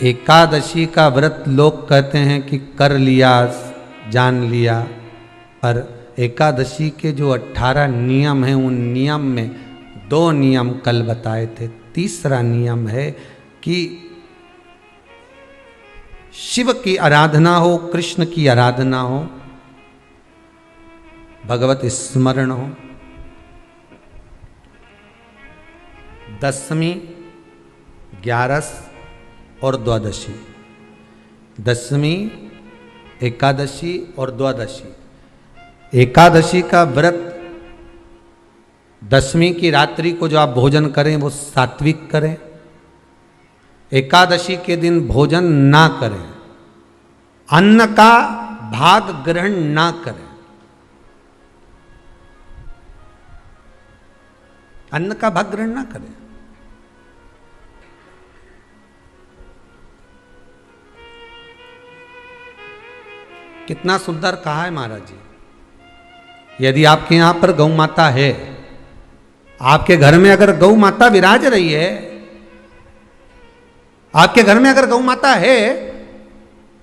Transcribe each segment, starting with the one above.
एकादशी का व्रत लोग कहते हैं कि कर लिया, जान लिया, पर एकादशी के जो 18 नियम हैं उन नियम में 2 नियम कल बताए थे। तीसरा नियम है कि शिव की आराधना हो, कृष्ण की आराधना हो, भगवत स्मरण हो। दशमी, 11 और द्वादशी, दशमी, एकादशी और द्वादशी। एकादशी का व्रत, दशमी की रात्रि को जो आप भोजन करें वो सात्विक करें। एकादशी के दिन भोजन ना करें, अन्न का भाग ग्रहण ना करें, अन्न का भाग ग्रहण ना करें। कितना सुंदर कहा है महाराज जी। यदि आपके यहां पर गौ माता है, आपके घर में अगर गौ माता विराज रही है, आपके घर में अगर गौ माता है,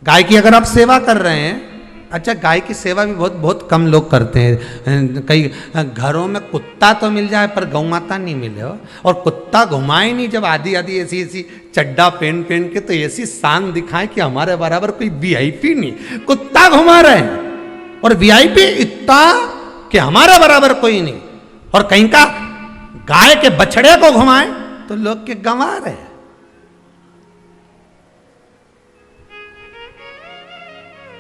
गाय की अगर आप सेवा कर रहे हैं, अच्छा गाय की सेवा भी बहुत बहुत कम लोग करते हैं। कई घरों में कुत्ता तो मिल जाए पर गौ माता नहीं मिले हो, और कुत्ता घुमाए नहीं, जब आधी आधी ऐसी ऐसी चड्डा पहन पहन के तो ऐसी शान दिखाए कि हमारे बराबर कोई वीआईपी नहीं, कुत्ता घुमा रहे हैं और वीआईपी इतना कि हमारे बराबर कोई नहीं, और कहीं का गाय के बछड़े को घुमाए तो लोग के गंवा रहे हैं।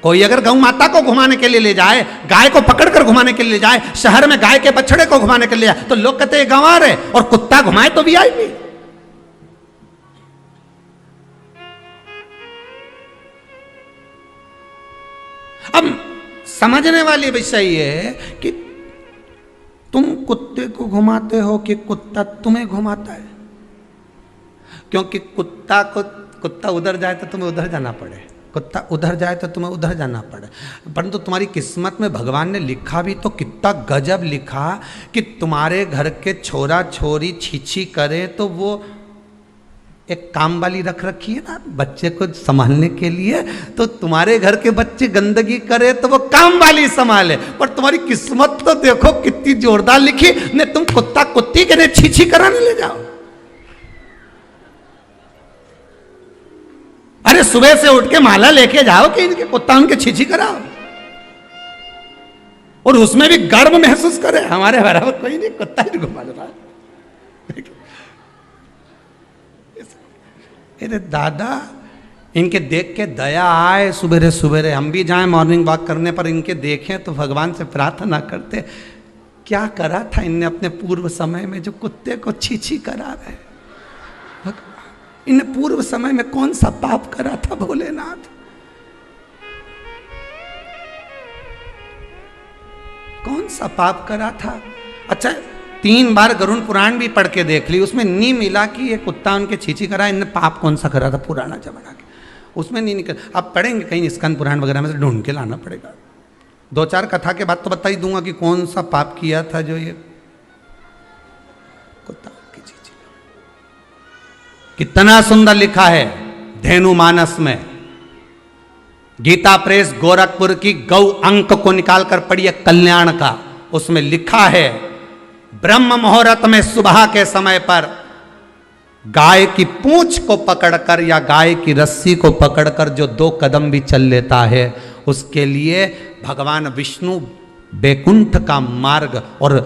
कोई अगर गौ माता को घुमाने के लिए ले जाए, गाय को पकड़कर घुमाने के लिए ले जाए, शहर में गाय के बछड़े को घुमाने के लिए जाए, तो लोग कहते हैं गंवा रहे, और कुत्ता घुमाए तो वीआईपी। अब समझने वाली विषय ये है कि तुम कुत्ते को घुमाते हो कि कुत्ता तुम्हें घुमाता है। क्योंकि कुत्ता उधर जाए तो तुम्हें उधर जाना पड़े, कुत्ता उधर जाए तो तुम्हें उधर जाना पड़े। परंतु तुम्हारी किस्मत में भगवान ने लिखा भी तो कितना गजब लिखा कि तुम्हारे घर के छोरा छोरी छीछी करे तो वो एक काम वाली रख रखी है ना बच्चे को संभालने के लिए, तो तुम्हारे घर के बच्चे गंदगी करे तो वो काम वाली संभाले। पर तुम्हारी किस्मत तो देखो कितनी जोरदार लिखी, ने तुम कुत्ता कुत्ती के ने छीछी कराने ले जाओ। अरे सुबह से उठ के माला लेके जाओ कि इनके कुत्ता उनके छीछी कराओ, और उसमें भी गर्व महसूस करे हमारे बराबर कोई नहीं, कुत्ता ही घुमा रहा है। अरे दादा, इनके देख के दया आए, सुबेरे सुबेरे हम भी जाएं मॉर्निंग वॉक करने पर इनके देखें तो भगवान से प्रार्थना करते, क्या करा था इनने अपने पूर्व समय में जो कुत्ते को छीछी करा रहे। इन पूर्व समय में कौन सा पाप करा था भोलेनाथ, कौन सा पाप करा था। अच्छा 3 बार गरुण पुराण भी पढ़ के देख ली, उसमें नहीं मिला कि ये कुत्ता उनके छीछी करा, इनने पाप कौन सा करा था पुराना जमाना के, उसमें नहीं निकल। अब पढ़ेंगे कहीं स्कंद पुराण वगैरह में से ढूंढ के लाना पड़ेगा। 2-4 कथा के बाद तो बता ही दूंगा कि कौन सा पाप किया था जो ये कुत्ता की छीछी। कितना सुंदर लिखा है धेनु मानस में, गीता प्रेस गोरखपुर की गौ अंक को निकालकर पढ़िए कल्याण का, उसमें लिखा है ब्रह्म मुहूर्त में सुबह के समय पर गाय की पूंछ को पकड़कर या गाय की रस्सी को पकड़कर जो 2 कदम भी चल लेता है उसके लिए भगवान विष्णु बैकुंठ का मार्ग और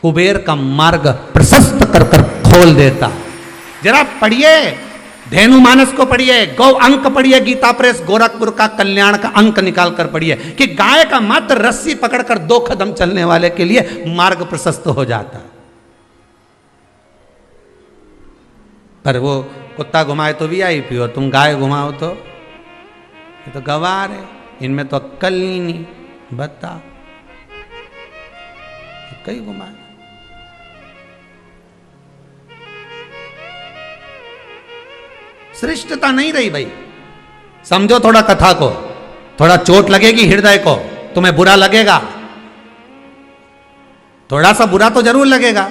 कुबेर का मार्ग प्रशस्त कर कर खोल देता। जरा पढ़िए धेनु मानस को पढ़िए, गौ अंक पढ़िए, गीता प्रेस गोरखपुर का कल्याण का अंक निकाल कर पढ़िए कि गाय का मात्र रस्सी पकड़कर 2 कदम चलने वाले के लिए मार्ग प्रशस्त हो जाता है। पर वो कुत्ता घुमाए तो वीआईपी हो, तुम गाय घुमाओ तो ये तो गवार है, इनमें तो अक्कल नहीं, बता कई घुमाए। श्रेष्ठता नहीं रही भाई, समझो थोड़ा कथा को, थोड़ा चोट लगेगी हृदय को, तुम्हें बुरा लगेगा, थोड़ा सा बुरा तो जरूर लगेगा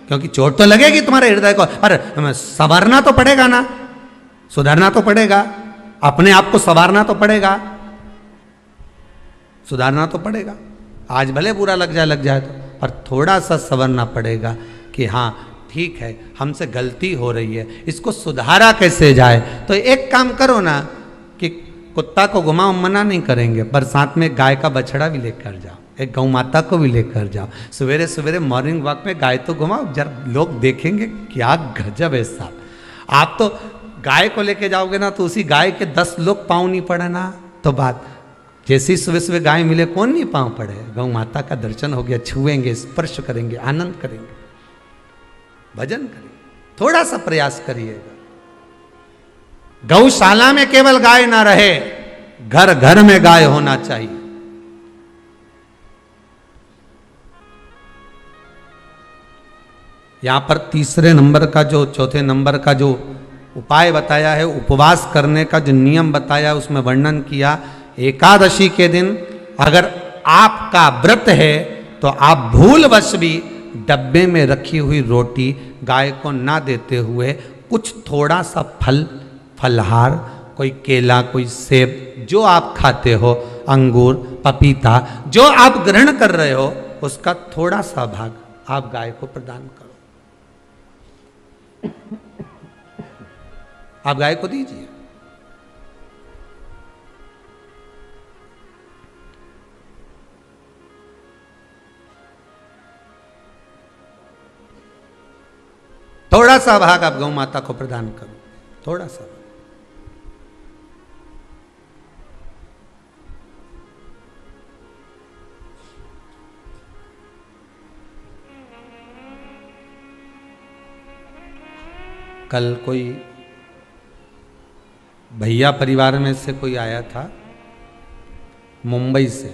क्योंकि चोट तो लगेगी तुम्हारे हृदय को, पर संवरना तो पड़ेगा ना। सुधरना तो पड़ेगा, अपने आप को संवारना तो पड़ेगा, सुधारना तो पड़ेगा। आज भले बुरा लग जाए तो, पर थोड़ा सा संवरना पड़ेगा कि हाँ ठीक है, हमसे गलती हो रही है, इसको सुधारा कैसे जाए। तो एक काम करो ना कि कुत्ता को घुमाओ, मना नहीं करेंगे, पर साथ में गाय का बछड़ा भी लेकर जाओ, एक गौ माता को भी लेकर जाओ, सवेरे सवेरे मॉर्निंग वॉक में गाय तो घुमाओ, जरा लोग देखेंगे क्या गजब है साहब। आप तो गाय को लेके जाओगे ना तो उसी गाय के 10 लोग पाँव नहीं पड़े ना, तो बात जैसी सुबह सुबह गाय मिले कौन नहीं पाँव पड़े। गौ माता का दर्शन हो गया, छुएंगे, स्पर्श करेंगे, आनंद करेंगे, भजन करेंगे, थोड़ा सा प्रयास करिएगा। गौशाला में केवल गाय ना रहे, घर घर में गाय होना चाहिए। यहां पर तीसरे नंबर का जो, चौथे नंबर का जो उपाय बताया है, उपवास करने का जो नियम बताया, उसमें वर्णन किया, एकादशी के दिन अगर आपका व्रत है तो आप भूलवश भी डब्बे में रखी हुई रोटी गाय को ना देते हुए कुछ थोड़ा सा फलहार, कोई केला, कोई सेब, जो आप खाते हो, अंगूर, पपीता, जो आप ग्रहण कर रहे हो, उसका थोड़ा सा भाग आप गाय को प्रदान करो, आप गाय को दीजिए। थोड़ा सा भाग आप गौ माता को प्रदान करो, थोड़ा सा। कल कोई भैया परिवार में से कोई आया था मुंबई से,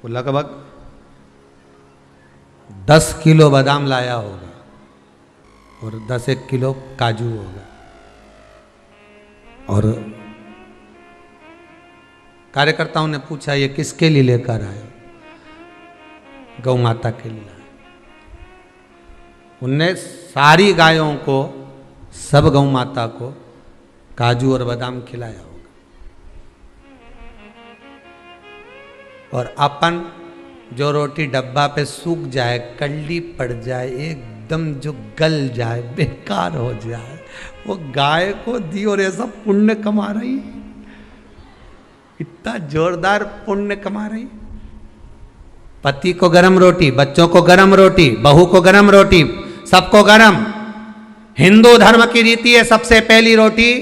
वो लगभग 10 किलो बादाम लाया होगा और 10-1 किलो काजू होगा, और कार्यकर्ताओं ने पूछा ये किसके लिए लेकर आए, गौ माता के लिए। उनने सारी गायों को, सब गौ माता को काजू और बादाम खिलाया होगा, और अपन जो रोटी डब्बा पे सूख जाए, कल्ली पड़ जाए, एकदम जो गल जाए, बेकार हो जाए, वो गाय को दी और ऐसा पुण्य कमा रही, इतना जोरदार पुण्य कमा रही। पति को गरम रोटी, बच्चों को गरम रोटी, बहू को गरम रोटी, सबको गरम। हिंदू धर्म की रीति है सबसे पहली रोटी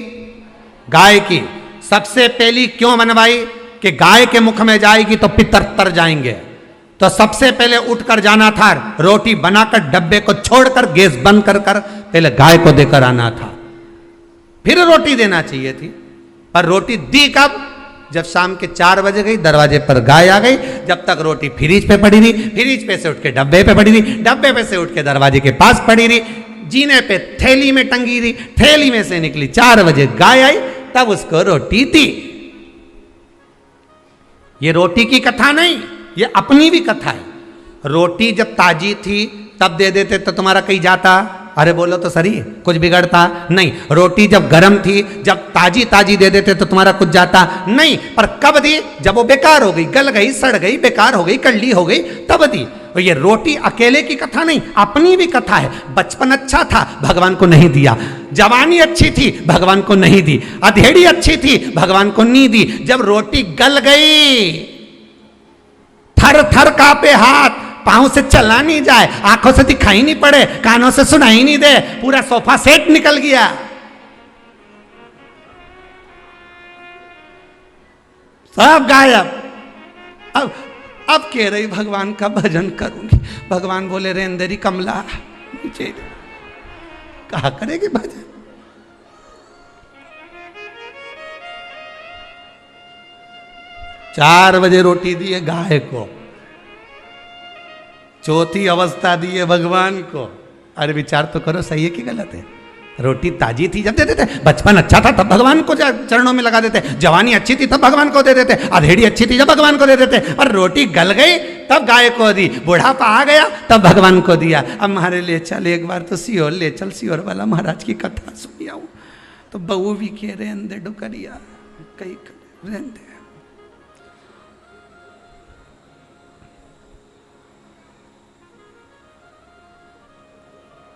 गाय की। सबसे पहली क्यों बनवाई कि गाय के मुख में जाएगी तो पितर तर जाएंगे, तो सबसे पहले उठकर जाना था, रोटी बनाकर डब्बे को छोड़कर गैस बंद कर पहले गाय को देकर आना था, फिर रोटी देना चाहिए थी। पर रोटी दी कब? जब शाम के 4 बजे गई, दरवाजे पर गाय आ गई, जब तक रोटी फ्रिज पे पड़ी रही, फ्रिज पे से उठ के डब्बे पे पड़ी रही, डब्बे पे से उठ के दरवाजे के पास पड़ी रही, जीने पे थैली में टंगी रही, थैली में से निकली, 4 बजे गाय आई, तब उसको रोटी दी। ये रोटी की कथा नहीं, ये अपनी भी कथा है। रोटी जब ताजी थी तब दे देते तो तुम्हारा कहीं जाता? अरे बोलो तो सही, कुछ बिगड़ता नहीं। रोटी जब गर्म थी, जब ताजी ताजी दे देते तो तुम्हारा कुछ जाता नहीं। पर कब दी? जब वो बेकार हो गई, गल गई, सड़ गई, बेकार हो गई, कल्ली हो गई, तब दी। और ये रोटी अकेले की कथा नहीं, अपनी भी कथा है। बचपन अच्छा था, भगवान को नहीं दिया। जवानी अच्छी थी, भगवान को नहीं दी। अधेड़ी अच्छी थी, भगवान को नहीं दी। जब रोटी गल गई, थर थर कांपे हाथ, पांव से चला नहीं जाए, आंखों से दिखाई नहीं पड़े, कानों से सुनाई नहीं दे, पूरा सोफा सेट निकल गया। सब गायब। अब कह रही भगवान का भजन करूंगी। भगवान बोले रेंदेरी कमला नीचे कहा करेगी भजन। चार बजे रोटी दी है गाय को, चौथी अवस्था दी है भगवान को। अरे विचार तो करो, सही है कि गलत है? रोटी ताजी थी जब दे देते, बचपन अच्छा था तब भगवान को चरणों में लगा देते, जवानी अच्छी थी तब भगवान को दे देते, अधेड़ी अच्छी थी जब भगवान को दे देते। और रोटी गल गई तब गाय को दी, बुढ़ापा आ गया तब भगवान को दिया। अब हमारे ले चल एक बार तो सीहोर ले चल, सीहोर वाला महाराज की कथा सुनी आऊं। तो बहू भी कह रहे अंदे डुकरिया कई रहते।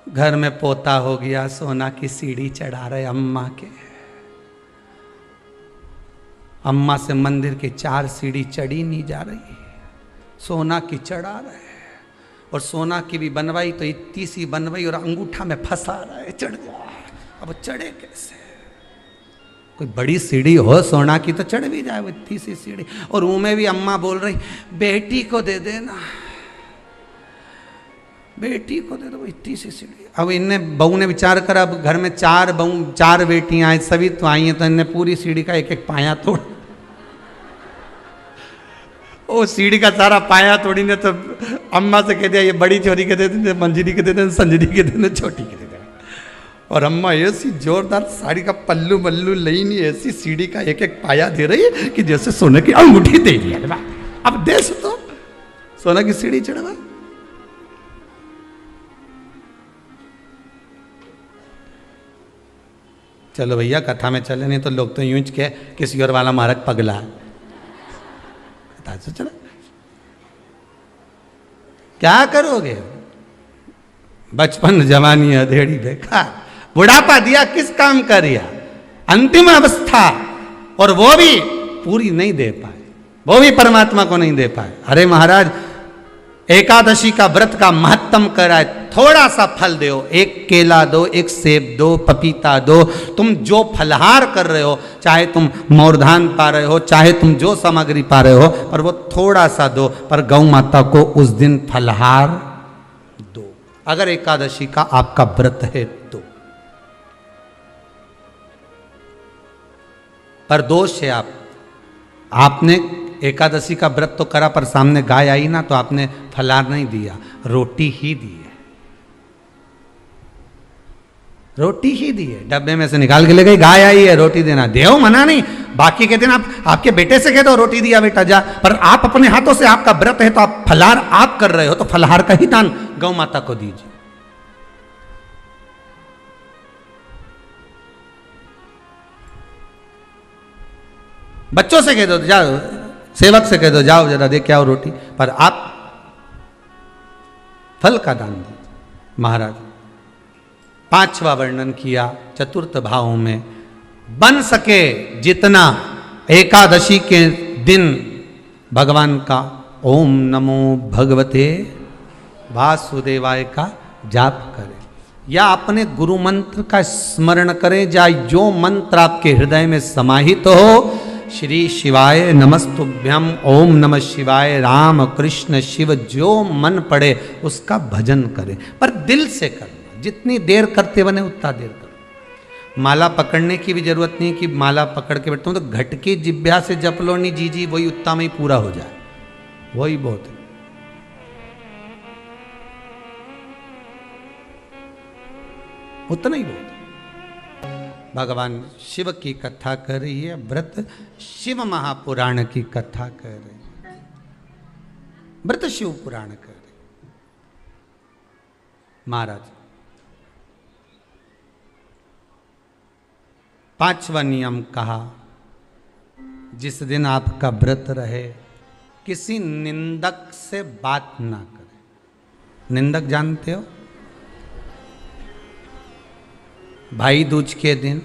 घर में पोता हो गया, सोना की सीढ़ी चढ़ा रहे अम्मा के। अम्मा से मंदिर की 4 सीढ़ी चढ़ी नहीं जा रही, सोना की चढ़ा रहे। और सोना की भी बनवाई तो इतनी सी बनवाई और अंगूठा में फंसा रहा है, चढ़ जा। अब चढ़े कैसे? कोई बड़ी सीढ़ी हो सोना की तो चढ़ भी जाए, वो इतनी सी सीढ़ी। और मुंह में भी अम्मा बोल रही बेटी को दे देना, बेटी को दे दो, इतनी सी सीढ़ी। अब इनने बहू ने विचार करा, अब घर में 4 बेटियां हैं, सभी तो आई हैं, तो इनने पूरी सीढ़ी का एक एक पाया तोड़, वो सीढ़ी का सारा पाया तोड़ी ने। तो अम्मा से कह दिया ये बड़ी छोरी के दे देते, मंजरी के दे देते, संजरी के दे देते, छोटी के दे देते। और अम्मा ऐसी जोरदार साड़ी का पल्लू मल्लू लई नहीं, ऐसी सीढ़ी का एक एक पाया दे रही है कि जैसे सोने की अंगूठी दे दिया। अब दे तो सोना की सीढ़ी चढ़वा। चलो भैया कथा में चले, नहीं तो लोग तो यूं के किसी और वाला महाराज पगला है। कथा से चला, क्या करोगे? बचपन जवानी अधेड़ी बेकार, बुढ़ापा दिया किस काम का रिया? अंतिम अवस्था, और वो भी पूरी नहीं दे पाए, वो भी परमात्मा को नहीं दे पाए। अरे महाराज एकादशी का व्रत का महत्तम कराए, थोड़ा सा फल दो, एक केला दो, एक सेब दो, पपीता दो। तुम जो फलहार कर रहे हो, चाहे तुम मोरधान पा रहे हो, चाहे तुम जो सामग्री पा रहे हो, पर वो थोड़ा सा दो, पर गौ माता को उस दिन फलहार दो, अगर एकादशी का आपका व्रत है तो। पर दोष है आपने एकादशी का व्रत तो करा, पर सामने गाय आई ना तो आपने फलाहार नहीं दिया, रोटी ही दी है, रोटी ही दी है। डब्बे में से निकाल के ले गई, गाय आई है रोटी देना, देव मना नहीं। बाकी के दिन आप आपके बेटे से कह दो रोटी दिया बेटा जा, पर आप अपने हाथों से, आपका व्रत है तो आप फलाहार आप कर रहे हो, तो फलाहार का ही दान गौ माता को दीजिए। बच्चों से कह दो, जाओ सेवक से कह दो जाओ जरा दे के आओ रोटी, पर आप फल का दान दीजिए। महाराज 5वां वर्णन किया चतुर्थ भाव में, बन सके जितना एकादशी के दिन भगवान का ओम नमो भगवते वासुदेवाय का जाप करें, या अपने गुरु मंत्र का स्मरण करें, या जो मंत्र आपके हृदय में समाहित हो, श्री शिवाय नमस्तुभ्यम, ओम नमः शिवाय, राम कृष्ण शिव, जो मन पड़े उसका भजन करें, पर दिल से करना। जितनी देर करते बने उतना देर करो। माला पकड़ने की भी जरूरत नहीं कि माला पकड़ के बैठता हूँ तो घट की जिब्या से जप लो नहीं जी, वही उतना में ही पूरा हो जाए, वही बहुत है। उतना ही बहुत। भगवान शिव की कथा कर रही है, व्रत शिव महापुराण की कथा कर रही है, व्रत शिव पुराण कर रही। महाराज 5वां नियम कहा, जिस दिन आपका व्रत रहे किसी निंदक से बात ना करें। निंदक जानते हो? भाई दूज के दिन,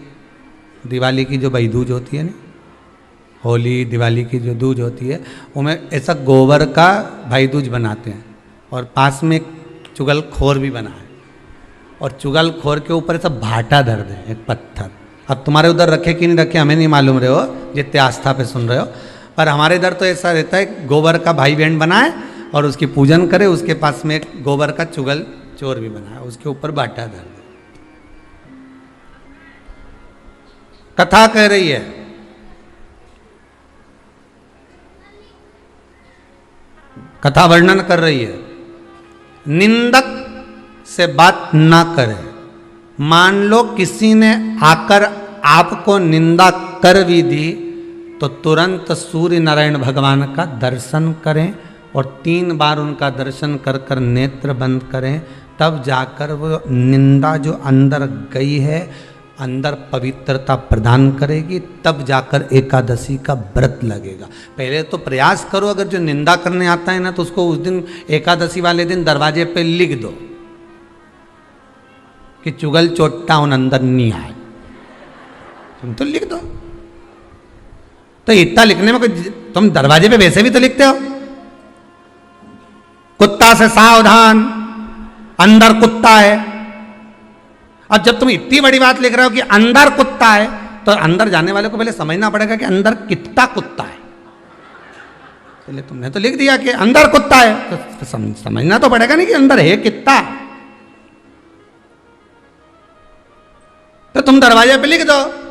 दिवाली की जो भाई दूज होती है ना, होली दिवाली की जो दूज होती है, उनमें ऐसा गोबर का भाई दूज बनाते हैं, और पास में एक चुगलखोर भी बना है, और चुगलखोर के ऊपर ऐसा भाटा धर दे, एक पत्थर। अब तुम्हारे उधर रखे कि नहीं रखे हमें नहीं मालूम रहे हो, जितने आस्था पे सुन रहे हो, पर हमारे इधर तो ऐसा रहता है, गोबर का भाई बहन बनाए और उसकी पूजन करे, उसके पास में एक गोबर का चुगल चोर भी बनाए, उसके ऊपर भाटा धर दे। कथा कह रही है, कथा वर्णन कर रही है, निंदक से बात ना करें। मान लो किसी ने आकर आपको निंदा कर भी दी तो तुरंत सूर्य नारायण भगवान का दर्शन करें, और 3 बार उनका दर्शन कर कर नेत्र बंद करें, तब जाकर वो निंदा जो अंदर गई है अंदर पवित्रता प्रदान करेगी, तब जाकर एकादशी का व्रत लगेगा। पहले तो प्रयास करो, अगर जो निंदा करने आता है ना तो उसको उस दिन एकादशी वाले दिन दरवाजे पे लिख दो कि चुगल चोट्टा उन अंदर नहीं आए। तुम तो लिख दो, तो इतना लिखने में तुम दरवाजे पे वैसे भी तो लिखते हो, कुत्ता से सावधान, अंदर कुत्ता है। अब जब तुम इतनी बड़ी बात लिख रहे हो कि अंदर कुत्ता है, तो अंदर जाने वाले को पहले समझना पड़ेगा कि अंदर कितना कुत्ता है। पहले तुमने तो लिख दिया कि अंदर कुत्ता है, तो समझना तो पड़ेगा नहीं कि अंदर है कितना। तो तुम दरवाजे पे लिख दो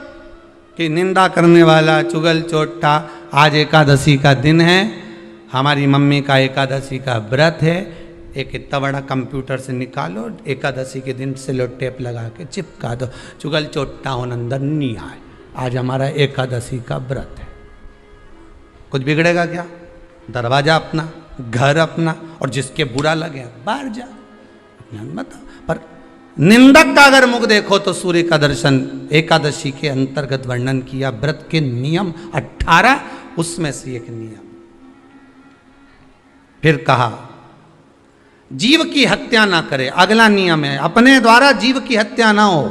कि निंदा करने वाला चुगल चोट्टा, आज एकादशी का दिन है, हमारी मम्मी का एकादशी का व्रत है। एक इतना बड़ा कंप्यूटर से निकालो, एकादशी के दिन सेलो टेप लगा के चिपका दो, चुगल चोट्टा उन अंदर नहीं आए, आज हमारा एकादशी का व्रत है। कुछ बिगड़ेगा क्या? दरवाजा अपना, घर अपना, और जिसके बुरा लगे बाहर जा, बताओ। पर निंदक का अगर मुख देखो तो सूर्य का दर्शन एकादशी के अंतर्गत वर्णन किया, व्रत के नियम 18, उसमें से एक नियम। फिर कहा जीव की हत्या ना करे, अगला नियम है अपने द्वारा जीव की हत्या ना हो,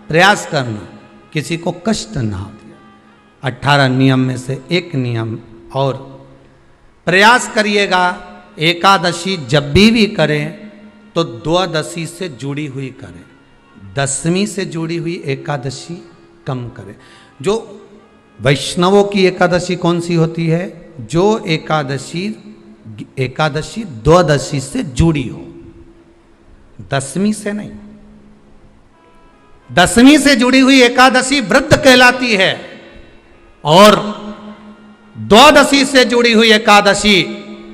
प्रयास करना, किसी को कष्ट ना हो। 18 नियम में से एक नियम और, प्रयास करिएगा एकादशी जब भी करें तो द्वादशी से जुड़ी हुई करें, दशमी से जुड़ी हुई एकादशी कम करें। जो वैष्णवों की एकादशी कौन सी होती है? जो एकादशी द्वादशी से जुड़ी हो, दशमी से नहीं। दशमी से जुड़ी हुई एकादशी व्रत कहलाती है, और द्वादशी से जुड़ी हुई एकादशी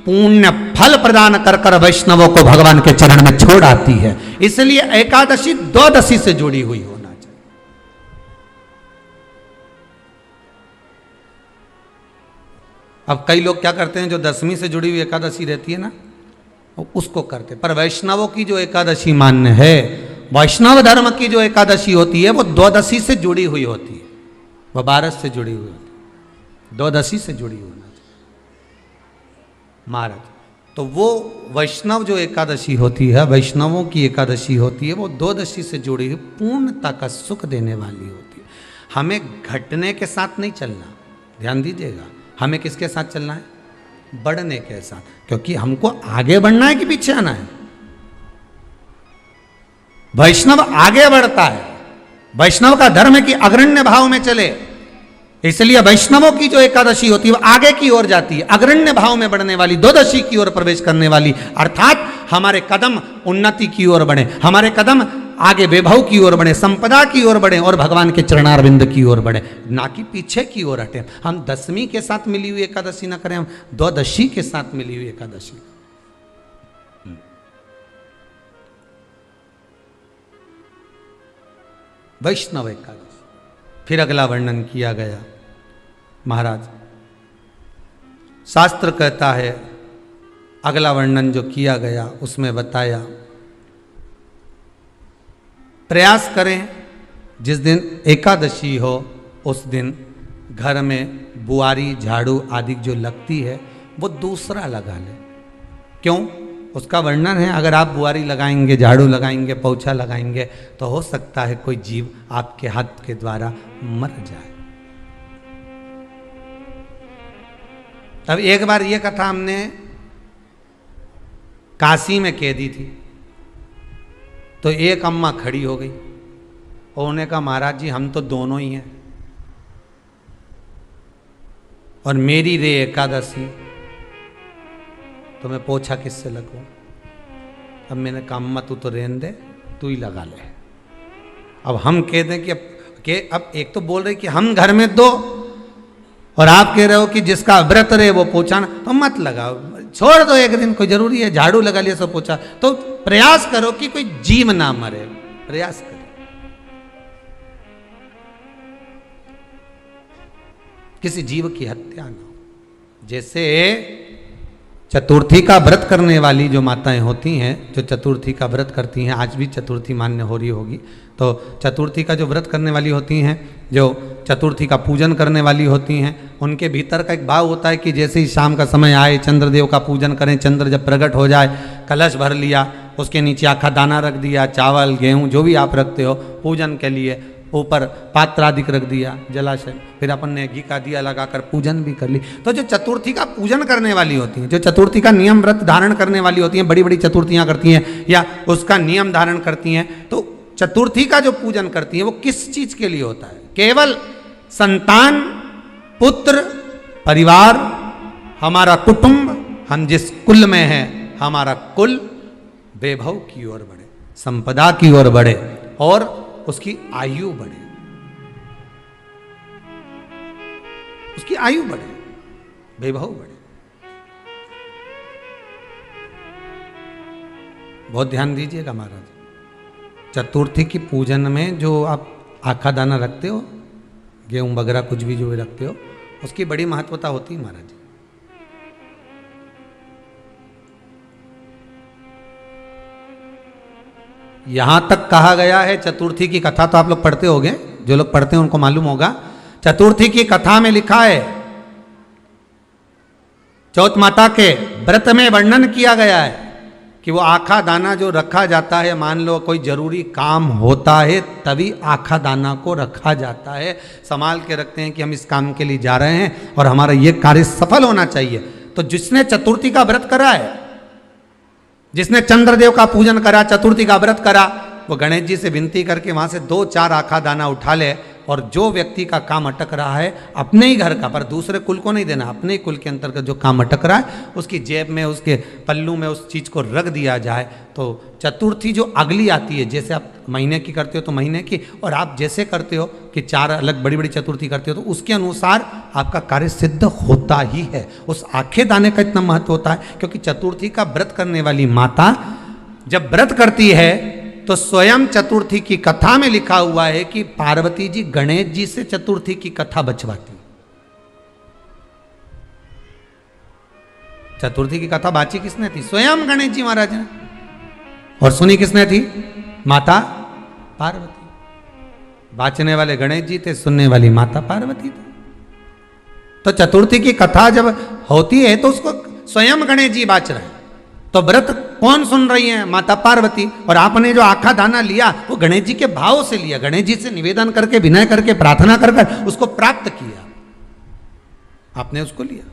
पुण्य फल प्रदान कर कर वैष्णवों को भगवान के चरण में छोड़ आती है। इसलिए एकादशी द्वादशी से जुड़ी हुई होना चाहिए। अब कई लोग क्या करते हैं, जो दशमी से जुड़ी हुई एकादशी रहती है ना, उसको करते। पर वैष्णवों की जो एकादशी मान्य है, वैष्णव धर्म की जो एकादशी होती है, वो द्वादशी से जुड़ी हुई होती है, वह 12 से जुड़ी हुई होती है, द्वादशी से जुड़ी होना चाहिए महाराज। तो वो वैष्णव जो एकादशी होती है, वैष्णवों की एकादशी होती है, वो द्वादशी से जुड़ी हुई पूर्णता का सुख देने वाली होती है। हमें घटने के साथ नहीं चलना, ध्यान दीजिएगा। हमें किसके साथ चलना है? बढ़ने के साथ, क्योंकि हमको आगे बढ़ना है कि पीछे आना है। वैष्णव आगे बढ़ता है, वैष्णव का धर्म है कि अग्रण्य भाव में चले, इसलिए वैष्णवों की जो एकादशी होती है वो आगे की ओर जाती है, अग्रण्य भाव में बढ़ने वाली, द्वादशी की ओर प्रवेश करने वाली। अर्थात हमारे कदम उन्नति की ओर बढ़े, हमारे कदम आगे वैभव की ओर बढ़े, संपदा की ओर बढ़े, और भगवान के चरणारविंद की ओर बढ़े, ना कि पीछे की ओर हटे। हम दशमी के साथ मिली हुई एकादशी ना करें, हम द्वादशी के साथ मिली हुई एकादशी। वैष्णव एकादशी। फिर अगला वर्णन किया गया महाराज, शास्त्र कहता है, अगला वर्णन जो किया गया उसमें बताया, प्रयास करें जिस दिन एकादशी हो उस दिन घर में बुआरी झाड़ू आदि जो लगती है वो दूसरा लगा ले। क्यों? उसका वर्णन है, अगर आप बुआरी लगाएंगे, झाड़ू लगाएंगे, पोछा लगाएंगे, तो हो सकता है कोई जीव आपके हाथ के द्वारा मर जाए। अब एक बार ये कथा हमने काशी में कह दी थी, तो एक अम्मा खड़ी हो गई और उन्होंने कहा, महाराज जी हम तो दोनों ही हैं, और मेरी रे एकादशी, तो मैं पोछा किससे लगूं? अब मैंने कहा अम्मा तू तो रहने दे, तू ही लगा ले। अब हम कह दें कि अब एक तो बोल रहे कि हम घर में दो, और आप कह रहे हो कि जिसका व्रत रहे वो पोछा ना, तो मत लगाओ, छोड़ दो एक दिन, कोई जरूरी है झाड़ू लगा लिया सब पोछा। तो प्रयास करो कि कोई जीव ना मरे, प्रयास करो, किसी जीव की हत्या ना हो। जैसे चतुर्थी का व्रत करने वाली जो माताएं होती हैं, जो चतुर्थी का व्रत करती हैं, आज भी चतुर्थी मान्य हो रही होगी, तो चतुर्थी का जो व्रत करने वाली होती हैं, जो चतुर्थी का पूजन करने वाली होती हैं, उनके भीतर का एक भाव होता है कि जैसे ही शाम का समय आए चंद्रदेव का पूजन करें, चंद्र जब प्रकट हो जाए, कलश भर लिया, उसके नीचे आखा दाना रख दिया, चावल गेहूँ जो भी आप रखते हो पूजन के लिए, ऊपर पात्र आदि रख दिया जलाशय, फिर अपन ने घी का दिया लगाकर पूजन भी कर ली। तो जो चतुर्थी का पूजन करने वाली होती हैं, जो चतुर्थी का नियम व्रत धारण करने वाली होती हैं, बड़ी बड़ी चतुर्थियां करती हैं या उसका नियम धारण करती हैं, तो चतुर्थी का जो पूजन करती हैं वो किस चीज के लिए होता है? केवल संतान, पुत्र, परिवार, हमारा कुटुंब, हम जिस कुल में हैं, हमारा कुल वैभव की ओर बढ़े, संपदा की ओर बढ़े और उसकी आयु बढ़े, उसकी आयु बढ़े, वैभव बढ़े। बहुत ध्यान दीजिएगा महाराज, चतुर्थी की पूजन में जो आप आखा दाना रखते हो, गेहूं वगैरह कुछ भी जो भी रखते हो, उसकी बड़ी महत्वता होती है महाराज। यहां तक कहा गया है, चतुर्थी की कथा तो आप लोग पढ़ते होंगे, जो लोग पढ़ते हैं उनको मालूम होगा, चतुर्थी की कथा में लिखा है, चौथ माता के व्रत में वर्णन किया गया है कि वो आखा दाना जो रखा जाता है, मान लो कोई जरूरी काम होता है तभी आखा दाना को रखा जाता है, संभाल के रखते हैं कि हम इस काम के लिए जा रहे हैं और हमारा ये कार्य सफल होना चाहिए। तो जिसने चतुर्थी का व्रत करा है, जिसने चंद्रदेव का पूजन करा, चतुर्थी का व्रत करा, वो गणेश जी से विनती करके वहां से 2-4 आखा दाना उठा ले, और जो व्यक्ति का काम अटक रहा है अपने ही घर का, पर दूसरे कुल को नहीं देना, अपने ही कुल के अंतर्गत जो काम अटक रहा है उसकी जेब में, उसके पल्लू में उस चीज़ को रख दिया जाए। तो चतुर्थी जो अगली आती है, जैसे आप महीने की करते हो तो महीने की, और आप जैसे करते हो कि 4 अलग बड़ी बड़ी चतुर्थी करते हो, तो उसके अनुसार आपका कार्य सिद्ध होता ही है। उस आखे दाने का इतना महत्व होता है क्योंकि चतुर्थी का व्रत करने वाली माता जब व्रत करती है तो स्वयं चतुर्थी की कथा में लिखा हुआ है कि पार्वती जी गणेश जी से चतुर्थी की कथा बचवाती। चतुर्थी की कथा बाची किसने थी? स्वयं गणेश जी महाराज ने। और सुनी किसने थी? माता पार्वती। बाचने वाले गणेश जी थे, सुनने वाली माता पार्वती थी। तो चतुर्थी की कथा जब होती है तो उसको स्वयं गणेश जी बाच रहे हैं, तो व्रत कौन सुन रही है? माता पार्वती। और आपने जो आखा दाना लिया वो गणेश जी के भाव से लिया, गणेश जी से निवेदन करके, विनय करके, प्रार्थना कर उसको प्राप्त किया, आपने उसको लिया।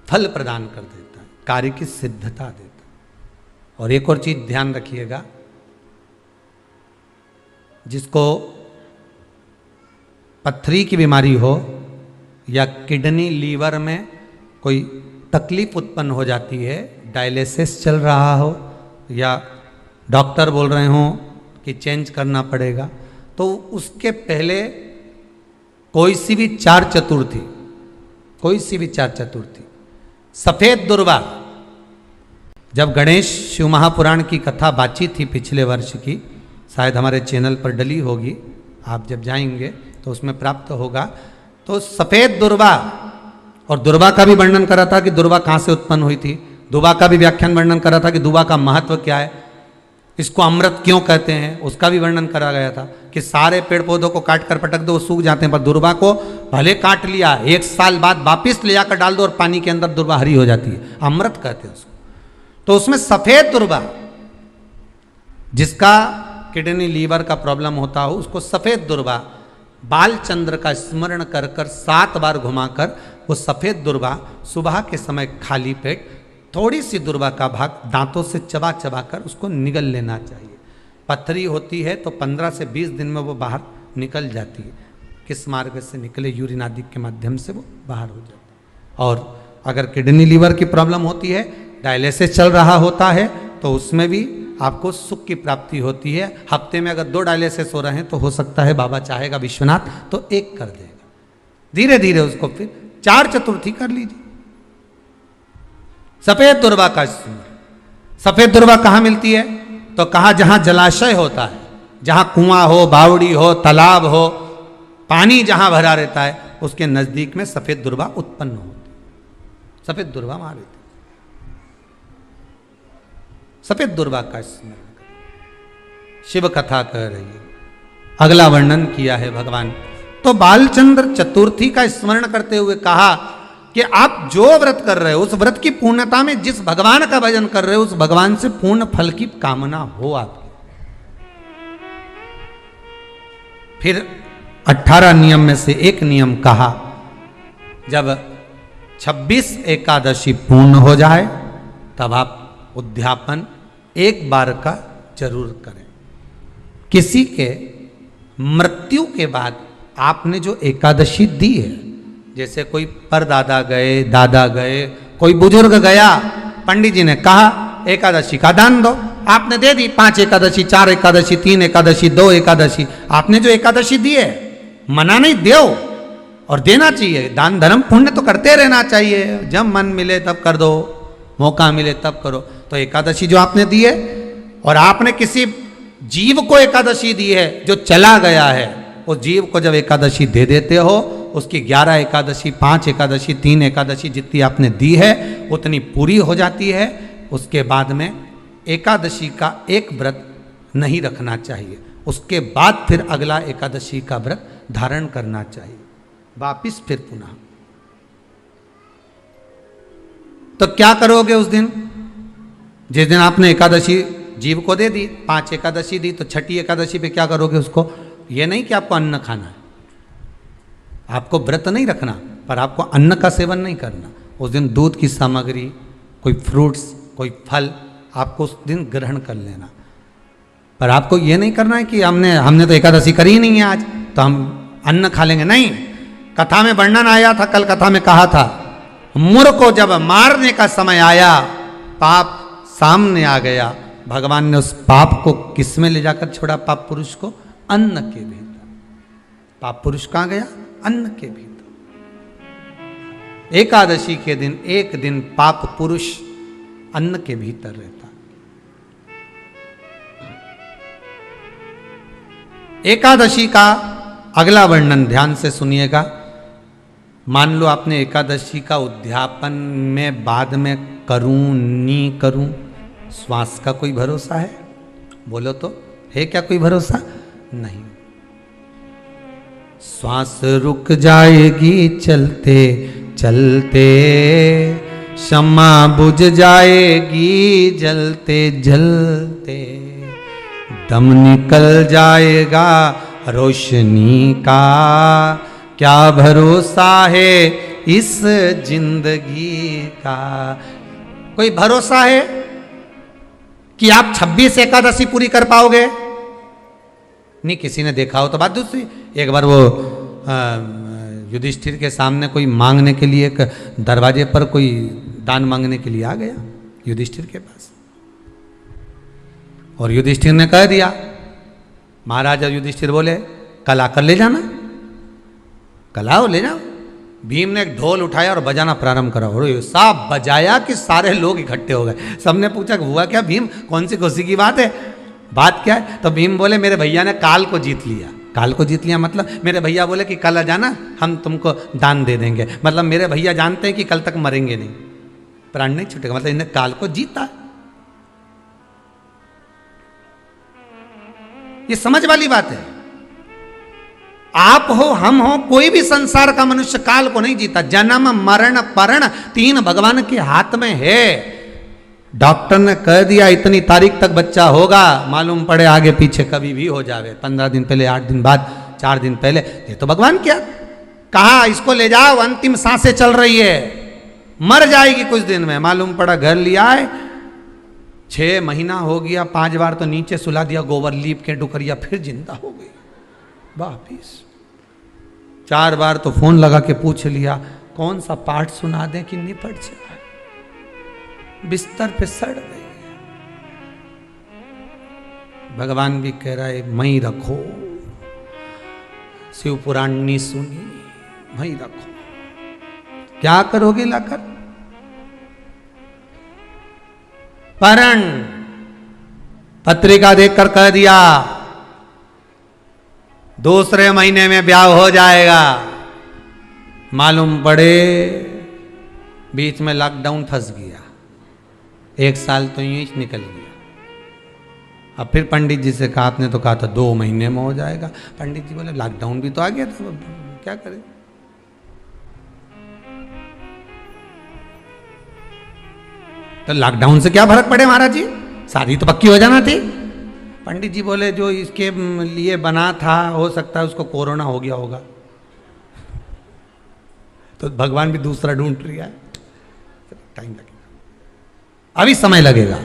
फल प्रदान कर देता है, कार्य की सिद्धता देता है। और एक और चीज ध्यान रखिएगा, जिसको पथरी की बीमारी हो या किडनी लीवर में कोई तकलीफ उत्पन्न हो जाती है, डायलिसिस चल रहा हो या डॉक्टर बोल रहे हो कि चेंज करना पड़ेगा, तो उसके पहले कोई सी भी 4 चतुर्थी, कोई सी भी 4 चतुर्थी, सफेद दुर्वा, जब गणेश शिव महापुराण की कथा बाची थी पिछले वर्ष की, शायद हमारे चैनल पर डली होगी, आप जब जाएंगे तो उसमें प्राप्त होगा। तो सफेद दुर्वा, और दुर्वा का भी वर्णन करा था कि दुर्वा कहाँ से उत्पन्न हुई थी, दुबा का भी व्याख्यान वर्णन करा था कि दुबा का महत्व क्या है, इसको अमृत क्यों कहते हैं, उसका भी वर्णन करा गया था कि सारे पेड़ पौधों को काट कर पटक दो वो सूख जाते हैं, पर दुर्वा को भले काट लिया 1 साल बाद वापिस ले जाकर डाल दो और पानी के अंदर दुर्वा हरी हो जाती है, अमृत कहते हैं उसको। तो उसमें सफेद दुर्वा, जिसका किडनी लीवर का प्रॉब्लम होता हो उसको सफेद दुर्वा, बाल चंद्र का स्मरण कर कर 7 बार घुमाकर वो सफेद दुर्वा सुबह के समय खाली पेट थोड़ी सी दुर्वा का भाग दांतों से चबा चबा कर उसको निगल लेना चाहिए। पथरी होती है तो 15 से 20 दिन में वो बाहर निकल जाती है, किस मार्ग से निकले, यूरिन आदि के माध्यम से वो बाहर हो जाती है। और अगर किडनी लीवर की प्रॉब्लम होती है, डायलिसिस चल रहा होता है, तो उसमें भी आपको सुख की प्राप्ति होती है। हफ्ते में अगर 2 डायलिसिस हो रहे हैं तो हो सकता है बाबा चाहेगा विश्वनाथ तो 1 कर देगा, धीरे धीरे उसको फिर 4 चतुर्थी कर लीजिए। सफेद दुर्वा का स्मरण। सफेद दुर्वा कहाँ मिलती है? तो कहाँ, जहाँ जलाशय होता है, जहाँ कुआं हो, बावड़ी हो, तालाब हो, पानी जहाँ भरा रहता है उसके नजदीक में सफेद दुर्वा उत्पन्न होती। सफेद दुर्वा मार देती। सफेद दुर्वा का स्मरण कर, शिव कथा कह रही है। अगला वर्णन किया है भगवान। तो बालचंद्र चतुर्थी का स्मरण करते हुए कहा कि आप जो व्रत कर रहे हो उस व्रत की पूर्णता में जिस भगवान का भजन कर रहे हो उस भगवान से पूर्ण फल की कामना हो आपकी। फिर 18 नियम में से एक नियम कहा, जब 26 एकादशी पूर्ण हो जाए तब आप उद्यापन एक बार का जरूर करें। किसी के मृत्यु के बाद आपने जो एकादशी दी है, जैसे कोई परदादा गए, दादा गए, कोई बुजुर्ग गया, पंडित जी ने कहा एकादशी का दान दो, आपने दे दी 5 एकादशी, 4 एकादशी, 3 एकादशी, 2 एकादशी, आपने जो एकादशी दी है, मना नहीं, दो और देना चाहिए। दान धर्म पुण्य तो करते रहना चाहिए, जब मन मिले तब कर दो, मौका मिले तब करो। तो एकादशी जो आपने दी है, और आपने किसी जीव को एकादशी दी है जो चला गया है, उस जीव को जब एकादशी दे देते हो, उसकी 11 एकादशी, 5 एकादशी, 3 एकादशी जितनी आपने दी है उतनी पूरी हो जाती है। उसके बाद में एकादशी का एक व्रत नहीं रखना चाहिए, उसके बाद फिर अगला एकादशी का व्रत धारण करना चाहिए, वापिस फिर पुनः। तो क्या करोगे उस दिन? जिस दिन आपने एकादशी जीव को दे दी, 5 एकादशी दी, तो छठी एकादशी पे क्या करोगे उसको? ये नहीं कि आपको अन्न खाना है, आपको व्रत नहीं रखना, पर आपको अन्न का सेवन नहीं करना। उस दिन दूध की सामग्री, कोई फ्रूट्स, कोई फल आपको उस दिन ग्रहण कर लेना। पर आपको ये नहीं करना है कि हमने तो एकादशी करी ही नहीं है आज, तो हम अन्न खा लेंगे, नहीं। कथा में वर्णन आया था, कल कथा में कहा था, मुर को जब मारने का समय आया, पाप सामने आ गया, भगवान ने उस पाप को किस में ले जाकर छोड़ा? पाप पुरुष को अन्न के भीतर। पाप पुरुष कहां गया? अन्न के भीतर। एकादशी के दिन एक दिन पाप पुरुष अन्न के भीतर रहता। एकादशी का अगला वर्णन ध्यान से सुनिएगा। मान लो आपने एकादशी का उद्यापन में बाद में करूं नहीं करूं, श्वास का कोई भरोसा है? बोलो तो, है क्या कोई भरोसा? नहीं। श्वास रुक जाएगी चलते चलते, शम्मा बुझ जाएगी जलते जलते, दम निकल जाएगा रोशनी का, क्या भरोसा है इस जिंदगी का? कोई भरोसा है कि आप 26 एकादशी पूरी कर पाओगे? नहीं, किसी ने देखा हो तो बात दूसरी। एक बार वो युधिष्ठिर के सामने कोई मांगने के लिए, एक दरवाजे पर कोई दान मांगने के लिए आ गया युधिष्ठिर के पास, और युधिष्ठिर ने कह दिया, महाराजा युधिष्ठिर बोले कल आकर ले जाना, कल आओ ले जाओ। भीम ने एक ढोल उठाया और बजाना प्रारंभ करा, और साहब बजाया कि सारे लोग इकट्ठे हो गए। सबने पूछा हुआ क्या भीम, कौन सी खुशी की बात है, बात क्या है? तो भीम बोले मेरे भैया ने काल को जीत लिया। काल को जीत लिया मतलब मेरे भैया बोले कि कल आ जाना, हम तुमको दान दे देंगे। मतलब मेरे भैया जानते हैं कि कल तक मरेंगे नहीं, प्राण नहीं छूटेगा, मतलब इन्हें काल को जीता। ये समझ वाली बात है। आप हो, हम हो, कोई भी संसार का मनुष्य काल को नहीं जीता। जन्म मरण परण 3 भगवान के हाथ में है। डॉक्टर ने कह दिया इतनी तारीख तक बच्चा होगा, मालूम पड़े आगे पीछे कभी भी हो जावे, 15 दिन पहले, 8 दिन बाद, 4 दिन पहले, ये तो भगवान क्या कहा, इसको ले जाओ, अंतिम सांसें चल रही है, मर जाएगी कुछ दिन में। मालूम पड़ा घर लिया है, 6 महीना हो गया, 5 बार तो नीचे सुला दिया, गोबर लीप के डुकरिया, फिर जिंदा हो गई वापिस। 4 बार तो फोन लगा के पूछ लिया कौन सा पाठ सुना दें कि निपट जाए, बिस्तर पे सड़ गई। भगवान भी कह रहा है मई रखो, शिव पुराण नहीं सुनी, मई रखो। क्या करोगे लाकर? परण पत्रिका देखकर कह दिया दूसरे महीने में ब्याह हो जाएगा। मालूम पड़े बीच में लॉकडाउन फंस गया, 1 साल तो यूं ही निकल गया। अब फिर पंडित जी से कहा, आपने तो कहा था 2 महीने में हो जाएगा। पंडित जी बोले लॉकडाउन भी तो आ गया था, क्या करें। तो लॉकडाउन से क्या फर्क पड़े महाराज जी, शादी तो पक्की हो जाना थी। पंडित जी बोले जो इसके लिए बना था हो सकता है उसको कोरोना हो गया होगा, तो भगवान भी दूसरा ढूंढ रहा है, टाइम लगेगा, अभी समय लगेगा।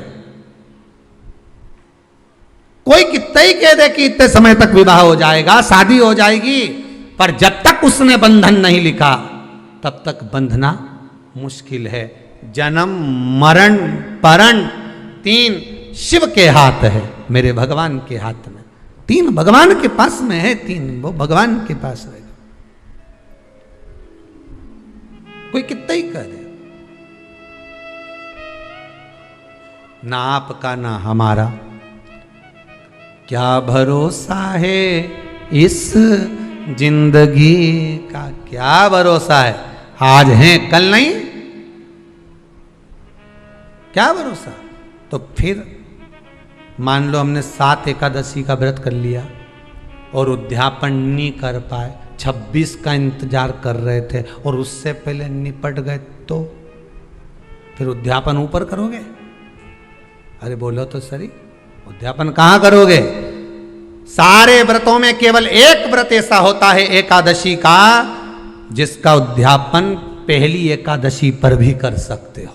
कोई कितना ही कह दे कि इतने समय तक विवाह हो जाएगा, शादी हो जाएगी, पर जब तक उसने बंधन नहीं लिखा तब तक बंधना मुश्किल है। जन्म मरण परण 3 शिव के हाथ है, मेरे भगवान के हाथ में। 3 भगवान के पास में है, 3 वो भगवान के पास रहेगा। कोई कितना ही कह दे, ना आपका ना हमारा, क्या भरोसा है इस जिंदगी का, क्या भरोसा है, आज है कल नहीं, क्या भरोसा। तो फिर मान लो हमने 7 एकादशी का व्रत कर लिया और उद्यापन नहीं कर पाए, 26 का इंतजार कर रहे थे और उससे पहले निपट गए, तो फिर उद्यापन ऊपर करोगे? अरे बोलो तो सही, उद्यापन कहां करोगे? सारे व्रतों में केवल एक व्रत ऐसा होता है एकादशी का, जिसका उद्यापन पहली एकादशी पर भी कर सकते हो।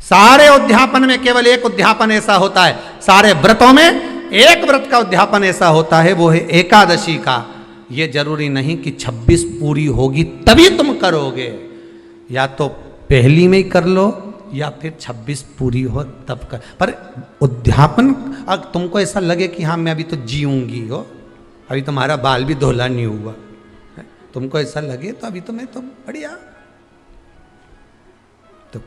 सारे उद्यापन में केवल एक उद्यापन ऐसा होता है, सारे व्रतों में एक व्रत का उद्यापन ऐसा होता है, वो है एकादशी का। ये जरूरी नहीं कि 26 पूरी होगी तभी तुम करोगे, या तो पहली में ही कर लो या फिर 26 पूरी हो तब कर। पर उद्यापन अगर तुमको ऐसा लगे कि हाँ मैं अभी तो जीऊंगी हो, अभी तुम्हारा बाल भी धोला नहीं हुआ, तुमको ऐसा लगे तो अभी तो मैं तो बढ़िया, तो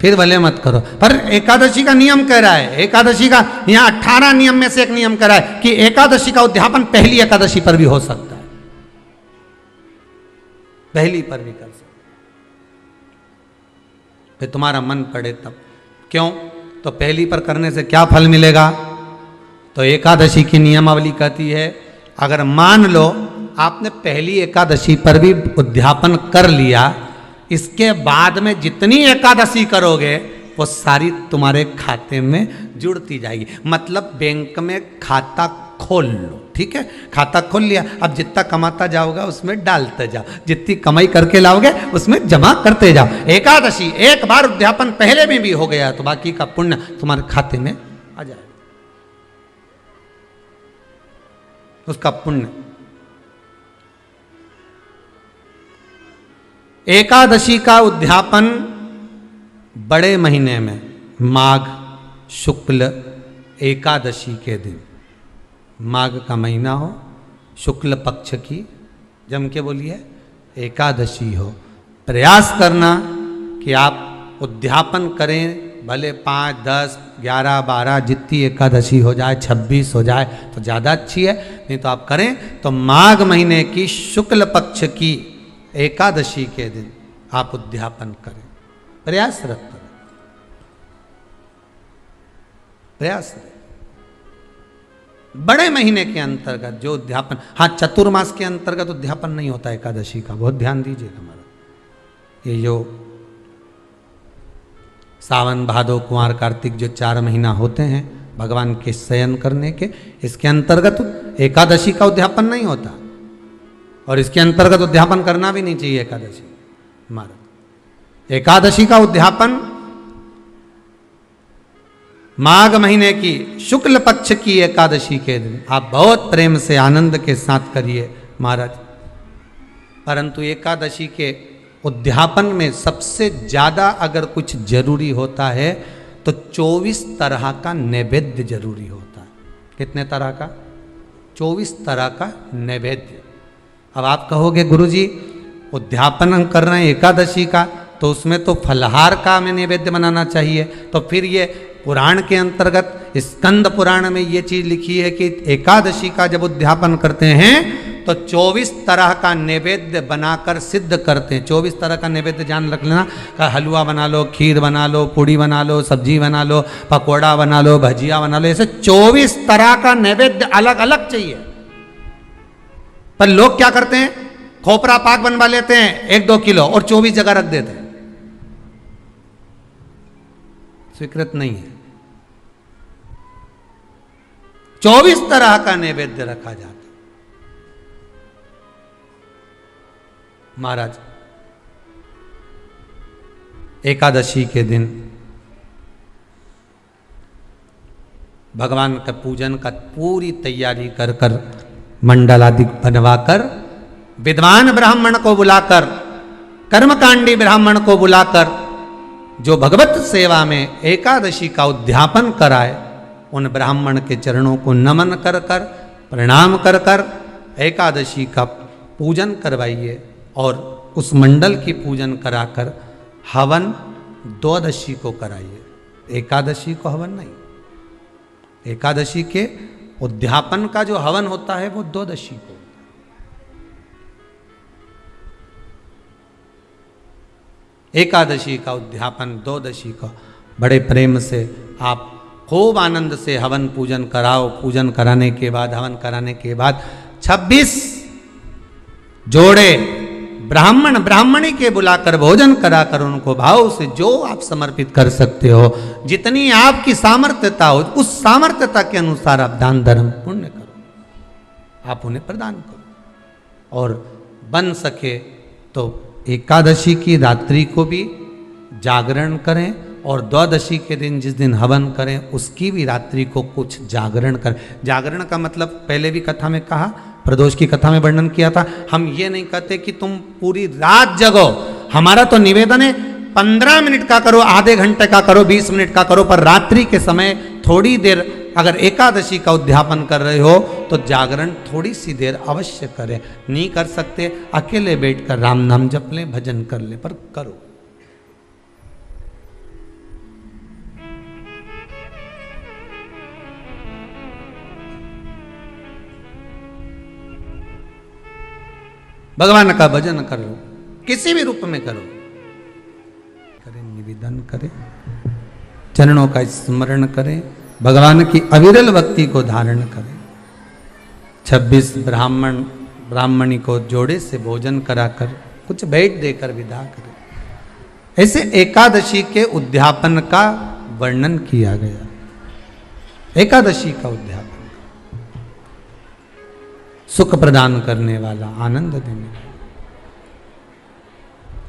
फिर भले मत करो। पर एकादशी का नियम कह रहा है, एकादशी का यहाँ 18 नियम में से एक नियम कह रहा है कि एकादशी का उद्यापन पहली एकादशी पर भी हो सकता है, पहली पर भी कर सकते, फिर तुम्हारा मन पड़े तब। क्यों? तो पहली पर करने से क्या फल मिलेगा? तो एकादशी की नियमावली कहती है, अगर मान लो आपने पहली एकादशी पर भी उद्यापन कर लिया, इसके बाद में जितनी एकादशी करोगे वो सारी तुम्हारे खाते में जुड़ती जाएगी। मतलब बैंक में खाता खोल लो, ठीक है, खाता खोल लिया, अब जितना कमाता जाओगा उसमें डालते जाओ, जितनी कमाई करके लाओगे उसमें जमा करते जाओ। एकादशी एक बार उद्यापन पहले में भी हो गया तो बाकी का पुण्य तुम्हारे खाते में आ जाएगा, उसका पुण्य। एकादशी का उद्यापन बड़े महीने में माघ शुक्ल एकादशी के दिन, माघ का महीना हो, शुक्ल पक्ष की, जम के बोलिए, एकादशी हो, प्रयास करना कि आप उद्यापन करें, भले 5, 10, 11, 12 जितनी एकादशी हो जाए, 26 हो जाए तो ज़्यादा अच्छी है, नहीं तो आप करें तो माघ महीने की शुक्ल पक्ष की एकादशी के दिन आप उद्यापन करें, प्रयासरत करें, प्रयासरत। बड़े महीने के अंतर्गत जो उद्यापन, हाँ चतुर्मास के अंतर्गत उद्यापन नहीं होता एकादशी का, बहुत ध्यान दीजिएगा हमारा। ये जो सावन भादो कुंवर कार्तिक जो 4 महीना होते हैं भगवान के शयन करने के, इसके अंतर्गत एकादशी का उद्यापन नहीं होता, और इसके अंतर्गत उद्यापन करना भी नहीं चाहिए एकादशी हमारा। एकादशी का उद्यापन माघ महीने की शुक्ल पक्ष की एकादशी के दिन आप बहुत प्रेम से आनंद के साथ करिए महाराज। परंतु एकादशी के उद्यापन में सबसे ज्यादा अगर कुछ जरूरी होता है तो 24 तरह का नैवेद्य जरूरी होता है। कितने तरह का? 24 तरह का नैवेद्य। अब आप कहोगे गुरुजी उद्यापन हम कर रहे हैं एकादशी का, तो उसमें तो फलहार का हमें नैवेद्य बनाना चाहिए। तो फिर ये पुराण के अंतर्गत स्कंद पुराण में ये चीज लिखी है कि एकादशी का जब उद्यापन करते हैं तो 24 तरह का नैवेद्य बनाकर सिद्ध करते हैं। 24 तरह का नैवेद्य जान रख लेना, का हलवा बना लो, खीर बना लो, पूड़ी बना लो, सब्जी बना लो, पकौड़ा बना लो, भजिया बना लो, ऐसे 24 तरह का नैवेद्य अलग अलग चाहिए। पर लोग क्या करते हैं, खोपरा पाक बनवा लेते हैं 1-2 किलो और 24 जगह रख देते हैं। स्वीकृत नहीं है। 24 तरह का नैवेद्य रखा जाता। महाराज एकादशी के दिन भगवान का पूजन का पूरी तैयारी कर कर मंडल आदि बनवाकर विद्वान ब्राह्मण को बुलाकर, कर्मकांडी ब्राह्मण को बुलाकर जो भगवत सेवा में एकादशी का उद्यापन कराए, उन ब्राह्मण के चरणों को नमन कर कर, प्रणाम कर कर एकादशी का पूजन करवाइए और उस मंडल की पूजन कराकर हवन द्वादशी को कराइए। एकादशी को हवन नहीं, एकादशी के उद्यापन का जो हवन होता है वो द्वादशी को। एकादशी का उद्यापन द्वादशी का बड़े प्रेम से आप खूब आनंद से हवन पूजन कराओ। पूजन कराने के बाद, हवन कराने के बाद 26 जोड़े ब्राह्मण ब्राह्मणी के बुलाकर भोजन कराकर उनको भाव से जो आप समर्पित कर सकते हो, जितनी आपकी सामर्थ्यता हो, उस सामर्थ्यता के अनुसार आप दान धर्म पुण्य करो, आप उन्हें प्रदान करो। और बन सके तो एकादशी की रात्रि को भी जागरण करें और द्वादशी के दिन जिस दिन हवन करें उसकी भी रात्रि को कुछ जागरण करें। जागरण का मतलब पहले भी कथा में कहा, प्रदोष की कथा में वर्णन किया था। हम ये नहीं कहते कि तुम पूरी रात जगो, हमारा तो निवेदन है 15 मिनट का करो, आधे घंटे का करो, 20 मिनट का करो, पर रात्रि के समय थोड़ी देर अगर एकादशी का उद्यापन कर रहे हो तो जागरण थोड़ी सी देर अवश्य करें। नहीं कर सकते अकेले बैठकर राम नाम जप लें, भजन कर लें, पर करो। भगवान का भजन करो, किसी भी रूप में करो, करें निवेदन करें, चरणों का स्मरण करें, भगवान की अविरल भक्ति को धारण करें। 26 ब्राह्मण ब्राह्मणी को जोड़े से भोजन कराकर कुछ भेंट देकर विदा करें। ऐसे एकादशी के उद्यापन का वर्णन किया गया। एकादशी का उद्यापन सुख प्रदान करने वाला, आनंद देने वाला,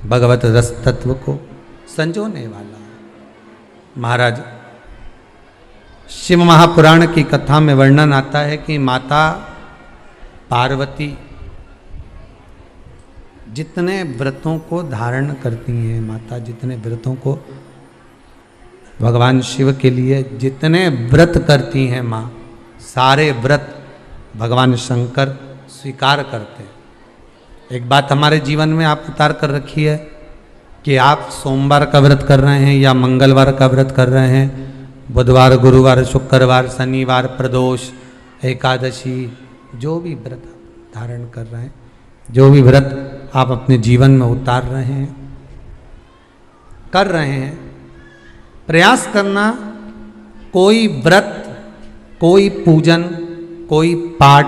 भगवत रस तत्व को संजोने वाला। महाराज शिव महापुराण की कथा में वर्णन आता है कि माता पार्वती जितने व्रतों को धारण करती हैं, माता जितने व्रतों को भगवान शिव के लिए जितने व्रत करती हैं, माँ सारे व्रत भगवान शंकर स्वीकार करते हैं। एक बात हमारे जीवन में आप उतार कर रखी है कि आप सोमवार का व्रत कर रहे हैं या मंगलवार का व्रत कर रहे हैं, बुधवार, गुरुवार, शुक्रवार, शनिवार, प्रदोष, एकादशी, जो भी व्रत धारण कर रहे हैं, जो भी व्रत आप अपने जीवन में उतार रहे हैं, कर रहे हैं, प्रयास करना कोई व्रत, कोई पूजन, कोई पाठ,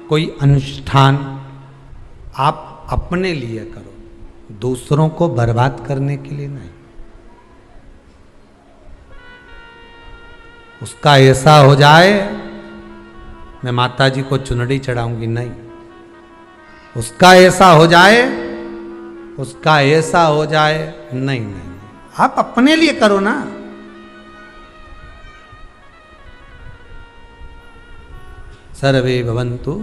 कोई अनुष्ठान आप अपने लिए करो, दूसरों को बर्बाद करने के लिए नहीं। उसका ऐसा हो जाए मैं माता जी को चुनरी चढ़ाऊंगी, नहीं। उसका ऐसा हो जाए, उसका ऐसा हो जाए, नहीं नहीं, आप अपने लिए करो ना। सर्वे भवन्तु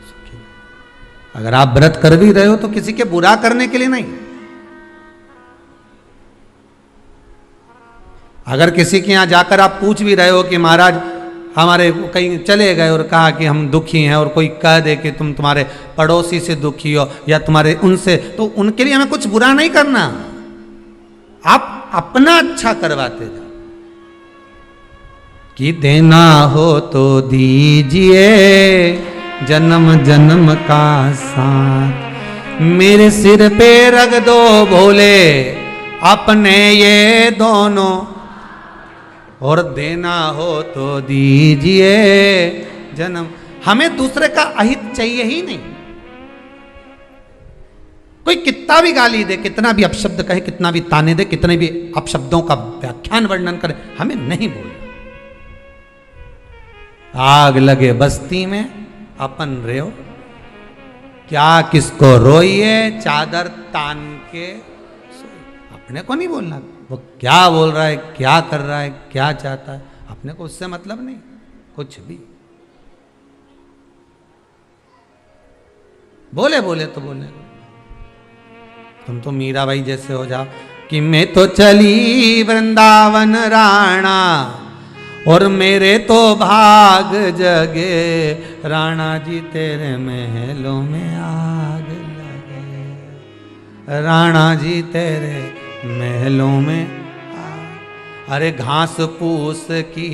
सुखिनः। अगर आप व्रत कर भी रहे हो तो किसी के बुरा करने के लिए नहीं। अगर किसी के यहां जाकर आप पूछ भी रहे हो कि महाराज हमारे कहीं चले गए और कहा कि हम दुखी हैं, और कोई कह दे कि तुम तुम्हारे पड़ोसी से दुखी हो या तुम्हारे उनसे, तो उनके लिए हमें कुछ बुरा नहीं करना। आप अपना अच्छा करवाते जाओ कि देना हो तो दीजिए, जन्म जन्म का साथ। मेरे सिर पे रख दो भोले अपने ये दोनों, और देना हो तो दीजिए जन्म। हमें दूसरे का अहित चाहिए ही नहीं। कोई कितना भी गाली दे, कितना भी अपशब्द कहे, कितना भी ताने दे, कितने भी अपशब्दों का व्याख्यान वर्णन करे, हमें नहीं बोलना। आग लगे बस्ती में अपन रहो, क्या किसको रोइए चादर तान के, अपने को नहीं बोलना। वो क्या बोल रहा है, क्या कर रहा है, क्या चाहता है, अपने को उससे मतलब नहीं कुछ भी। बोले बोले तो बोले, तुम तो मीराबाई जैसे हो जाओ कि मैं तो चली वृंदावन राणा और मेरे तो भाग जगे, राणा जी तेरे महलों में आग लगे, राणा जी तेरे महलों में आग। अरे घास फूस की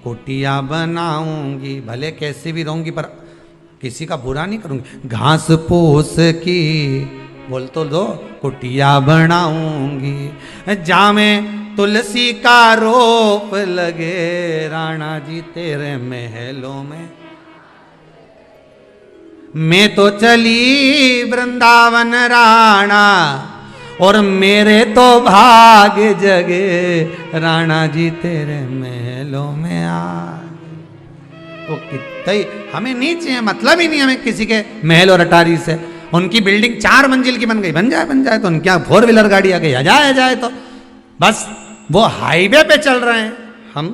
कुटिया बनाऊंगी, भले कैसे भी रहूंगी पर किसी का बुरा नहीं करूंगी। घास फूस की बोल तो दो कुटिया बनाऊंगी, जामे तुलसी का रोप लगे, राणा जी तेरे महलों में। मैं तो चली वृंदावन राणा और मेरे तो भाग जगे, राणा जी तेरे महलों में आ। वो कितना ही हमें नहीं चाहिए, मतलब ही नहीं हमें किसी के महल और अटारी से। उनकी बिल्डिंग 4 मंजिल की बन गई, बन जाए तो उनके यहाँ 4 व्हीलर गाड़ी आ गई, आ जाए तो बस वो हाईवे पे चल रहे हैं, हम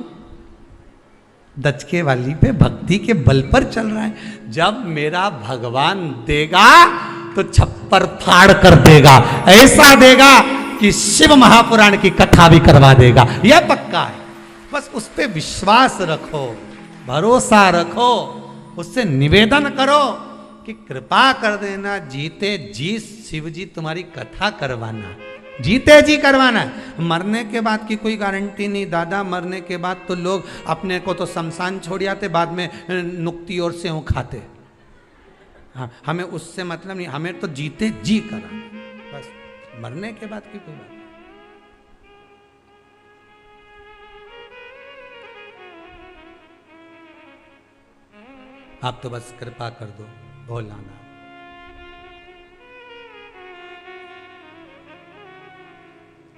दचके वाली पे भक्ति के बल पर चल रहे हैं। जब मेरा भगवान देगा तो छप्पर फाड़ कर देगा, ऐसा देगा कि शिव महापुराण की कथा भी करवा देगा, यह पक्का है। बस उस पे विश्वास रखो, भरोसा रखो, उससे निवेदन करो कि कृपा कर देना, जीते जी शिव जी तुम्हारी कथा करवाना, जीते जी करवाना। मरने के बाद की कोई गारंटी नहीं दादा, मरने के बाद तो लोग अपने को तो शमशान छोड़ आते, बाद में नुक्ति और से खाते। हाँ, हमें उससे मतलब नहीं, हमें तो जीते जी कराना, बस मरने के बाद की कोई बात। आप तो बस कृपा कर दो भोलानाथ।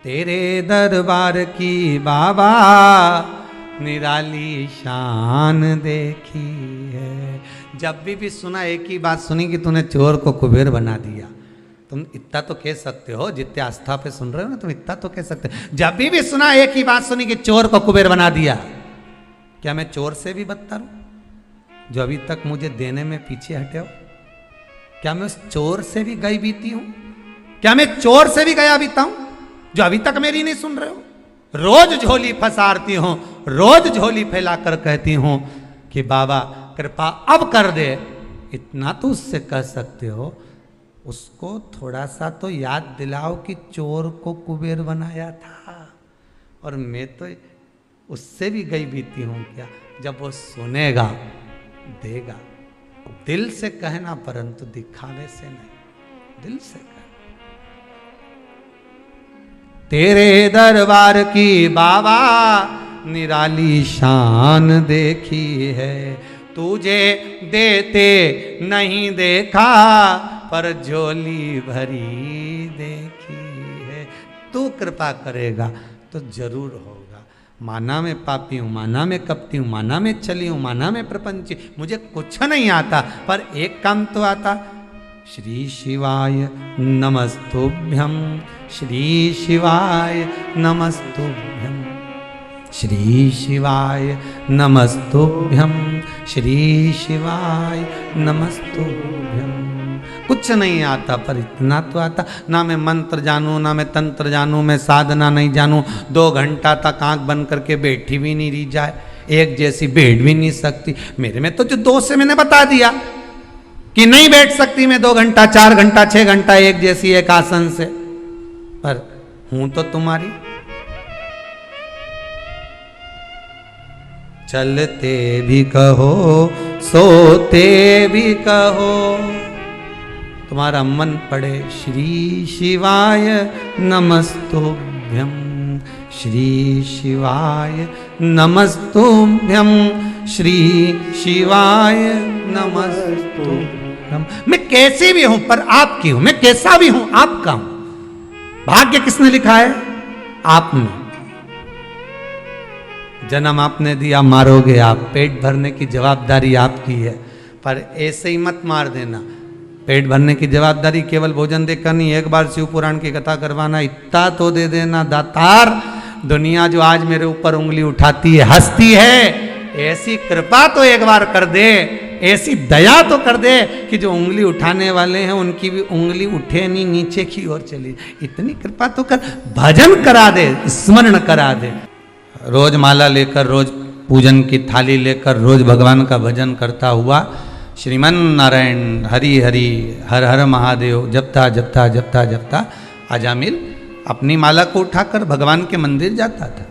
तेरे दरबार की बाबा निराली शान देखी है। जब भी सुना एक ही बात सुनी कि तूने चोर को कुबेर बना दिया। तुम इतना तो कह सकते हो, जितने आस्था पे सुन रहे हो ना, तुम इतना तो कह सकते हो। जब भी सुना एक ही बात सुनी कि चोर को कुबेर बना दिया। क्या मैं चोर से भी बदतर हूं जो अभी तक मुझे देने में पीछे हटे हो? क्या मैं उस चोर से भी गई बीती हूं? क्या मैं चोर से भी गया बीता हूं जो अभी तक मेरी नहीं सुन रहे हो? रोज झोली फसारती हूं, रोज झोली फैलाकर कहती हूं कि बाबा कृपा अब कर दे। इतना तो उससे कह सकते हो, उसको थोड़ा सा तो याद दिलाओ कि चोर को कुबेर बनाया था। और मैं तो उससे भी गई बीती हूं क्या? जब वो सुनेगा देगा। दिल से कहना परंतु दिखावे से नहीं, दिल से कहना। तेरे दरबार की बाबा निराली शान देखी है। तुझे देते नहीं देखा पर झोली भरी देखी है। तू कृपा करेगा तो जरूर होगा। माना मैं पापी हूँ, माना मैं कपटी हूँ, माना मैं चली हूँ, माना मैं प्रपंची, मुझे कुछ नहीं आता, पर एक काम तो आता। श्री शिवाय नमस्तुभ्यं, श्री शिवाय नमस्तुभ्यं, श्री शिवाय नमस्तुभ्यं, श्री शिवाय नमस्तुभ्यं। कुछ नहीं आता पर इतना तो आता। ना मैं मंत्र जानूं, ना मैं तंत्र जानूं, मैं साधना नहीं जानूं। 2 घंटा तक आंख बंद करके बैठी भी नहीं रही जाए, एक जैसी बैठ भी नहीं सकती। मेरे में तो जो दोष है मैंने बता दिया कि नहीं बैठ सकती मैं 2 घंटा, 4 घंटा, 6 घंटा एक जैसी एक आसन से। पर हूं तो तुम्हारी। चलते भी कहो सोते भी कहो। तुम्हारा मन पड़े श्री शिवाय नमस्तुभ्यं, श्री शिवाय नमस्तुभ्यं, श्री शिवाय नमस्तुभ्यं। मैं कैसी भी हूं पर आपकी हूं, मैं कैसा भी हूं आपका हूं। भाग्य किसने लिखा है? आपने। जन्म आपने दिया, मारोगे आप, पेट भरने की जवाबदारी आपकी है। पर ऐसे ही मत मार देना। पेट भरने की जवाबदारी केवल भोजन देकर नहीं, एक बार शिव पुराण की कथा करवाना, इतना तो दे देना दातार। दुनिया जो आज मेरे ऊपर उंगली उठाती है, हंसती है, ऐसी कृपा तो एक बार कर दे, ऐसी दया तो कर दे कि जो उंगली उठाने वाले हैं उनकी भी उंगली उठे नहीं, नीचे की ओर चली। इतनी कृपा तो कर, भजन करा दे, स्मरण करा दे। रोज माला लेकर, रोज पूजन की थाली लेकर, रोज भगवान का भजन करता हुआ श्रीमन नारायण हरि हरि हर हर महादेव जपता जपता जपता जपता अजामिल अपनी माला को उठाकर भगवान के मंदिर जाता था।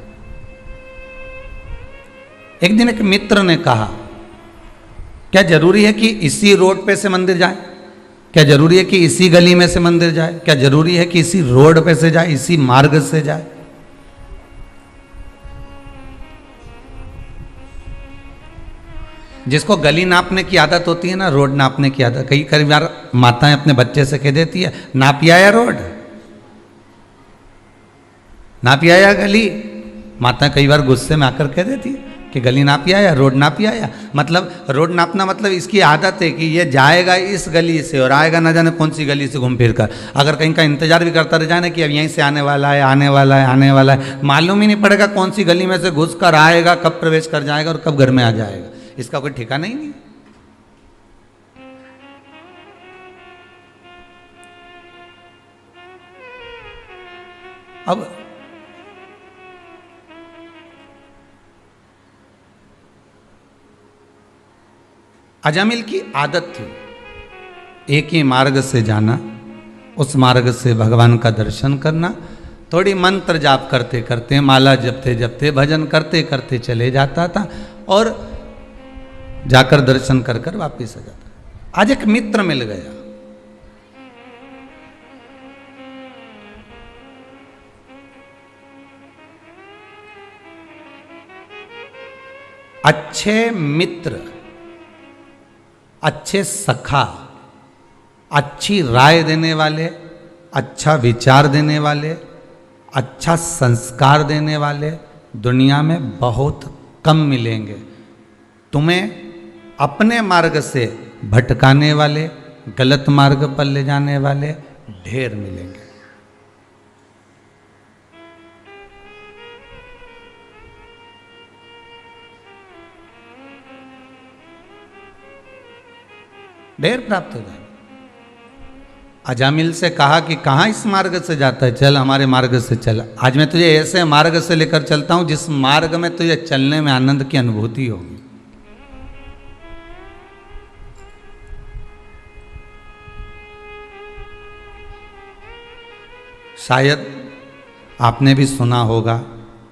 एक दिन एक मित्र ने कहा, क्या जरूरी है कि इसी रोड पे से मंदिर जाए? क्या जरूरी है कि इसी गली में से मंदिर जाए? क्या जरूरी है कि इसी रोड पे से जाए, इसी मार्ग से जाए? जिसको गली नापने की आदत होती है ना, रोड नापने की आदत, कई बार माताएं अपने बच्चे से कह देती है, नापिया या रोड, नापिया या गली। माता कई बार गुस्से में आकर कह देती है कि गली नापिया या रोड नापिया या। मतलब रोड नापना मतलब इसकी आदत है कि ये जाएगा इस गली से और आएगा ना जाने कौन सी गली से घूम फिर कर। अगर कहीं का इंतजार भी करता रह जाए ना कि अब यहीं से आने वाला है, आने वाला है, आने वाला है, मालूम ही नहीं पड़ेगा कौन सी गली में से घुस कर आएगा, कब प्रवेश कर जाएगा और कब घर में आ जाएगा। इसका कोई ठिकाना ही नहीं। अब अजामिल की आदत थी एक ही मार्ग से जाना, उस मार्ग से भगवान का दर्शन करना। थोड़ी मंत्र जाप करते करते, माला जपते जपते, भजन करते करते चले जाता था और जाकर दर्शन कर कर वापिस आ जाता। आज एक मित्र मिल गया, अच्छे मित्र, अच्छे सखा, अच्छी राय देने वाले, अच्छा विचार देने वाले, अच्छा संस्कार देने वाले दुनिया में बहुत कम मिलेंगे। तुम्हें अपने मार्ग से भटकाने वाले, गलत मार्ग पर ले जाने वाले ढेर मिलेंगे। ढेर प्राप्त हो जाएगा। अजामिल से कहा कि कहाँ इस मार्ग से जाता है, चल हमारे मार्ग से चल। आज मैं तुझे ऐसे मार्ग से लेकर चलता हूं जिस मार्ग में तुझे चलने में आनंद की अनुभूति होगी। शायद आपने भी सुना होगा,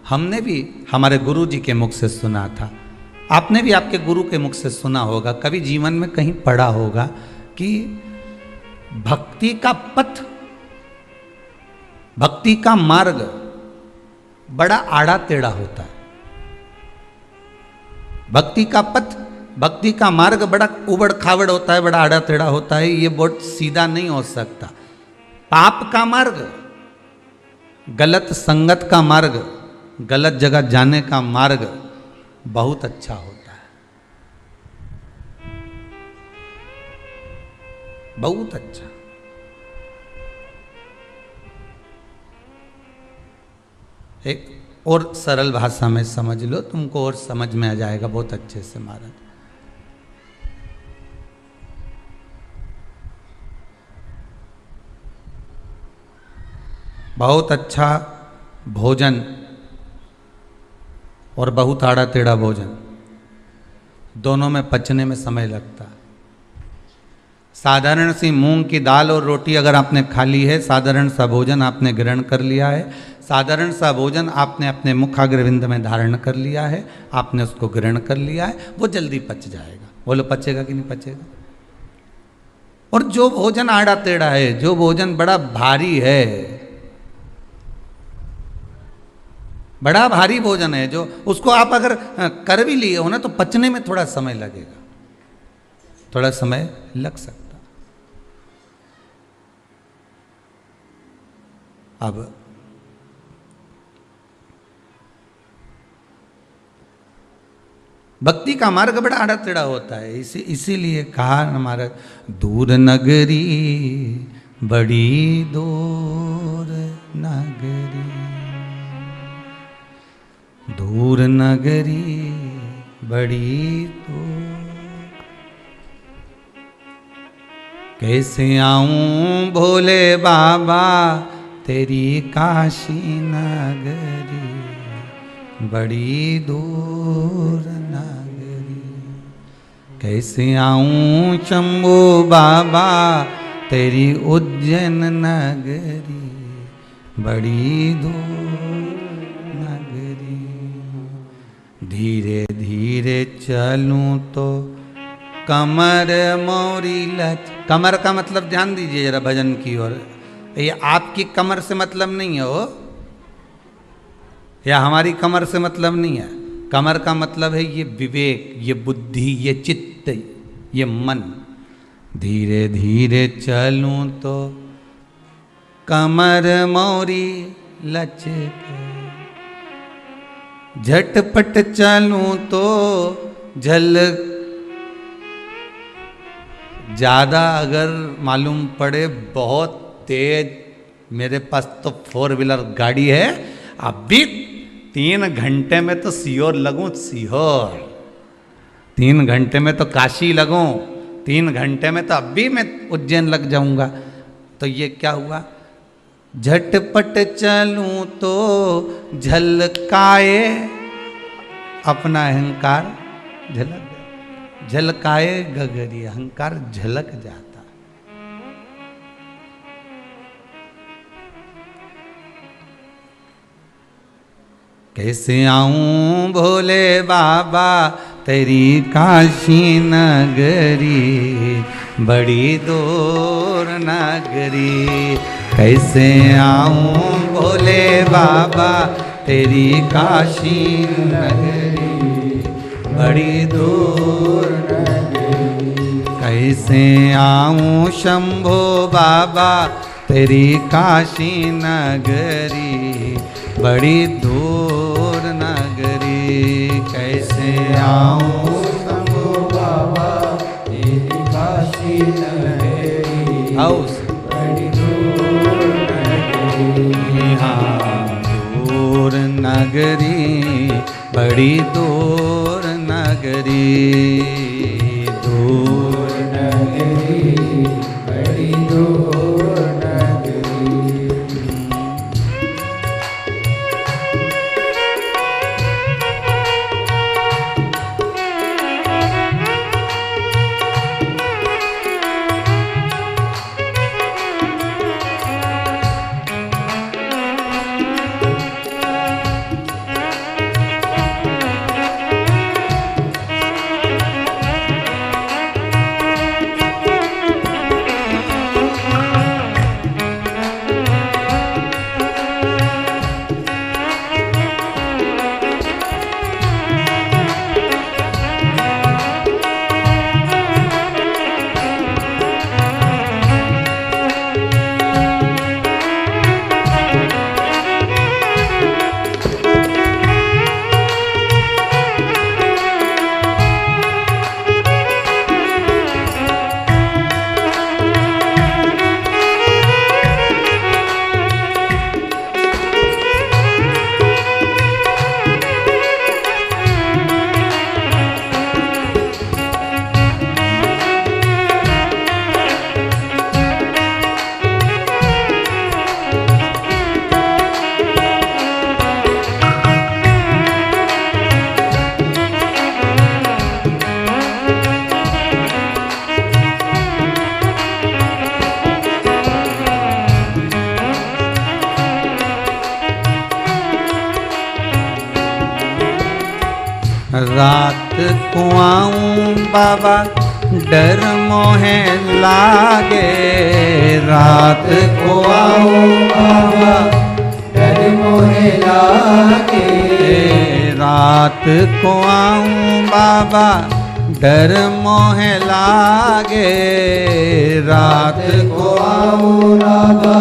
हमने भी हमारे गुरु जी के मुख से सुना था, आपने भी आपके गुरु के मुख से सुना होगा, कभी जीवन में कहीं पढ़ा होगा कि भक्ति का पथ, भक्ति का मार्ग बड़ा आड़ा टेढ़ा होता है। भक्ति का पथ, भक्ति का मार्ग बड़ा उबड़ खाबड़ होता है, बड़ा आड़ा टेढ़ा होता है। ये बहुत सीधा नहीं हो सकता। पाप का मार्ग, गलत संगत का मार्ग, गलत जगह जाने का मार्ग बहुत अच्छा होता है, बहुत अच्छा। एक और सरल भाषा में समझ लो, तुमको और समझ में आ जाएगा बहुत अच्छे से। महाराज, बहुत अच्छा भोजन और बहुत आड़ा टेढ़ा भोजन, दोनों में पचने में समय लगता है। साधारण सी मूंग की दाल और रोटी अगर आपने खा ली है, साधारण सा भोजन आपने ग्रहण कर लिया है, साधारण सा भोजन आपने अपने मुखाग्रविंद में धारण कर लिया है, आपने उसको ग्रहण कर लिया है, वो जल्दी पच जाएगा। बोलो पचेगा कि नहीं पचेगा? और जो भोजन आड़ा टेढ़ा है, जो भोजन बड़ा भारी है, बड़ा भारी भोजन है, जो उसको आप अगर कर भी लिए हो ना तो पचने में थोड़ा समय लगेगा, थोड़ा समय लग सकता। अब भक्ति का मार्ग बड़ा आड़ा टेढ़ा होता है, इसीलिए कहा हमारा दूर नगरी बड़ी दूर नगरी, दूर नगरी बड़ी दूर, कैसे आऊं भोले बाबा तेरी काशी नगरी, बड़ी दूर नगरी, कैसे आऊं शंभू बाबा तेरी उज्जैन नगरी, बड़ी दूर नगरी, धीरे धीरे चलूं तो कमर मोरी लच। कमर का मतलब ध्यान दीजिए जरा भजन की ओर, ये आपकी कमर से मतलब नहीं है हो, या हमारी कमर से मतलब नहीं है। कमर का मतलब है ये विवेक, ये बुद्धि, ये चित्त, ये मन। धीरे धीरे चलूं तो कमर मोरी लचके, झटपट चलूं तो झल, ज्यादा अगर मालूम पड़े बहुत तेज, मेरे पास तो 4 व्हीलर गाड़ी है, अभी 3 घंटे में तो सीहोर लगूं, सीहोर 3 घंटे में तो काशी लगूं, 3 घंटे में तो अभी मैं उज्जैन लग जाऊंगा। तो ये क्या हुआ, झटपट चलूं तो झलकाए अपना अहंकार, झलकाए गगरी, अहंकार झलक जाता। कैसे आऊं भोले बाबा तेरी काशी नगरी, बड़ी दूर नगरी, कैसे आऊं भोले बाबा तेरी काशी नगरी, बड़ी दूर नगरी, कैसे आऊं शंभो बाबा तेरी काशी नगरी, बड़ी दूर नगरी, कैसे आऊं शंभो बाबा तेरी काशी नगरी, बड़ी दूर नगरी, हाँ दूर नगरी, बड़ी दूर नगरी, दूर नगरी, बड़ी दूर नगरी। रात को आऊं बाबा डर मोहे लागे, रात को आऊं बाबा डर मोहे लागे, रात को आऊं बाबा डर मोहे लागे, रात को आऊं बाबा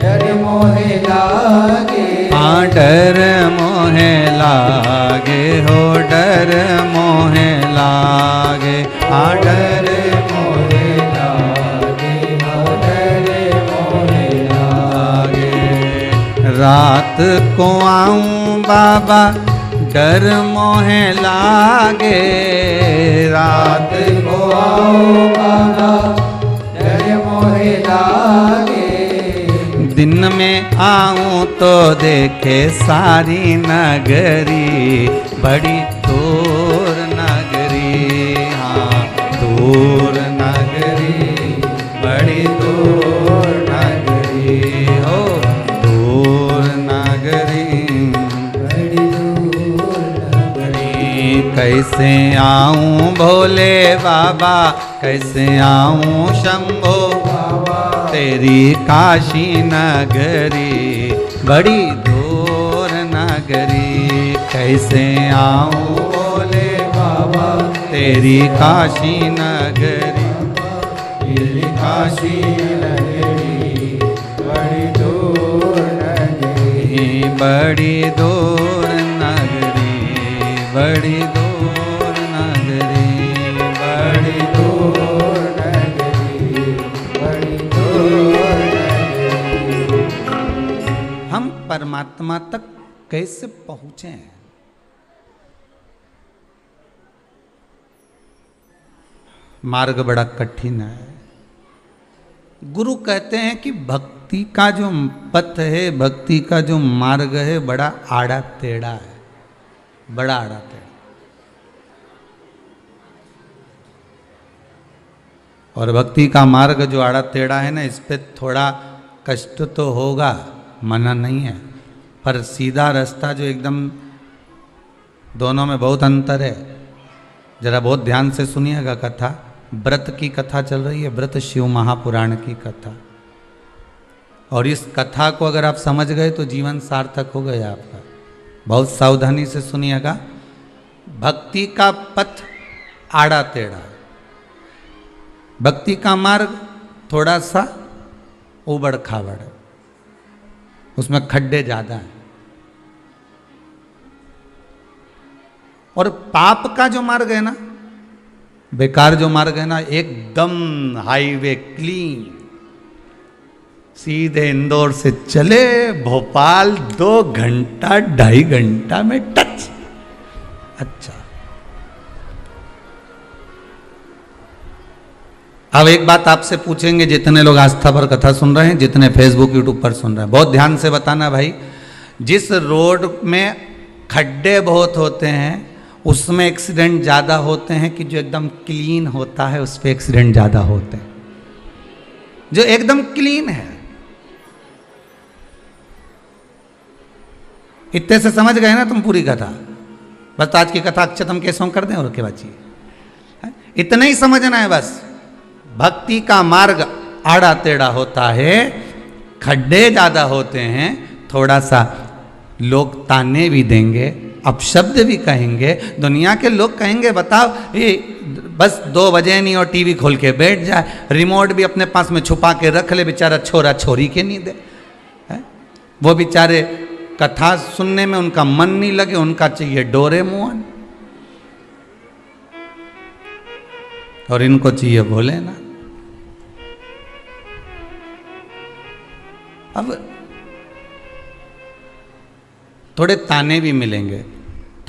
डर मोहे लागे, हाँ डर मोहे लागे हो डर मोहे लागे, हाँ डर मोहे लागे, हाँ डर मोहे लागे, रात को आऊं बाबा डर मोहे लागे, रात को आऊं बाबा डर मोहे लागे, दिन में आऊं तो देखे सारी नगरी, बड़ी दूर नगरी, हाँ दूर नगरी, बड़ी दूर नगरी हो, दूर नगरी, बड़ी दूर नगरी, कैसे आऊं भोले बाबा, कैसे आऊं शंभो बाबा, तेरी काशी नगरी, बड़ी दूर नगरी, कैसे आऊं भोले बाबा, तेरी काशी नगरी, तेरी काशी नगरी, बड़ी दूर नगरी, बड़ी दूर नगरी, बड़ी दूर नगरी, बड़ी दूर नगरी, बड़ी दूर नगरी। हम परमात्मा तक कैसे पहुंचे? मार्ग बड़ा कठिन है। गुरु कहते हैं कि भक्ति का जो पथ है, भक्ति का जो मार्ग है, बड़ा आड़ा टेढ़ा है, बड़ा आड़ा टेढ़ा। और भक्ति का मार्ग जो आड़ा टेढ़ा है ना, इस पे थोड़ा कष्ट तो होगा, मना नहीं है, पर सीधा रास्ता जो एकदम, दोनों में बहुत अंतर है। जरा बहुत ध्यान से सुनिएगा कथा। व्रत की कथा चल रही है, व्रत शिव महापुराण की कथा। और इस कथा को अगर आप समझ गए तो जीवन सार्थक हो गया आपका। बहुत सावधानी से सुनिएगा। भक्ति का पथ आड़ा टेढ़ा, भक्ति का मार्ग थोड़ा सा उबड़ खाबड़, उसमें खड्डे ज्यादा हैं। और पाप का जो मार्ग है ना, बेकार जो मार्ग है ना, एकदम हाईवे क्लीन, सीधे इंदौर से चले भोपाल 2 घंटा 2.5 घंटा में टच। अच्छा, अब एक बात आपसे पूछेंगे, जितने लोग आस्था पर कथा सुन रहे हैं, जितने फेसबुक यूट्यूब पर सुन रहे हैं, बहुत ध्यान से बताना भाई। जिस रोड में खड्डे बहुत होते हैं उसमें एक्सीडेंट ज़्यादा होते हैं कि जो एकदम क्लीन होता है उस पर एक्सीडेंट ज़्यादा होते हैं? जो एकदम क्लीन है। इतने से समझ गए ना तुम पूरी कथा? बस आज की कथा अक्षतम कैसों कर दें और क्या बात, इतना ही समझना है बस। भक्ति का मार्ग आड़ा टेढ़ा होता है, खड्डे ज़्यादा होते हैं, थोड़ा सा लोग ताने भी देंगे, अपशब्द भी कहेंगे, दुनिया के लोग कहेंगे बताओ ये बस 2 बजे नहीं और टीवी खोल के बैठ जाए, रिमोट भी अपने पास में छुपा के रख ले, बेचारा छोरा छोरी के नहीं दे है? वो बेचारे कथा सुनने में उनका मन नहीं लगे, उनका चाहिए डोरेमोन, और इनको चाहिए भोलेनाथ। अब थोड़े ताने भी मिलेंगे,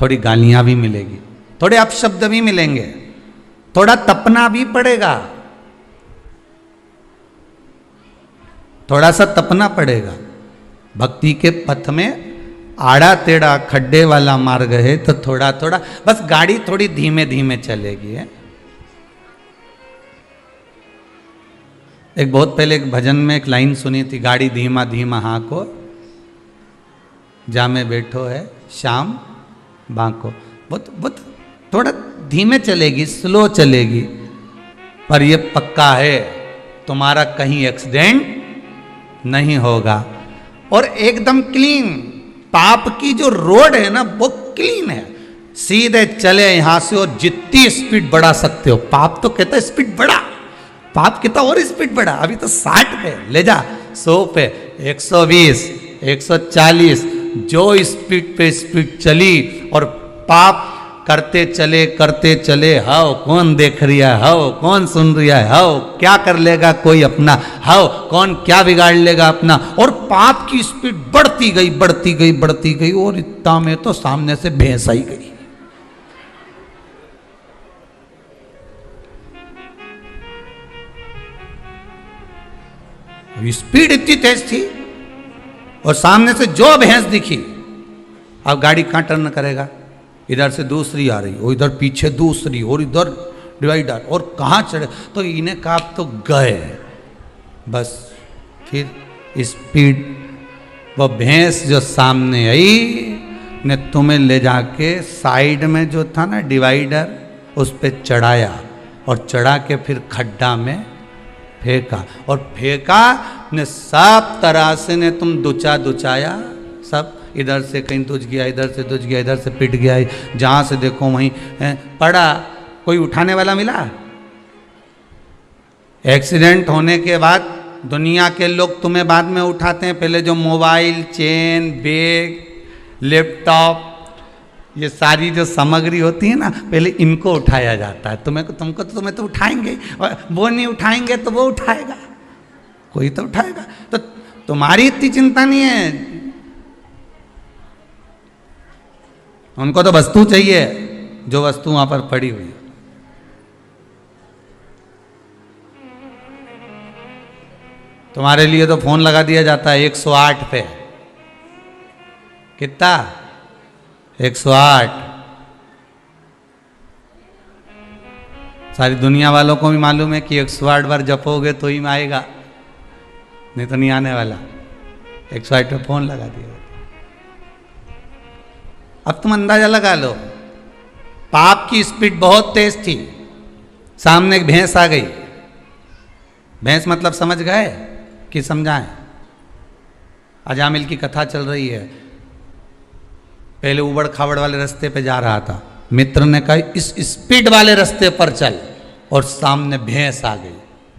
थोड़ी गालियां भी मिलेगी, थोड़े अपशब्द भी मिलेंगे, थोड़ा तपना भी पड़ेगा, थोड़ा सा तपना पड़ेगा। भक्ति के पथ में आड़ा टेढ़ा खड्डे वाला मार्ग है तो थोड़ा थोड़ा बस गाड़ी थोड़ी धीमे धीमे चलेगी है। एक बहुत पहले एक भजन में एक लाइन सुनी थी, गाड़ी धीमा धीमा हाँको जा में बैठो है श्याम बांको। वो थोड़ा धीमे चलेगी, स्लो चलेगी, पर ये पक्का है तुम्हारा कहीं एक्सीडेंट नहीं होगा। और एकदम क्लीन, पाप की जो रोड है ना वो क्लीन है, सीधे चले यहां से और जितनी स्पीड बढ़ा सकते हो। पाप तो कहता है स्पीड बढ़ा, पाप कहता और स्पीड बढ़ा, अभी तो 60 पे ले जा, 100 पे, 120, 140, जो स्पीड पे स्पीड चली और पाप करते चले हाओ कौन देख रहा है, हाओ कौन सुन रहा है, हाओ क्या कर लेगा कोई अपना, हाओ कौन क्या बिगाड़ लेगा अपना। और पाप की स्पीड बढ़ती गई बढ़ती गई बढ़ती गई और इतना में तो सामने से भैंस आई गई। स्पीड इतनी तेज थी और सामने से जो भैंस दिखी, अब गाड़ी कहां टर्न करेगा, इधर से दूसरी आ रही और इधर पीछे दूसरी और इधर डिवाइडर, और कहाँ चढ़े, तो इन्हें कहा तो गए बस। फिर स्पीड वो भैंस जो सामने आई ने तुम्हें ले जाके साइड में जो था ना डिवाइडर उस पर चढ़ाया और चढ़ा के फिर खड्डा में फेंका, और फेंका ने सब तरह से ने तुम दुचाया, सब इधर से कहीं दुच गया, इधर से दुच गया, इधर से पिट गया, जहाँ से देखो वहीं पड़ा। कोई उठाने वाला मिला? एक्सीडेंट होने के बाद दुनिया के लोग तुम्हें बाद में उठाते हैं, पहले जो मोबाइल, चेन, बैग, लैपटॉप, ये सारी जो सामग्री होती है ना, पहले इनको उठाया जाता है। तुम्हें तो उठाएंगे, और वो नहीं उठाएंगे तो वो उठाएगा, कोई तो उठाएगा। तो तुम्हारी इतनी चिंता नहीं है, उनको तो वस्तु चाहिए, जो वस्तु वहां पर पड़ी हुई है। तुम्हारे लिए तो फोन लगा दिया जाता है 108 पे, कितना 108। सारी दुनिया वालों को भी मालूम है कि 108 बार जपोगे तो ही में आएगा, नहीं तो नहीं आने वाला। 108 पे फोन लगा दिया। अब तुम अंदाजा लगा लो, पाप की स्पीड बहुत तेज थी, सामने एक भैंस आ गई। भैंस मतलब समझ गए कि समझाएं? अजामिल की कथा चल रही है, पहले उबड़ खाबड़ वाले रास्ते पे जा रहा था, मित्र ने कहा इस स्पीड वाले रास्ते पर चल, और सामने भैंस आ गई।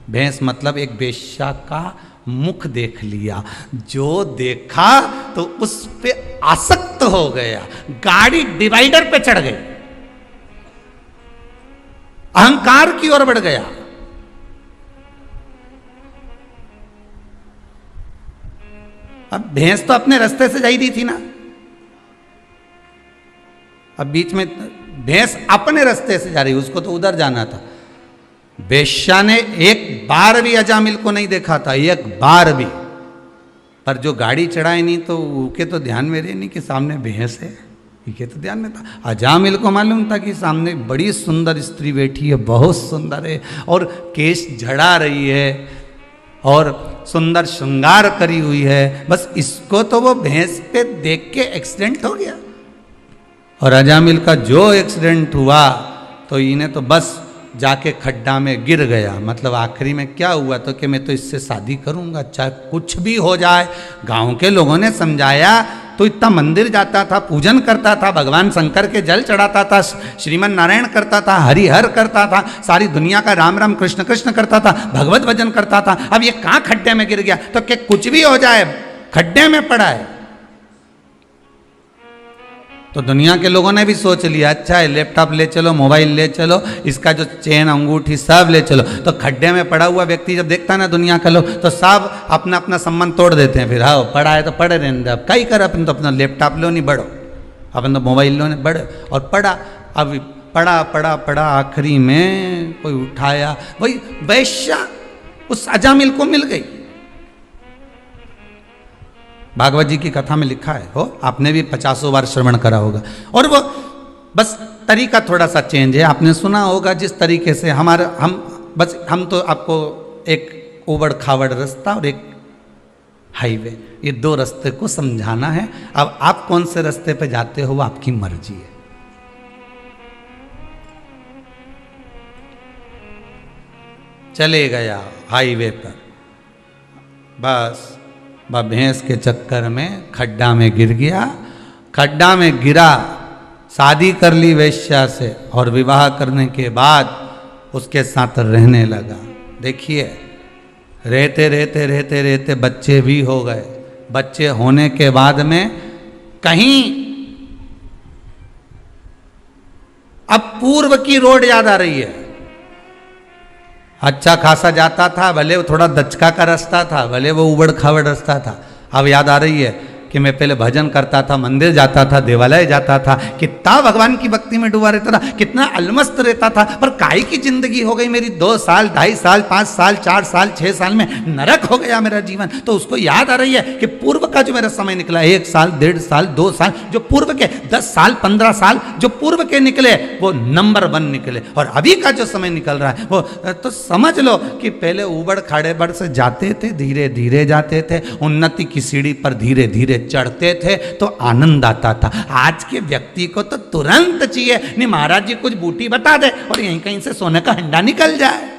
भैंस मतलब एक वेश्या का मुख देख लिया, जो देखा तो उस पे आसक्त हो गया, गाड़ी डिवाइडर पे चढ़ गई, अहंकार की ओर बढ़ गया। अब भैंस तो अपने रास्ते से जा रही थी ना, अब बीच में भैंस अपने रास्ते से जा रही, उसको तो उधर जाना था। वेश्या ने एक बार भी अजामिल को नहीं देखा था, एक बार भी, पर जो गाड़ी चढ़ाई नहीं तो उनके तो ध्यान में रहे नहीं कि सामने भैंस है, इनके तो ध्यान में था। अजामिल को मालूम था कि सामने बड़ी सुंदर स्त्री बैठी है, बहुत सुंदर है, और केश झड़ा रही है और सुंदर श्रृंगार करी हुई है, बस इसको तो वो भैंस पे देख के एक्सीडेंट हो गया। और अजामिल का जो एक्सीडेंट हुआ तो इन्हें तो बस जाके खड्डा में गिर गया। मतलब आखिरी में क्या हुआ तो कि मैं तो इससे शादी करूंगा, चाहे कुछ भी हो जाए। गांव के लोगों ने समझाया तो इतना मंदिर जाता था, पूजन करता था, भगवान शंकर के जल चढ़ाता था, श्रीमन नारायण करता था, हरिहर करता था, सारी दुनिया का राम राम कृष्ण कृष्ण करता था, भगवत भजन करता था। अब ये कहाँ खड्डे में गिर गया तो कि कुछ भी हो जाए खड्डे में पड़ा है। तो दुनिया के लोगों ने भी सोच लिया अच्छा है, लैपटॉप ले चलो, मोबाइल ले चलो, इसका जो चेन अंगूठी सब ले चलो। तो खड्डे में पड़ा हुआ व्यक्ति जब देखता है ना दुनिया का लोग, तो सब अपना अपना संबंध तोड़ देते हैं। फिर हाँ पड़ा है तो पड़े रहने दे, अब कई कर, अपन तो अपना लैपटॉप लो नहीं बढ़ो, अपन तो मोबाइल लो नहीं बढ़ो, और पड़ा। अब पड़ा पड़ा पड़ा, आखिरी में कोई उठाया, वही वैश्या उस अजामिल को मिल गई। भागवत जी की कथा में लिखा है, हो आपने भी 50 बार श्रवण करा होगा। और वो बस तरीका थोड़ा सा चेंज है, आपने सुना होगा जिस तरीके से हम तो आपको एक उबड़ खाबड़ रास्ता और एक हाईवे, ये दो रास्ते को समझाना है। अब आप कौन से रास्ते पे जाते हो वो आपकी मर्जी है। चले गया हाईवे पर, बस भैंस के चक्कर में खड्डा में गिर गया। खड्डा में गिरा, शादी कर ली वेश्या से और विवाह करने के बाद उसके साथ रहने लगा। देखिए, रहते रहते रहते रहते बच्चे भी हो गए। बच्चे होने के बाद में कहीं अब पूर्व की रोड याद आ रही है। अच्छा खासा जाता था, भले वो थोड़ा दचका का रास्ता था, भले वो उबड़ खाबड़ रास्ता था। अब याद आ रही है कि मैं पहले भजन करता था, मंदिर जाता था, देवालय जाता था, कितना भगवान की भक्ति में डूबा रहता था, कितना अलमस्त रहता था। पर काहे की जिंदगी हो गई मेरी 2 साल, 2.5 साल, 5 साल, 4 साल, 6 साल में नरक हो गया मेरा जीवन। तो उसको याद आ रही है कि पूर्व का जो मेरा समय निकला, 1 साल, 1.5 साल, 2 साल, जो पूर्व के 10 साल, 15 साल जो पूर्व के निकले वो नंबर 1 निकले। और अभी का जो समय निकल रहा है वो तो समझ लो कि पहले उबड़ खाड़े बड़ से जाते थे, धीरे धीरे जाते थे, उन्नति की सीढ़ी पर धीरे धीरे चढ़ते थे तो आनंद आता था। आज के व्यक्ति को तो तुरंत चाहिए, नहीं महाराज जी कुछ बूटी बता दे और यहीं कहीं से सोने का हंडा निकल जाए।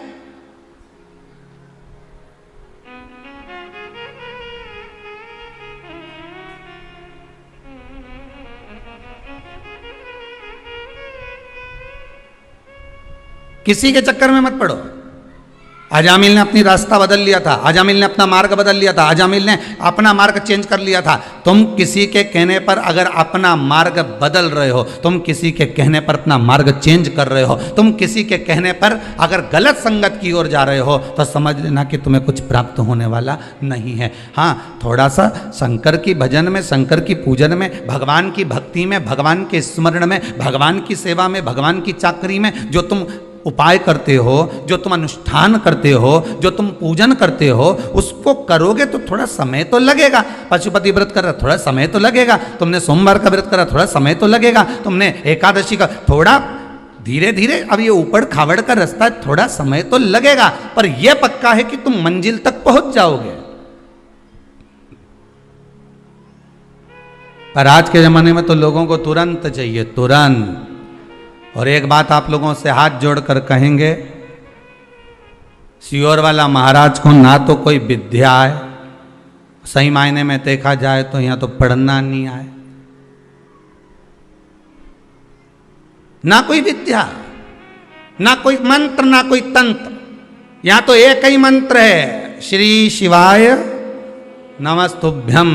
किसी के चक्कर में मत पड़ो। अजामिल ने अपनी रास्ता बदल लिया था, अजामिल ने अपना मार्ग बदल लिया था, अजामिल ने अपना मार्ग चेंज कर लिया था। तुम किसी के कहने पर अगर अपना मार्ग बदल रहे हो, तुम किसी के कहने पर अपना मार्ग चेंज कर रहे हो, तुम किसी के कहने पर अगर गलत संगत की ओर जा रहे हो तो समझ लेना कि तुम्हें कुछ प्राप्त होने वाला नहीं है। हाँ, थोड़ा सा शंकर की भजन में, शंकर की पूजन में, भगवान की भक्ति में, भगवान के स्मरण में, भगवान की सेवा में, भगवान की चाकरी में जो तुम उपाय करते हो, जो तुम अनुष्ठान करते हो, जो तुम पूजन करते हो, उसको करोगे तो थोड़ा समय तो लगेगा। पशुपति व्रत कर रहा, थोड़ा समय तो लगेगा। तुमने सोमवार का व्रत करा, थोड़ा समय तो लगेगा। तुमने एकादशी का, थोड़ा धीरे धीरे, अब ये ऊपर खावड़ का रास्ता, थोड़ा समय तो लगेगा। पर यह पक्का है कि तुम मंजिल तक पहुंच जाओगे। पर आज के जमाने में तो लोगों को तुरंत चाहिए, तुरंत। और एक बात आप लोगों से हाथ जोड़कर कहेंगे, सियोर वाला महाराज को ना तो कोई विद्या है, सही मायने में देखा जाए तो यहां तो पढ़ना नहीं आए, ना कोई विद्या, ना कोई मंत्र, ना कोई तंत्र। यहां तो एक ही मंत्र है, श्री शिवाय नमस्तुभ्यम।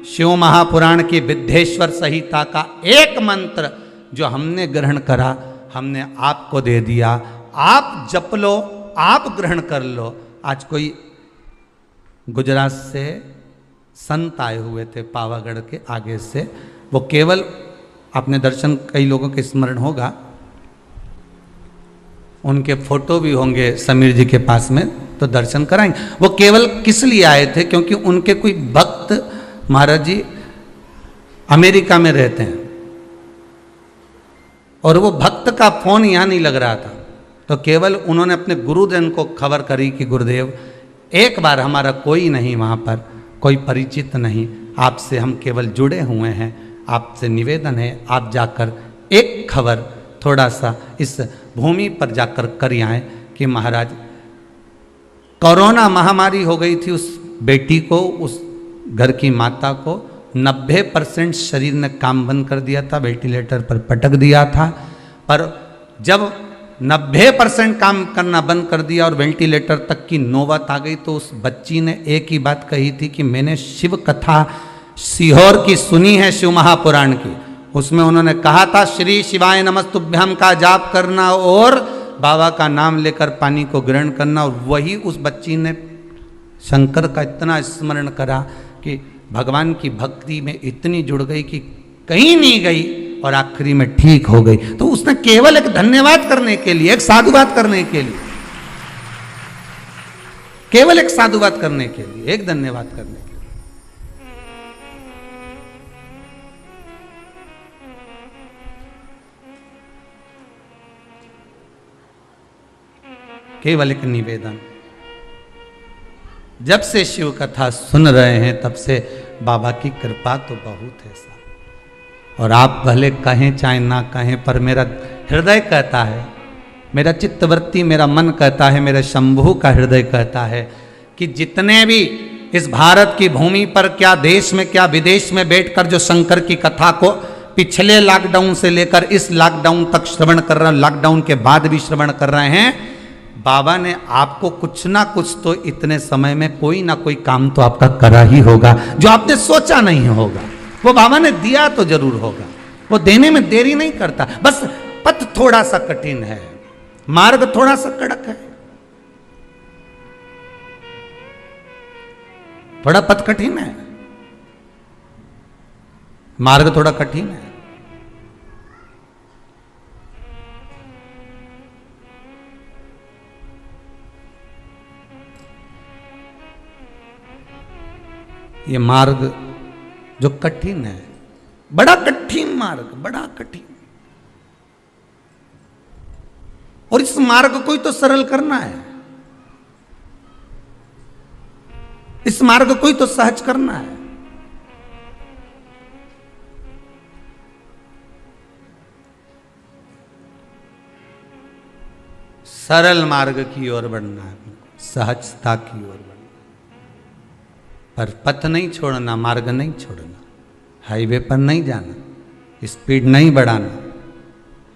शिव महापुराण की विद्येश्वर संहिता का एक मंत्र जो हमने ग्रहण करा, हमने आपको दे दिया। आप जप लो, आप ग्रहण कर लो। आज कोई गुजरात से संत आए हुए थे पावागढ़ के आगे से, वो केवल, आपने दर्शन कई लोगों के स्मरण होगा, उनके फोटो भी होंगे समीर जी के पास में, तो दर्शन कराएंगे। वो केवल किस लिए आए थे? क्योंकि उनके कोई भक्त, महाराज जी अमेरिका में रहते हैं और वो भक्त का फोन यहाँ नहीं लग रहा था, तो केवल उन्होंने अपने गुरुजन को खबर करी कि गुरुदेव एक बार, हमारा कोई नहीं वहाँ पर, कोई परिचित नहीं, आपसे हम केवल जुड़े हुए हैं, आपसे निवेदन है आप जाकर एक खबर थोड़ा सा इस भूमि पर जाकर कर आएँ कि महाराज कोरोना महामारी हो गई थी उस बेटी को, उस घर की माता को, 90% शरीर ने काम बंद कर दिया था, वेंटिलेटर पर पटक दिया था। पर जब 90% काम करना बंद कर दिया और वेंटिलेटर तक की नौबत आ गई, तो उस बच्ची ने एक ही बात कही थी कि मैंने शिव कथा सीहोर की सुनी है, शिव महापुराण की। उसमें उन्होंने कहा था श्री शिवाय नमस्तुभ्यम का जाप करना और बाबा का नाम लेकर पानी को ग्रहण करना। और वही उस बच्ची ने शंकर का इतना स्मरण करा कि भगवान की भक्ति में इतनी जुड़ गई कि कहीं नहीं गई और आखिरी में ठीक हो गई। तो उसने केवल एक धन्यवाद करने के लिए, एक साधुवाद करने के लिए, केवल एक साधुवाद करने के लिए, एक धन्यवाद करने के लिए, केवल एक निवेदन। जब से शिव कथा सुन रहे हैं तब से बाबा की कृपा तो बहुत है साहब। और आप भले कहें चाहे ना कहें, पर मेरा हृदय कहता है, मेरा चित्तवृत्ति, मेरा मन कहता है, मेरा शंभू का हृदय कहता है कि जितने भी इस भारत की भूमि पर, क्या देश में क्या विदेश में बैठकर जो शंकर की कथा को पिछले लॉकडाउन से लेकर इस लॉकडाउन तक श्रवण कर रहे हैं, लॉकडाउन के बाद भी श्रवण कर रहे हैं, बाबा ने आपको कुछ ना कुछ तो इतने समय में कोई ना कोई काम तो आपका करा ही होगा, जो आपने सोचा नहीं होगा वो बाबा ने दिया तो जरूर होगा। वो देने में देरी नहीं करता, बस पथ थोड़ा सा कठिन है, मार्ग थोड़ा सा कड़क है, थोड़ा पथ कठिन है, मार्ग थोड़ा कठिन है। ये मार्ग जो कठिन है, बड़ा कठिन मार्ग, बड़ा कठिन, और इस मार्ग को ही तो सरल करना है, इस मार्ग को ही तो सहज करना है। सरल मार्ग की ओर बढ़ना है, सहजता की ओर बढ़ना, पर पथ नहीं छोड़ना, मार्ग नहीं छोड़ना, हाईवे पर नहीं जाना, स्पीड नहीं बढ़ाना।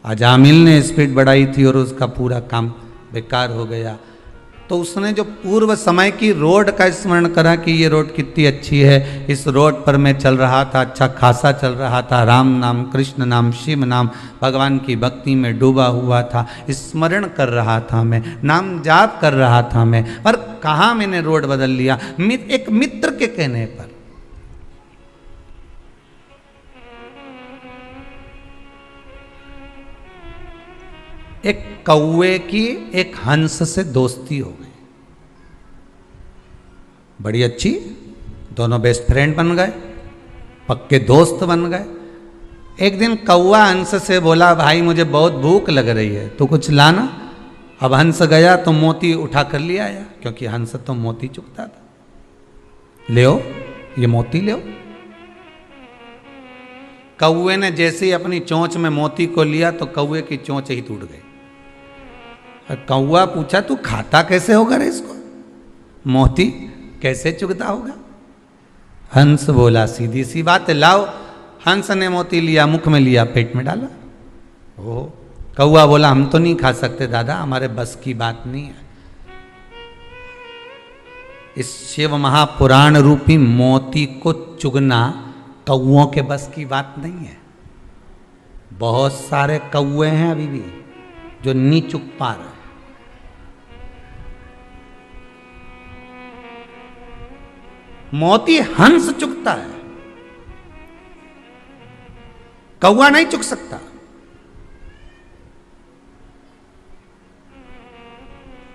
अजामिल ने स्पीड बढ़ाई थी और उसका पूरा काम बेकार हो गया, तो उसने जो पूर्व समय की रोड का स्मरण करा कि ये रोड कितनी अच्छी है, इस रोड पर मैं चल रहा था, अच्छा खासा चल रहा था, राम नाम, कृष्ण नाम, शिव नाम, भगवान की भक्ति में डूबा हुआ था, स्मरण कर रहा था मैं, नाम जाप कर रहा था मैं, पर कहाँ मैंने रोड बदल लिया, एक मित्र के कहने पर। एक कौवे की एक हंस से दोस्ती हो गई, बड़ी अच्छी, दोनों बेस्ट फ्रेंड बन गए, पक्के दोस्त बन गए। एक दिन कौवा हंस से बोला, भाई मुझे बहुत भूख लग रही है, तो कुछ लाना। अब हंस गया तो मोती उठा कर ले आया, क्योंकि हंस तो मोती चुगता था। ले ये मोती ले। कौवे ने जैसे ही अपनी चोंच में मोती को लिया तो कौवे की चोंच ही टूट गई। कौवा पूछा, तू खाता कैसे होगा रे इसको, मोती कैसे चुगता होगा? हंस बोला, सीधी सी बात है, लाओ। हंस ने मोती लिया, मुख में लिया, पेट में डाला। ओह, कौवा बोला, हम तो नहीं खा सकते दादा, हमारे बस की बात नहीं है। इस शिव महापुराण रूपी मोती को चुगना कौओं के बस की बात नहीं है। बहुत सारे कौवे हैं अभी भी जो नहीं चुग पा रहे। मोती हंस चुगता है, कौवा नहीं चुग सकता।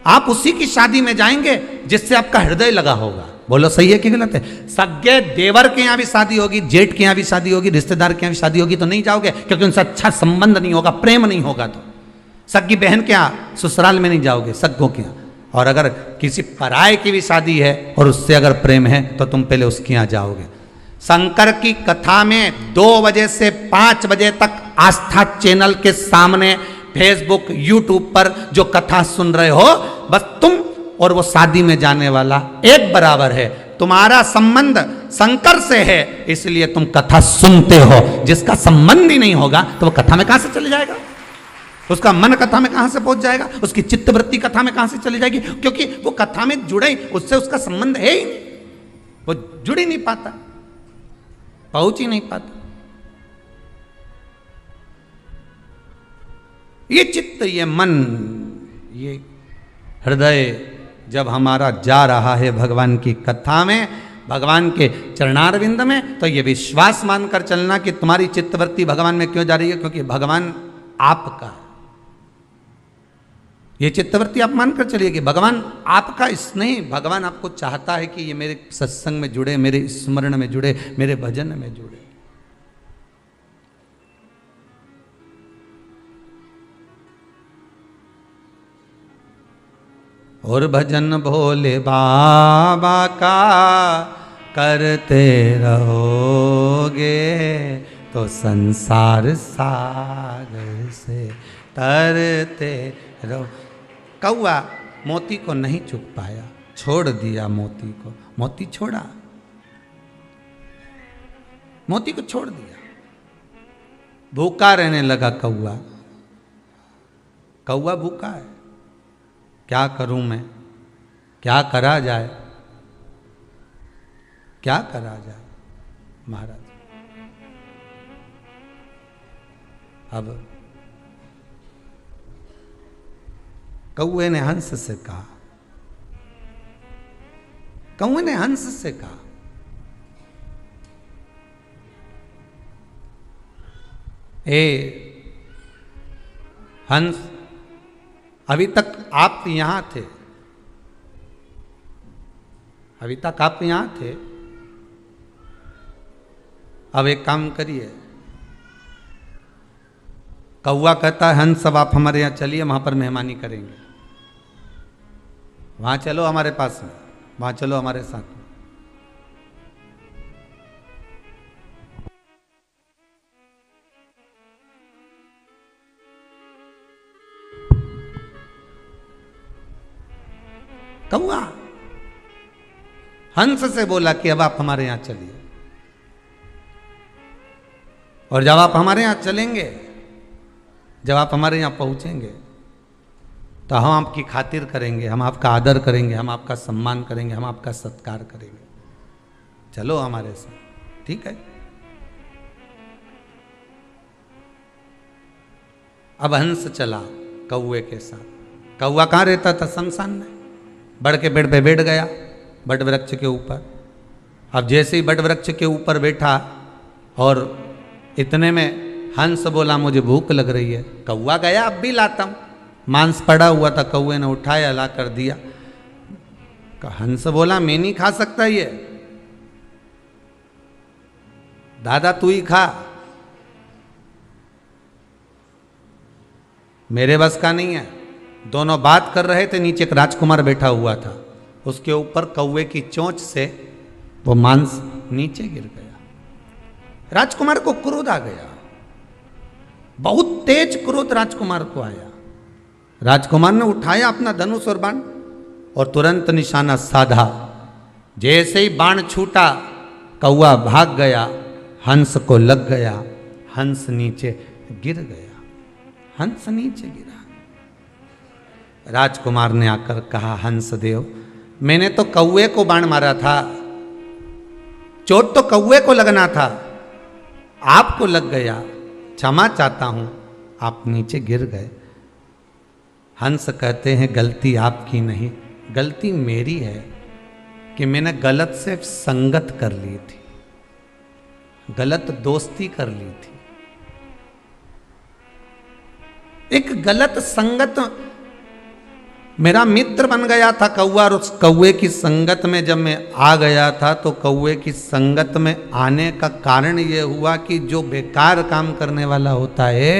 आप उसी की शादी में जाएंगे जिससे आपका हृदय लगा होगा। बोलो सही है कि गलत है? सगे देवर के यहां भी शादी होगी, जेठ के यहां भी शादी होगी, रिश्तेदार के यहां भी शादी होगी तो नहीं जाओगे, क्योंकि उनसे अच्छा संबंध नहीं होगा, प्रेम नहीं होगा। तो सगी बहन के यहां ससुराल में नहीं जाओगे, सग्गों के यहां। और अगर किसी पराये की भी शादी है और उससे अगर प्रेम है तो तुम पहले उसके यहां जाओगे। शंकर की कथा में 2 बजे से 5 बजे तक आस्था चैनल के सामने फेसबुक, यूट्यूब पर जो कथा सुन रहे हो, बस तुम और वो शादी में जाने वाला एक बराबर है। तुम्हारा संबंध शंकर से है, इसलिए तुम कथा सुनते हो। जिसका संबंध ही नहीं होगा तो वो कथा में कहां से चले जाएगा? उसका मन कथा में कहां से पहुंच जाएगा? उसकी चित्तवृत्ति कथा में कहां से चली जाएगी? क्योंकि वो कथा में जुड़े, उससे उसका संबंध है ही नहीं, वो जुड़ ही नहीं पाता, पहुंच ही नहीं पाता। ये चित्त, ये मन, ये हृदय जब हमारा जा रहा है भगवान की कथा में, भगवान के चरणारविंद में, तो ये विश्वास मानकर चलना कि तुम्हारी चित्तवृत्ति भगवान में क्यों जा रही है, क्योंकि भगवान आपका। ये चित्तवृत्ति आप मानकर चलिए कि भगवान आपका स्नेह, भगवान आपको चाहता है कि ये मेरे सत्संग में जुड़े, मेरे स्मरण में जुड़े, मेरे भजन में जुड़े। और भजन भोले बाबा का करते रहोगे तो संसार सागर से तरते रहो। कौआ मोती को नहीं चुग पाया, छोड़ दिया मोती को। मोती छोड़ा, मोती को छोड़ दिया, भूखा रहने लगा कौआ। कौआ भूखा है, क्या करूं मैं, क्या करा जाए, क्या करा जाए महाराज। अब कौए ने हंस से कहा, कौए ने हंस से कहा, ए हंस, अभी तक आप यहां थे, अभी तक आप यहां थे, अब एक काम करिए। कौआ कहता है हंस अब आप हमारे यहाँ चलिए, वहां पर मेहमानी करेंगे, वहां चलो हमारे पास में, वहां चलो हमारे साथ में। कौआ हंस से बोला कि अब आप हमारे यहां चलिए, और जब आप हमारे यहां चलेंगे, जब आप हमारे यहां पहुंचेंगे, तो हम आपकी खातिर करेंगे, हम आपका आदर करेंगे, हम आपका सम्मान करेंगे, हम आपका सत्कार करेंगे। चलो हमारे साथ, ठीक है। अब हंस चला कौए के साथ। कौआ कहाँ रहता था? शमशान में। बड़ के पेड़ पे बैठ गया, बट वृक्ष के ऊपर। अब जैसे ही बट वृक्ष के ऊपर बैठा, और इतने में हंस बोला मुझे भूख लग रही है। कौआ गया अब भी लाता हूं, मांस पड़ा हुआ था, कौए ने उठाया, ला कर दिया। हंस बोला मैं नहीं खा सकता ये, दादा तू ही खा, मेरे बस का नहीं है। दोनों बात कर रहे थे, नीचे एक राजकुमार बैठा हुआ था, उसके ऊपर कौए की चोंच से वो मांस नीचे गिर गया। राजकुमार को क्रोध आ गया, बहुत तेज क्रोध राजकुमार को आया। राजकुमार ने उठाया अपना धनुष और बाण और तुरंत निशाना साधा। जैसे ही बाण छूटा, कौआ भाग गया, हंस को लग गया, हंस नीचे गिर गया, हंस नीचे गिरा। राजकुमार ने आकर कहा हंस देव, मैंने तो कौए को बाण मारा था, चोट तो कौए को लगना था, आपको लग गया, क्षमा चाहता हूं, आप नीचे गिर गए। हंस कहते हैं गलती आपकी नहीं, गलती मेरी है कि मैंने गलत से संगत कर ली थी, गलत दोस्ती कर ली थी। एक गलत संगत, मेरा मित्र बन गया था कौआ, और उस कौए की संगत में जब मैं आ गया था, तो कौए की संगत में आने का कारण ये हुआ कि जो बेकार काम करने वाला होता है,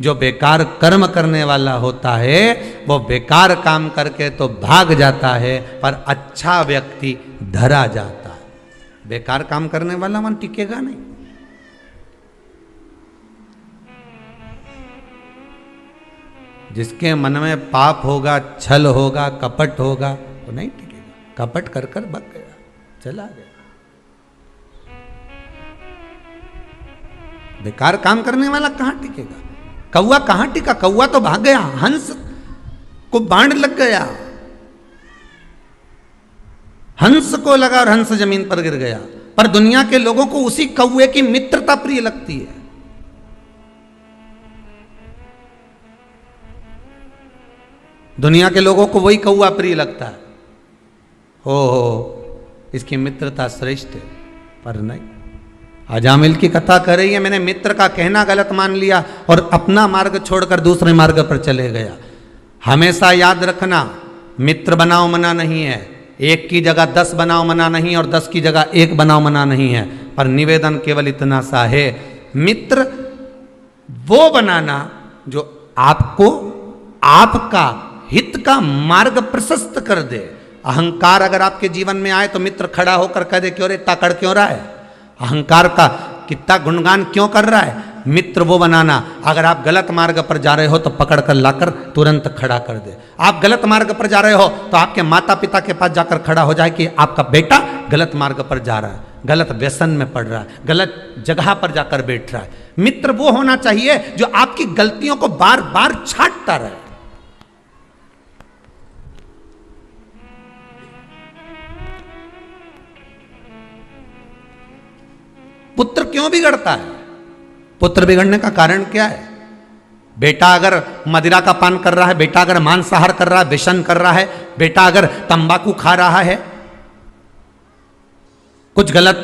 जो बेकार कर्म करने वाला होता है, वो बेकार काम करके तो भाग जाता है, पर अच्छा व्यक्ति धरा जाता है। बेकार काम करने वाला मन टिकेगा नहीं। जिसके मन में पाप होगा, छल होगा, कपट होगा, वो नहीं टिकेगा। कपट कर कर भाग गया, चला गया। बेकार काम करने वाला कहां टिकेगा? कौआ कहां टिका? कौआ तो भाग गया, हंस को बाण लग गया, हंस को लगा और हंस जमीन पर गिर गया। पर दुनिया के लोगों को उसी कौए की मित्रता प्रिय लगती है। दुनिया के लोगों को वही कौआ प्रिय लगता है। हो इसकी मित्रता श्रेष्ठ है, पर नहीं। अजामिल की कथा कर रही है, मैंने मित्र का कहना गलत मान लिया और अपना मार्ग छोड़कर दूसरे मार्ग पर चले गया। हमेशा याद रखना, मित्र बनाओ मना नहीं है, एक की जगह 10 बनाओ मना नहीं, और 10 की जगह 1 बनाओ मना नहीं है। पर निवेदन केवल इतना सा है, मित्र वो बनाना जो आपको आपका हित का मार्ग प्रशस्त कर दे। अहंकार अगर आपके जीवन में आए तो मित्र खड़ा होकर कह दे क्यों रे ताकड़ क्यों रहा है। अहंकार का कितना गुणगान क्यों कर रहा है? मित्र वो बनाना, अगर आप गलत मार्ग पर जा रहे हो तो पकड़ कर लाकर तुरंत खड़ा कर दे। आप गलत मार्ग पर जा रहे हो तो आपके माता पिता के पास जाकर खड़ा हो जाए कि आपका बेटा गलत मार्ग पर जा रहा है, गलत व्यसन में पड़ रहा है, गलत जगह पर जाकर बैठ रहा है। मित्र वो होना चाहिए जो आपकी गलतियों को बार बार छांटता रहे। पुत्र क्यों बिगड़ता है? पुत्र बिगड़ने का कारण क्या है? बेटा अगर मदिरा का पान कर रहा है, बेटा अगर मांसाहार कर रहा है, व्यसन कर रहा है, बेटा अगर तंबाकू खा रहा है, कुछ गलत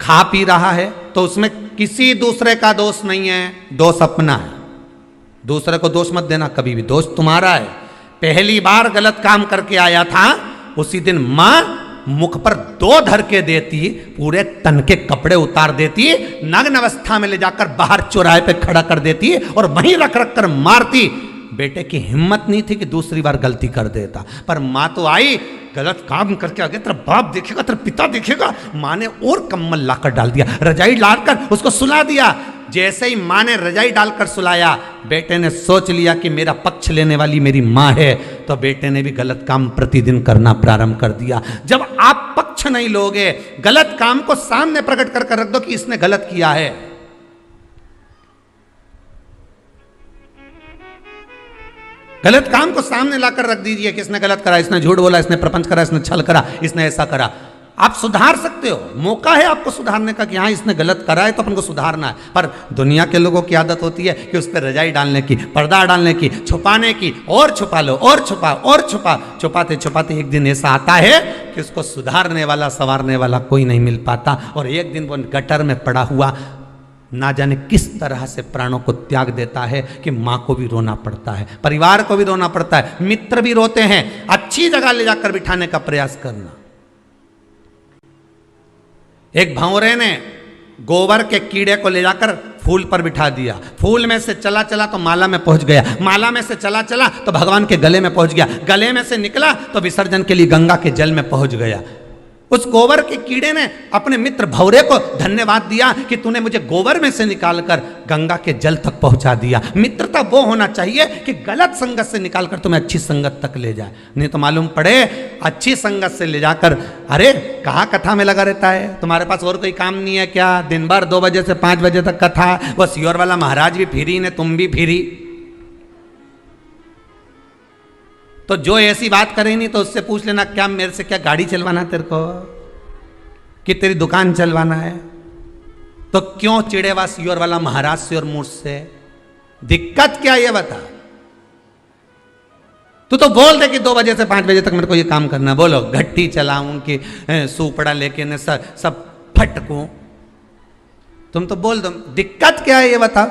खा पी रहा है, तो उसमें किसी दूसरे का दोष नहीं है, दोष अपना है। दूसरे को दोष मत देना कभी भी, दोष तुम्हारा है। पहली बार गलत काम करके आया था, उसी दिन मां मुख पर 2 धर के देती, पूरे तन के कपड़े उतार देती, नग्न अवस्था में ले जाकर बाहर चौराहे पे खड़ा कर देती और वहीं रख रख कर मारती। बेटे की हिम्मत नहीं थी कि दूसरी बार गलती कर देता, पर मां तो आई, गलत काम करके आ गया, तेरा बाप देखेगा, तेरा पिता देखेगा। मां ने और कम्बल लाकर डाल दिया, रजाई डालकर उसको सुला दिया। जैसे ही मां ने रजाई डालकर सुलाया, बेटे ने सोच लिया कि मेरा पक्ष लेने वाली मेरी मां है, तो बेटे ने भी गलत काम प्रतिदिन करना प्रारंभ कर दिया। जब आप पक्ष नहीं लोगे, गलत काम को सामने प्रकट कर रख दो कि इसने गलत किया है, गलत काम को सामने लाकर रख दीजिए कि इसने गलत करा, इसने झूठ बोला, इसने प्रपंच करा, इसने छल करा, इसने ऐसा करा। आप सुधार सकते हो, मौका है आपको सुधारने का कि हाँ इसने गलत करा है तो अपन को सुधारना है। पर दुनिया के लोगों की आदत होती है कि उस पर रजाई डालने की, पर्दा डालने की, छुपाने की, और छुपा लो, और छुपा, और छुपा, छुपाते छुपाते एक दिन ऐसा आता है कि उसको सुधारने वाला, संवारने वाला कोई नहीं मिल पाता, और एक दिन वो गटर में पड़ा हुआ ना जाने किस तरह से प्राणों को त्याग देता है कि मां को भी रोना पड़ता है, परिवार को भी रोना पड़ता है, मित्र भी रोते हैं। अच्छी जगह ले जाकर बिठाने का प्रयास करना। एक भंवरे ने गोबर के कीड़े को ले जाकर फूल पर बिठा दिया, फूल में से चला चला तो माला में पहुंच गया, माला में से चला चला तो भगवान के गले में पहुंच गया, गले में से निकला तो विसर्जन के लिए गंगा के जल में पहुंच गया। उस गोबर के कीड़े ने अपने मित्र भंवरे को धन्यवाद दिया कि तूने मुझे गोबर में से निकालकर गंगा के जल तक पहुंचा दिया। मित्रता वो होना चाहिए कि गलत संगत से निकालकर तुम्हें अच्छी संगत तक ले जाए। नहीं तो मालूम पड़े अच्छी संगत से ले जाकर, अरे कहाँ कथा में लगा रहता है, तुम्हारे पास और कोई काम नहीं है क्या? दिन भर 2 बजे से 5 बजे तक कथा, वो सियोर वाला महाराज भी फ्री ने, तुम भी फ्री। तो जो ऐसी बात करे नहीं तो उससे पूछ लेना, क्या मेरे से क्या गाड़ी चलवाना तेरे को, कि तेरी दुकान चलवाना है? तो क्यों चिड़ेवा सियोर वाला महाराज से और मुझसे? दिक्कत क्या ये बता। तू तो बोल दे कि 2 बजे से 5 बजे तक मेरे को ये काम करना है, बोलो घट्टी चलाऊं कि सूपड़ा लेके न सब फटकूं, तुम तो बोल दो। दिक्कत क्या है ये बताओ।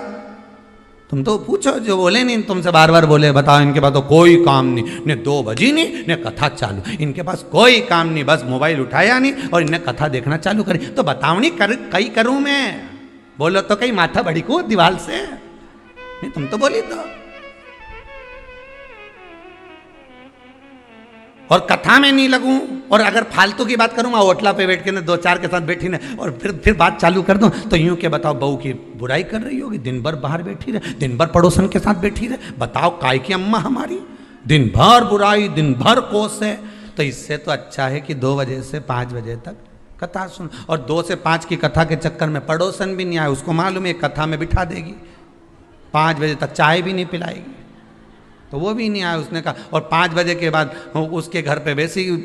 तुम तो पूछो, जो बोले नहीं तुमसे बार बार बोले, बताओ इनके पास तो कोई काम नहीं, ने 2 बजी नहीं ने कथा चालू, इनके पास कोई काम नहीं, बस मोबाइल उठाया नहीं और इन्हें कथा देखना चालू करी। तो बताओ नहीं कई करूं मैं? बोलो तो कहीं माथा भड़कू दीवार से? नहीं तुम तो बोली तो। और कथा में नहीं लगूं, और अगर फालतू की बात करूं, होटला पे बैठ के ना 2-4 के साथ बैठी ना और फिर बात चालू कर दूं, तो यूं के बताओ बहू की बुराई कर रही होगी, दिन भर बाहर बैठी रहे, दिन भर पड़ोसन के साथ बैठी रहे, बताओ काय की अम्मा हमारी, दिन भर बुराई, दिन भर कोस है। तो इससे तो अच्छा है कि 2 बजे से 5 बजे तक कथा सुन, और 2 से 5 की कथा के चक्कर में पड़ोसन भी नहीं आए, उसको मालूम है कथा में बिठा देगी, 5 बजे तक चाय भी नहीं पिलाएगी, तो वो भी नहीं आया। उसने कहा, और 5 बजे के बाद उसके घर पे वैसे ही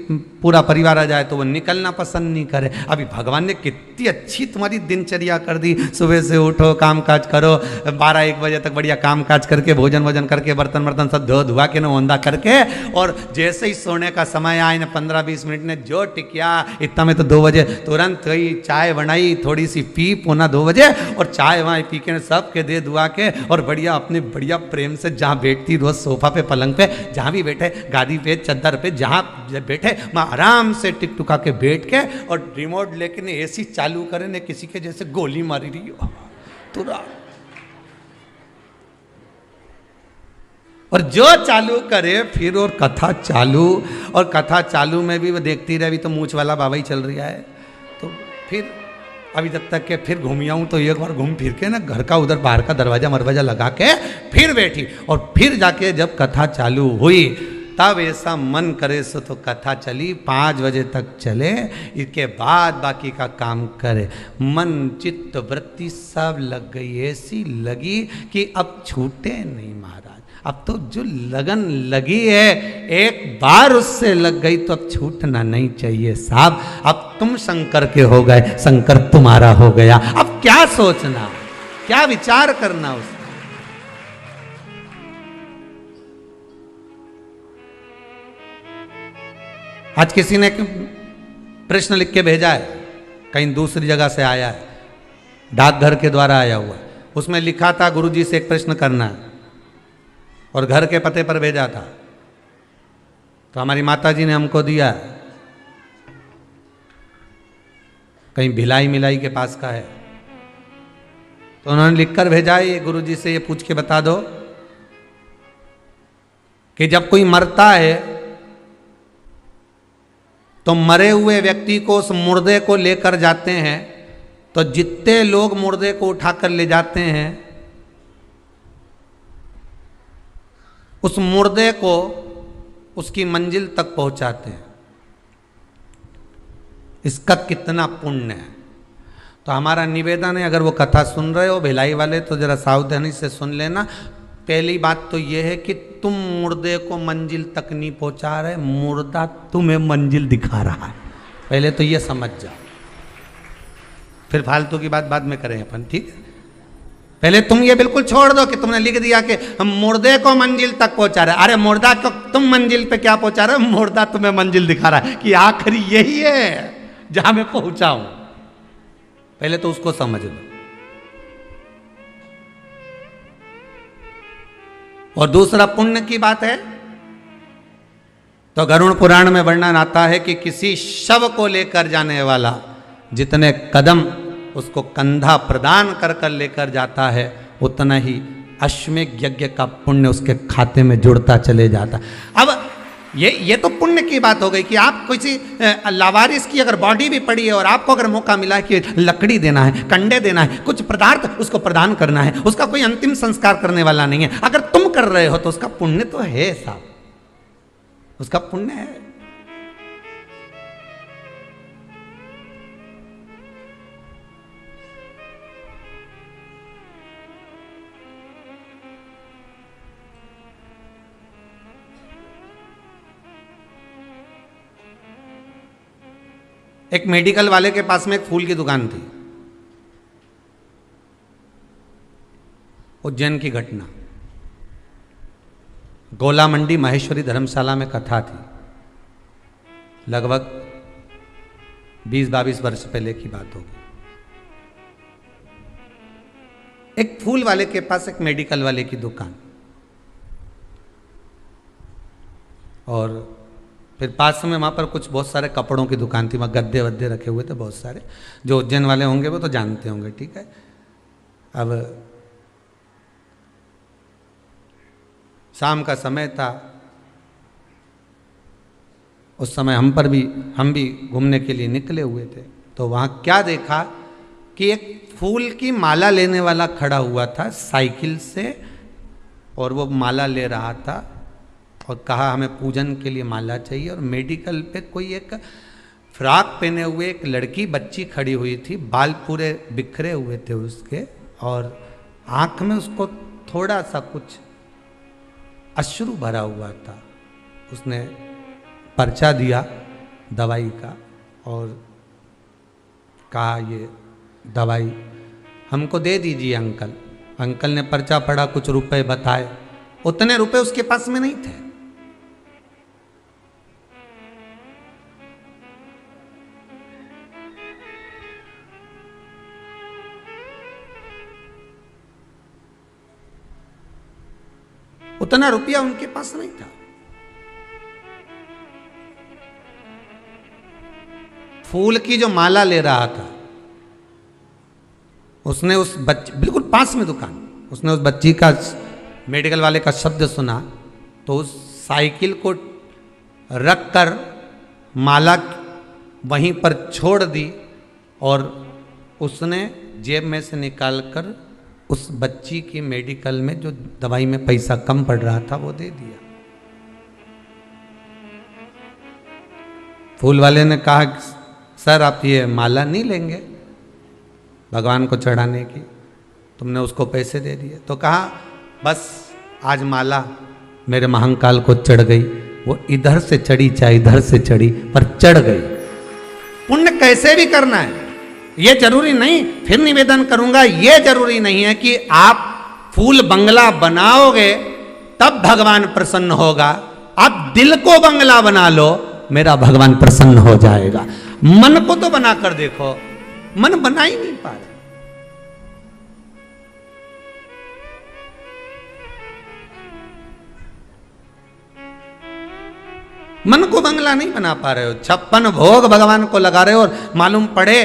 पूरा परिवार आ जाए तो वो निकलना पसंद नहीं करे। अभी भगवान ने कितनी अच्छी तुम्हारी दिनचर्या कर दी, सुबह से उठो, काम काज करो, 12-1 बजे तक बढ़िया काम काज करके, भोजन वोजन करके, बर्तन वर्तन सब धो धुआ के न ओंधा करके, और जैसे ही सोने का समय आए न 15-20 मिनट ने जो टिकिया, इतना में तो 2 बजे तुरंत गई, चाय बनाई, थोड़ी सी पी, 1:45 बजे, और चाय वहाँ पी के सबके दे दुआ के, और बढ़िया अपने बढ़िया प्रेम से जहाँ बैठती रोज सोफा पे, पलंग पे, जहां भी बैठे, गादी पे, चद्दर पे, जहां बैठे, मैं आराम से टिक टुका के बैठ के, और रिमोट लेके ने एसी चालू करे ने किसी के जैसे गोली मारी रही हो तुरा। और जो चालू करे फिर, और कथा चालू, और कथा चालू में भी वो देखती रहे, अभी तो मूछ वाला बाबा ही चल रहा है, तो फिर अभी जब तक के फिर घूम आऊँ तो एक बार घूम फिर के ना घर का उधर बाहर का दरवाजा मरवाजा लगा के फिर बैठी, और फिर जाके जब कथा चालू हुई तब ऐसा मन करे सो तो कथा चली 5 बजे तक चले, इसके बाद बाकी का काम करे। मन चित्त वृत्ति सब लग गई, ऐसी लगी कि अब छूटे नहीं महाराज। अब तो जो लगन लगी है एक बार उससे लग गई तो अब छूटना नहीं चाहिए साहब। अब तुम शंकर के हो गए, शंकर तुम्हारा हो गया, अब क्या सोचना, क्या विचार करना उसका। आज किसी ने प्रश्न लिख के भेजा है, कहीं दूसरी जगह से आया है, डाकघर के द्वारा आया हुआ। उसमें लिखा था गुरुजी से एक प्रश्न करना है, और घर के पते पर भेजा था। तो हमारी माता जी ने हमको दिया, कहीं भिलाई मिलाई के पास का है। तो उन्होंने लिखकर भेजा है, ये गुरुजी से ये पूछ के बता दो कि जब कोई मरता है तो मरे हुए व्यक्ति को, उस मुर्दे को लेकर जाते हैं, तो जितने लोग मुर्दे को उठाकर ले जाते हैं उस मुर्दे को उसकी मंजिल तक पहुंचाते हैं। इसका कितना पुण्य है। तो हमारा निवेदन है, अगर वो कथा सुन रहे हो भिलाई वाले तो जरा सावधानी से सुन लेना। पहली बात तो ये है कि तुम मुर्दे को मंजिल तक नहीं पहुंचा रहे, मुर्दा तुम्हें मंजिल दिखा रहा है। पहले तो ये समझ जाओ, फिर फालतू की बात बाद में करें अपन, ठीक है। पहले तुम ये बिल्कुल छोड़ दो कि तुमने लिख दिया कि हम मुर्दे को मंजिल तक पहुंचा रहे। अरे मुर्दा को तुम मंजिल पे क्या पहुंचा रहे हो, मुर्दा तुम्हें मंजिल दिखा रहा है कि आखिरी यही है जहां मैं पहुंचा हूं। पहले तो उसको समझ लो। और दूसरा पुण्य की बात है तो गरुड़ पुराण में वर्णन आता है कि किसी शव को लेकर जाने वाला जितने कदम उसको कंधा प्रदान कर कर लेकर जाता है, उतना ही अश्वमेध यज्ञ का पुण्य उसके खाते में जुड़ता चले जाता। अब ये तो पुण्य की बात हो गई कि आप किसी लावारिस की अगर बॉडी भी पड़ी है और आपको अगर मौका मिला है कि लकड़ी देना है, कंडे देना है, कुछ पदार्थ उसको प्रदान करना है, उसका कोई अंतिम संस्कार करने वाला नहीं है, अगर तुम कर रहे हो तो उसका पुण्य तो है साहब, उसका पुण्य है। एक मेडिकल वाले के पास में एक फूल की दुकान थी, उज्जैन की घटना। गोला मंडी महेश्वरी धर्मशाला में कथा थी, लगभग 20-22 वर्ष पहले की बात होगी। एक फूल वाले के पास एक मेडिकल वाले की दुकान, और फिर पास में वहाँ पर कुछ बहुत सारे कपड़ों की दुकान थी, वहाँ गद्दे वद्दे रखे हुए थे बहुत सारे। जो उज्जैन वाले होंगे वो तो जानते होंगे, ठीक है। अब शाम का समय था, उस समय हम भी घूमने के लिए निकले हुए थे। तो वहाँ क्या देखा कि एक फूल की माला लेने वाला खड़ा हुआ था साइकिल से, और वो माला ले रहा था और कहा हमें पूजन के लिए माला चाहिए। और मेडिकल पे कोई एक फ्रॉक पहने हुए एक लड़की बच्ची खड़ी हुई थी, बाल पूरे बिखरे हुए थे उसके, और आँख में उसको थोड़ा सा कुछ अश्रु भरा हुआ था। उसने पर्चा दिया दवाई का और कहा ये दवाई हमको दे दीजिए अंकल। अंकल ने पर्चा पढ़ा, कुछ रुपए बताए, उतने रुपए उसके पास में नहीं थे। उतना रुपया उनके पास नहीं था। फूल की जो माला ले रहा था, उसने उस बच्चे, बिल्कुल पास में दुकान, उसने उस बच्ची का, मेडिकल वाले का शब्द सुना तो उस साइकिल को रखकर माला वहीं पर छोड़ दी और उसने जेब में से निकालकर उस बच्ची की मेडिकल में जो दवाई में पैसा कम पड़ रहा था वो दे दिया। फूल वाले ने कहा सर आप ये माला नहीं लेंगे भगवान को चढ़ाने की, तुमने उसको पैसे दे दिए। तो कहा बस आज माला मेरे महंकाल को चढ़ गई, वो इधर से चढ़ी चाहे इधर से चढ़ी पर चढ़ गई। पुण्य कैसे भी करना है, ये जरूरी नहीं, फिर निवेदन करूंगा, ये जरूरी नहीं है कि आप फूल बंगला बनाओगे तब भगवान प्रसन्न होगा। आप दिल को बंगला बना लो, मेरा भगवान प्रसन्न हो जाएगा। मन को तो बना कर देखो, मन बना ही नहीं पा रहे। मन को बंगला नहीं बना पा रहे हो, 56 भोग भगवान को लगा रहे हो और मालूम पड़े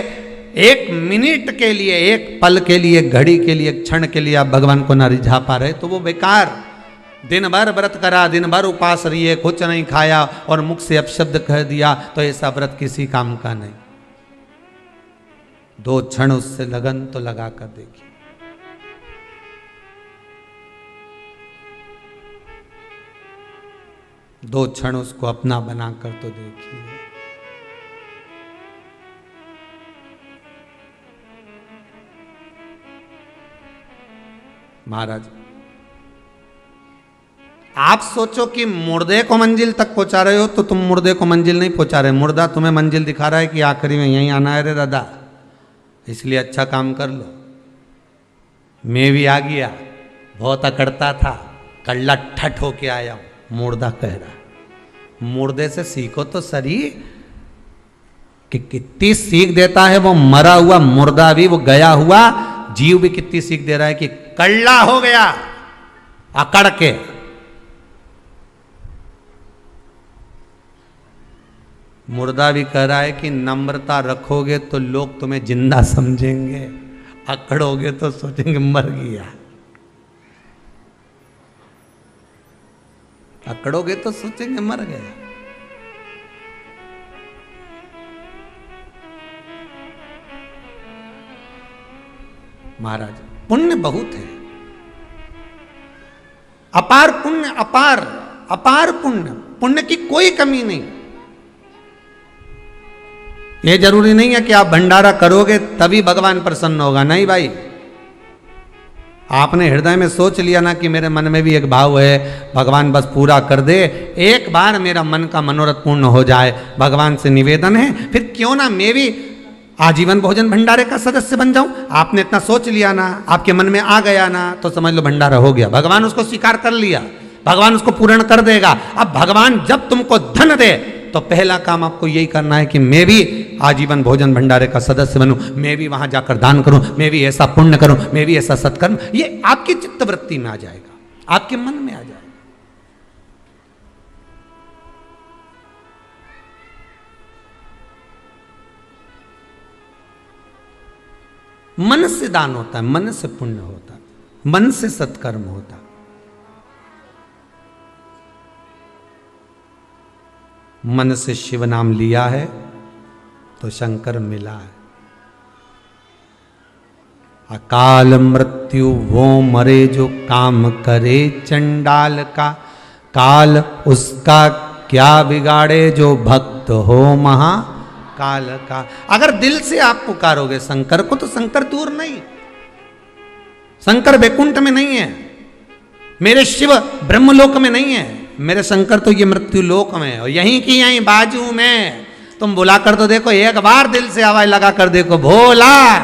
1 मिनट के लिए, 1 पल के लिए, घड़ी के लिए, क्षण के लिए आप भगवान को ना रिझा पा रहे तो वो बेकार। दिन भर व्रत करा, दिन भर उपास रहिए, कुछ नहीं खाया और मुख से अपशब्द कह दिया तो ऐसा व्रत किसी काम का नहीं। 2 क्षण उससे लगन तो लगा कर देखिए। दो क्षण उसको अपना बनाकर तो देखिए। महाराज आप सोचो कि मुर्दे को मंजिल तक पहुंचा रहे हो तो तुम मुर्दे को मंजिल नहीं पहुंचा रहे, मुर्दा तुम्हें मंजिल दिखा रहा है कि आखिरी में यहीं आना है रे दादा, इसलिए अच्छा काम कर लो। मैं भी आ गया, बहुत अकड़ता था, कल्ला ठट होके आया हूं। मुर्दा कह रहा, मुर्दे से सीखो तो सही कि कितनी सीख देता है वो मरा हुआ मुर्दा भी, वो गया हुआ जीव भी कितनी सीख दे रहा है कि कल्ला हो गया अकड़ के। मुर्दा भी कह रहा है कि नम्रता रखोगे तो लोग तुम्हें जिंदा समझेंगे, अकड़ोगे तो सोचेंगे मर गया। अकड़ोगे तो सोचेंगे मर गया। महाराज पुण्य बहुत है, अपार पुण्य, अपार अपार पुण्य, पुण्य की कोई कमी नहीं। यह जरूरी नहीं है कि आप भंडारा करोगे तभी भगवान प्रसन्न होगा, नहीं भाई। आपने हृदय में सोच लिया ना कि मेरे मन में भी एक भाव है, भगवान बस पूरा कर दे, एक बार मेरा मन का मनोरथ पूर्ण हो जाए, भगवान से निवेदन है, फिर क्यों ना मैं भी आजीवन भोजन भंडारे का सदस्य बन जाऊं। आपने इतना सोच लिया ना, आपके मन में आ गया ना, तो समझ लो भंडारा हो गया, भगवान उसको स्वीकार कर लिया, भगवान उसको पूर्ण कर देगा। अब भगवान जब तुमको धन दे तो पहला काम आपको यही करना है कि मैं भी आजीवन भोजन भंडारे का सदस्य बनूं, मैं भी वहां जाकर दान करूं, मैं भी ऐसा पुण्य करूं, मैं भी ऐसा सत्कर्म। ये आपकी चित्तवृत्ति में आ जाएगा, आपके मन में आ जाएगा। मन से दान होता है, मन से पुण्य होता है, मन से सत्कर्म होता है। मन से शिव नाम लिया है तो शंकर मिला है। अकाल मृत्यु वो मरे जो काम करे चंडाल का, काल उसका क्या बिगाड़े जो भक्त हो महाकाल का। अगर दिल से आप पुकारोगे शंकर को तो शंकर दूर नहीं, शंकर वैकुंठ में नहीं है, मेरे शिव ब्रह्मलोक में नहीं है, मेरे शंकर तो ये मृत्यु लोक में है, और यहीं की यहीं बाजू में। तुम बुला कर तो देखो, एक बार दिल से आवाज लगा कर देखो, भोला,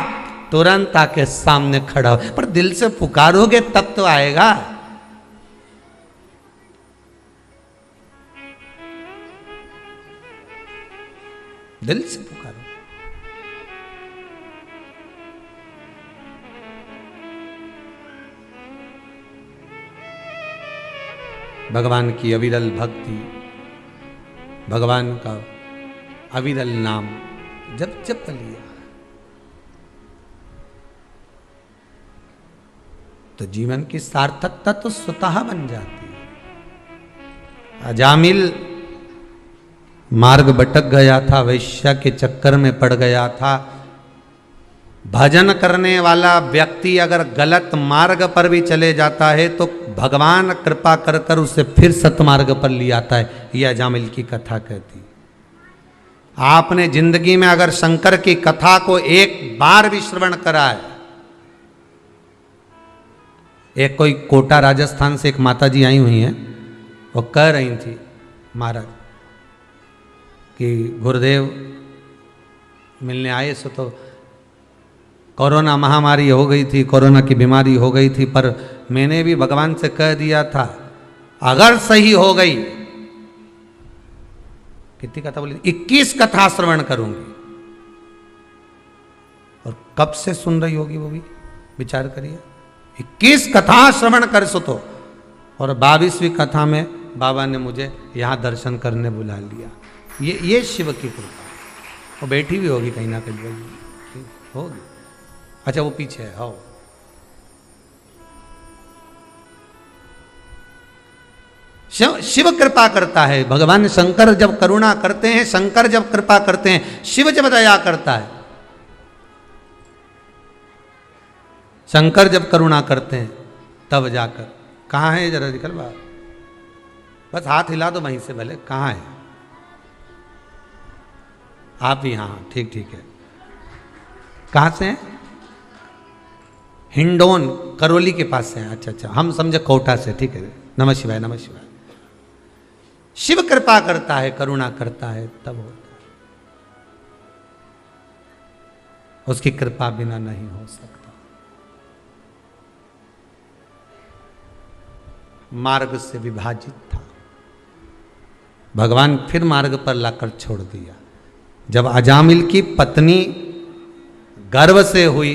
तुरंत आके सामने खड़ा हो। पर दिल से पुकारोगे तब तो आएगा। दिल से पुकारो। भगवान की अविरल भक्ति, भगवान का अविरल नाम जब जप लिया तो जीवन की सार्थकता तो स्वतः बन जाती है। अजामिल मार्ग भटक गया था, वैश्या के चक्कर में पड़ गया था, भजन करने वाला व्यक्ति अगर गलत मार्ग पर भी चले जाता है तो भगवान कृपा कर कर उसे फिर सतमार्ग पर ले आता है। यह अजामिल की कथा कहती। आपने जिंदगी में अगर शंकर की कथा को एक बार भी श्रवण करा है। एक कोई कोटा राजस्थान से एक माता जी आई हुई हैं, वो कह रही थी महाराज कि गुरुदेव मिलने आए सो तो कोरोना महामारी हो गई थी, कोरोना की बीमारी हो गई थी, पर मैंने भी भगवान से कह दिया था अगर सही हो गई, कितनी कथा बोली, 21 कथा श्रवण करूंगी। और कब से सुन रही होगी वो भी विचार करिए। 21 कथा श्रवण कर सो तो, और 22वीं कथा में बाबा ने मुझे यहां दर्शन करने बुला लिया। ये शिव की कृपा। वो बैठी भी होगी कहीं ना कहीं होगी। अच्छा वो पीछे है। हो शिव कृपा करता है। भगवान शंकर जब करुणा करते हैं, शंकर जब कृपा करते हैं, शिव जब दया करता है, शंकर जब करुणा करते हैं तब जाकर। कहाँ है जरा निकल बाहर, बस हाथ हिला दो वहीं से भले। कहाँ है आप भी? हाँ ठीक ठीक है। कहाँ से हैं? हिंडोन करौली के पास से हैं। अच्छा अच्छा, हम समझे कोटा से। ठीक है, नमः शिवाय नमः शिवाय। शिव कृपा करता है, करुणा करता है तब होता है। उसकी कृपा बिना नहीं हो सकता। मार्ग से विभाजित था, भगवान फिर मार्ग पर लाकर छोड़ दिया। जब अजामिल की पत्नी गर्व से हुई,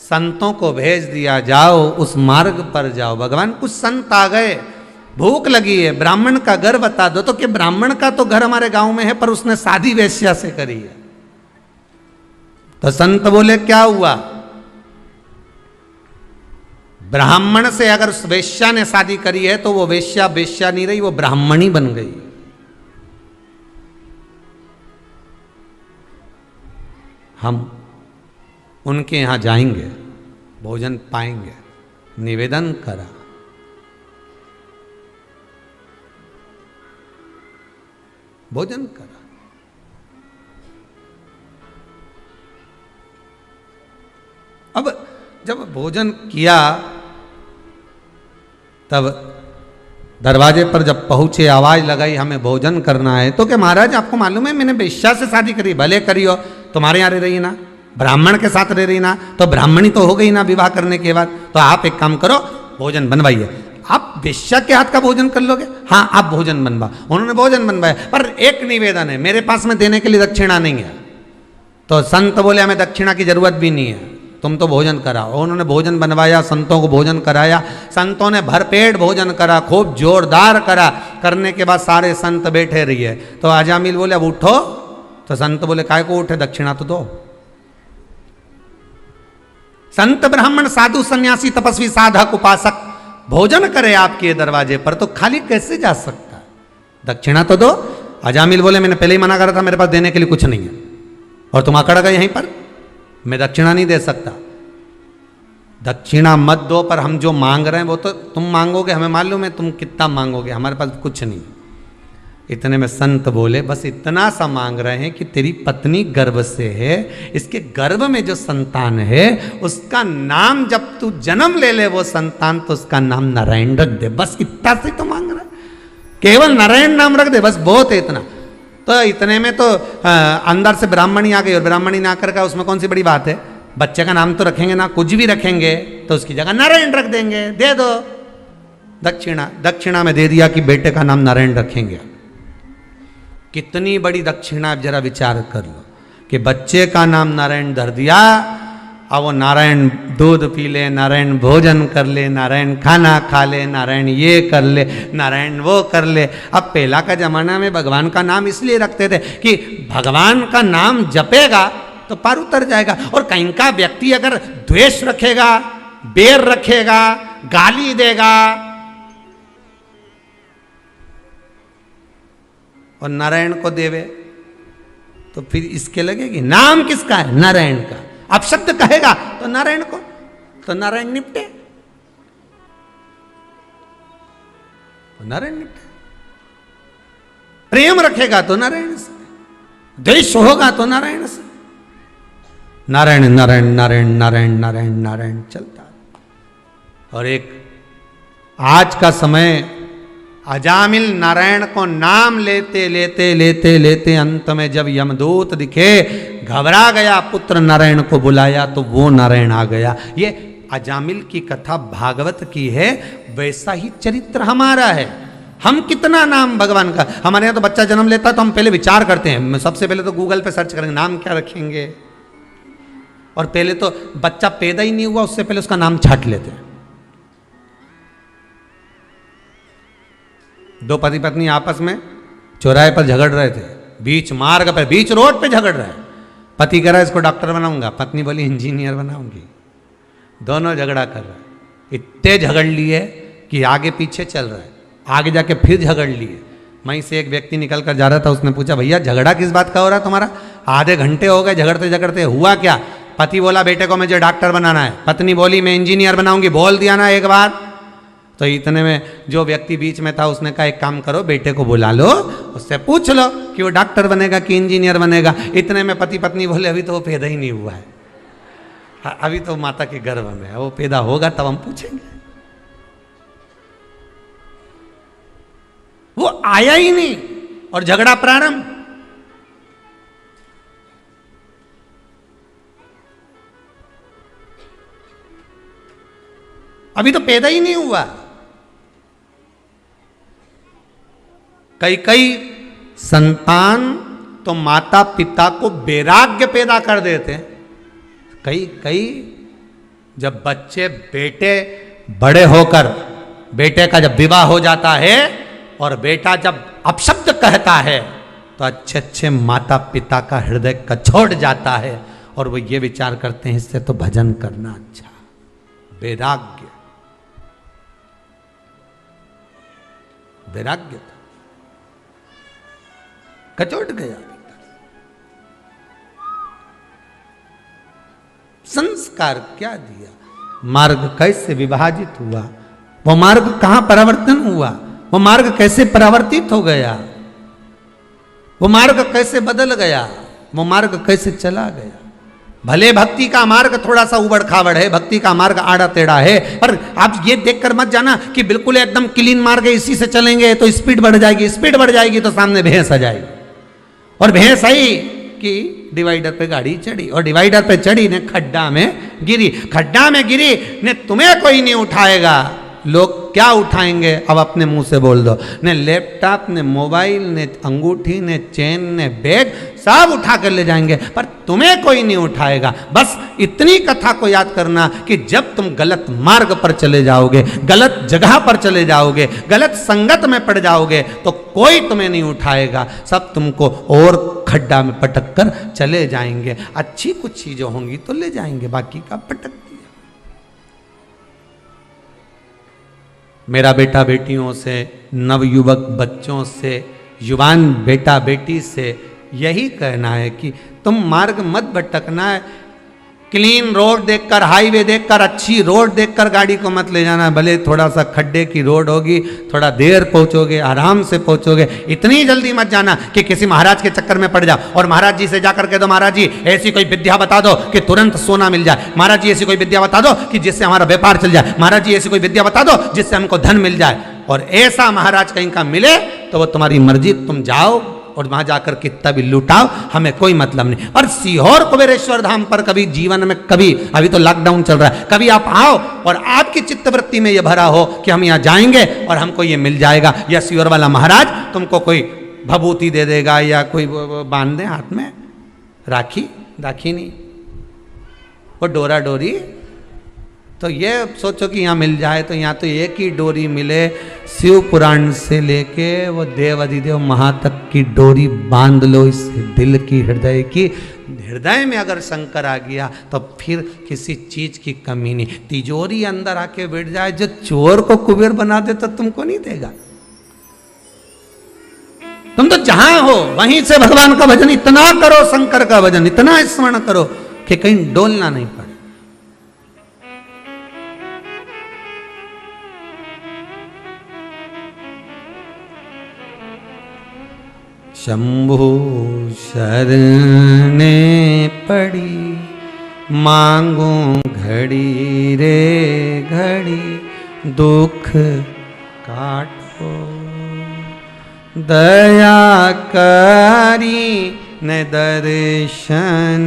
संतों को भेज दिया, जाओ उस मार्ग पर जाओ। भगवान कुछ संत आ गए, भूख लगी है, ब्राह्मण का घर बता दो। तो कि ब्राह्मण का तो घर हमारे गांव में है, पर उसने शादी वेश्या से करी है। तो संत बोले क्या हुआ? ब्राह्मण से अगर वेश्या ने शादी करी है तो वो वेश्या वेश्या नहीं रही, वो ब्राह्मणी बन गई। हम उनके यहां जाएंगे, भोजन पाएंगे। निवेदन करा, भोजन करा। अब जब भोजन किया तब दरवाजे पर जब पहुंचे, आवाज लगाई हमें भोजन करना है। तो क्या महाराज आपको मालूम है मैंने वेश्या से शादी करी? भले करी हो, तुम्हारे यहाँ रह रही ना, ब्राह्मण के साथ रह रही ना, तो ब्राह्मणी तो हो गई ना विवाह करने के बाद। तो आप एक काम करो, भोजन बनवाइए। आप वेश्या के हाथ का भोजन कर लोगे? हाँ आप भोजन बनवा। उन्होंने भोजन बनवाया, पर एक निवेदन है, मेरे पास में देने के लिए दक्षिणा नहीं है। तो संत बोले हमें दक्षिणा की जरूरत भी नहीं है, तुम तो भोजन कराओ। उन्होंने भोजन बनवाया, संतों को भोजन कराया। संतों ने भरपेट भोजन करा, खूब जोरदार करा। करने के बाद सारे संत बैठे रहिए। तो अजामिल बोले अब उठो। तो संत बोले काय को उठे, दक्षिणा तो दो। संत ब्राह्मण साधु सन्यासी तपस्वी साधक उपासक भोजन करे आपके दरवाजे पर, तो खाली कैसे जा सकता? दक्षिणा तो दो। अजामिल बोले मैंने पहले ही मना करा था, मेरे पास देने के लिए कुछ नहीं है, और तुम अकड़ गए यहीं पर, मैं दक्षिणा नहीं दे सकता। दक्षिणा मत दो, पर हम जो मांग रहे हैं वो तो तुम मांगोगे, हमें मालूम है तुम कितना मांगोगे, हमारे पास कुछ नहीं। इतने में संत बोले बस इतना सा मांग रहे हैं कि तेरी पत्नी गर्भ से है, इसके गर्भ में जो संतान है उसका नाम जब तू जन्म ले ले वो संतान, तो उसका नाम नारायण रख दे। बस इतना से तो मांग रहा है, केवल नारायण नाम रख दे, बस बहुत है इतना। तो इतने में तो अंदर से ब्राह्मणी आ गई, और ब्राह्मणी ना कर का उसमें कौन सी बड़ी बात है? बच्चे का नाम तो रखेंगे ना, कुछ भी रखेंगे तो उसकी जगह नारायण रख देंगे, दे दो दक्षिणा। दक्षिणा में दे दिया कि बेटे का नाम नारायण रखेंगे। कितनी बड़ी दक्षिणा, जरा विचार कर लो कि बच्चे का नाम नारायण धर दिया, अब वो नारायण दूध पी ले, नारायण भोजन कर ले, नारायण खाना खा ले, नारायण ये कर ले, नारायण वो कर ले। अब पहला का जमाना में भगवान का नाम इसलिए रखते थे कि भगवान का नाम जपेगा तो पार उतर जाएगा। और कहीं का व्यक्ति अगर द्वेष रखेगा, बैर रखेगा, गाली देगा, और नारायण को देवे, तो फिर इसके लगेगी। नाम किसका है? नारायण का। अपशब्द कहेगा तो नारायण को, तो नारायण निपटे, नारायण निपटे। प्रेम रखेगा तो नारायण से, द्वेष होगा तो नारायण से। नारायण नारायण नारायण नारायण नारायण नारायण चलता। और एक आज का समय अजामिल नारायण को नाम लेते लेते लेते लेते अंत में जब यमदूत दिखे, घबरा गया, पुत्र नारायण को बुलाया तो वो नारायण आ गया। ये अजामिल की कथा भागवत की है, वैसा ही चरित्र हमारा है। हम कितना नाम भगवान का, हमारे यहाँ तो बच्चा जन्म लेता तो हम पहले विचार करते हैं, सबसे पहले तो गूगल पे सर्च करेंगे नाम क्या रखेंगे, और पहले तो बच्चा पैदा ही नहीं हुआ उससे पहले उसका नाम छाट लेते हैं। दो पति पत्नी आपस में चौराहे पर झगड़ रहे थे, बीच मार्ग पर, बीच रोड पे झगड़ रहे हैं। पति कह रहा है इसको डॉक्टर बनाऊंगा, पत्नी बोली इंजीनियर बनाऊंगी। दोनों झगड़ा कर रहे हैं, इतने झगड़ लिए कि आगे पीछे चल रहे हैं, आगे जाके फिर झगड़ लिए। वहीं से एक व्यक्ति निकल कर जा रहा था, उसने पूछा भैया झगड़ा किस बात का हो रहा है तुम्हारा, आधे घंटे हो गए झगड़ते झगड़ते, हुआ क्या? पति बोला बेटे को मुझे डॉक्टर बनाना है, पत्नी बोली मैं इंजीनियर बनाऊंगी। बोल दिया ना एक बार। तो इतने में जो व्यक्ति बीच में था उसने कहा एक काम करो, बेटे को बुला लो, उससे पूछ लो कि वो डॉक्टर बनेगा कि इंजीनियर बनेगा। इतने में पति पत्नी बोले अभी तो वो पैदा ही नहीं हुआ है, अभी तो माता के गर्भ में है, वो पैदा होगा तब हम पूछेंगे। वो आया ही नहीं और झगड़ा प्रारंभ। अभी तो पैदा ही नहीं हुआ। कई संतान तो माता पिता को वैराग्य पैदा कर देते हैं। कई जब बच्चे बेटे बड़े होकर, बेटे का जब विवाह हो जाता है और बेटा जब अपशब्द कहता है तो अच्छे अच्छे माता पिता का हृदय कछोड़ जाता है और वो ये विचार करते हैं इससे तो भजन करना अच्छा। वैराग्य, वैराग्य था, कचोट गया। संस्कार क्या दिया, मार्ग कैसे विभाजित हुआ, वो मार्ग कहां परिवर्तन हुआ, वो मार्ग कैसे परिवर्तित हो गया, वो मार्ग कैसे बदल गया, वो मार्ग कैसे चला गया। भले भक्ति का मार्ग थोड़ा सा उबड़ खाबड़ है, भक्ति का मार्ग आड़ा टेढ़ा है, पर आप ये देखकर मत जाना कि बिल्कुल एकदम क्लीन मार्ग है, इसी से चलेंगे तो स्पीड बढ़ जाएगी, स्पीड बढ़ जाएगी तो सामने भैंस आ जाएगी, और भैंस आई कि डिवाइडर पे गाड़ी चढ़ी, और डिवाइडर पे चढ़ी ने खड्डा में गिरी, खड्डा में गिरी ने तुम्हें कोई नहीं उठाएगा। लोग क्या उठाएंगे अब अपने मुंह से बोल दो, ने लैपटॉप, ने मोबाइल, ने अंगूठी, ने चेन, ने बैग सब उठा कर ले जाएंगे, पर तुम्हें कोई नहीं उठाएगा। बस इतनी कथा को याद करना कि जब तुम गलत मार्ग पर चले जाओगे, गलत जगह पर चले जाओगे, गलत संगत में पड़ जाओगे तो कोई तुम्हें नहीं उठाएगा, सब तुमको और खड्डा में पटक कर चले जाएंगे। अच्छी कुछ चीजें होंगी तो ले जाएंगे, बाकी का पटक दिया। मेरा बेटा बेटियों से, नवयुवक बच्चों से, युवान बेटा बेटी से यही कहना है कि तुम मार्ग मत भटकना है। क्लीन रोड देखकर, हाईवे देखकर, अच्छी रोड देखकर गाड़ी को मत ले जाना। भले थोड़ा सा खड्डे की रोड होगी, थोड़ा देर पहुंचोगे, आराम से पहुंचोगे, इतनी जल्दी मत जाना कि किसी महाराज के चक्कर में पड़ जाओ और महाराज जी से जाकर कह दो महाराज जी ऐसी कोई विद्या बता दो कि तुरंत सोना मिल जाए, महाराज जी ऐसी कोई विद्या बता दो कि जिससे हमारा व्यापार चल जाए, महाराज जी ऐसी कोई विद्या बता दो जिससे हमको धन मिल जाए। और ऐसा महाराज कहीं का मिले तो वो तुम्हारी मर्जी, तुम जाओ और वहां जाकर कितना भी लुटाओ, हमें कोई मतलब नहीं। और सीहोर कुबेरेश्वर धाम पर कभी जीवन में, कभी, अभी तो लॉकडाउन चल रहा है, कभी आप आओ और आपकी चित्तवृत्ति में यह भरा हो कि हम यहाँ जाएंगे और हमको ये मिल जाएगा, या सीहोर वाला महाराज तुमको कोई भभूति दे देगा या कोई बांध दे हाथ में राखी, राखी नहीं, वो डोरा डोरी। तो ये सोचो कि यहाँ मिल जाए तो यहाँ तो एक ही डोरी मिले, शिव पुराण से लेके वो देव अधिदेव महा तक की डोरी बांध लो इससे दिल की, हृदय की। हृदय में अगर शंकर आ गया तो फिर किसी चीज की कमी नहीं। तिजोरी अंदर आके बैठ जाए, जो चोर को कुबेर बना दे तो तुमको नहीं देगा। तुम तो जहां हो वहीं से भगवान का भजन इतना करो, शंकर का भजन इतना स्मरण करो, कि कहीं डोलना नहीं पड़े। शंभु शरणे पड़ी मांगू घड़ी रे घड़ी दुख काटो दया करी न दर्शन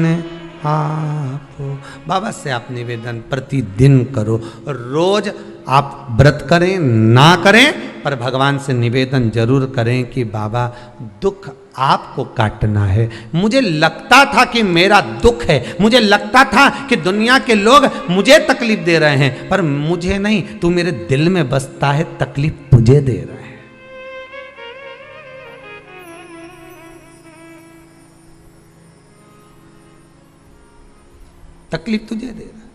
आपो। बाबा से आप निवेदन प्रतिदिन करो, रोज आप व्रत करें ना करें पर भगवान से निवेदन जरूर करें कि बाबा दुख आपको काटना है। मुझे लगता था कि मेरा दुख है, मुझे लगता था कि दुनिया के लोग मुझे तकलीफ दे रहे हैं, पर मुझे नहीं, तू मेरे दिल में बसता है, तकलीफ तुझे दे रहा है। तकलीफ तुझे दे रहा है।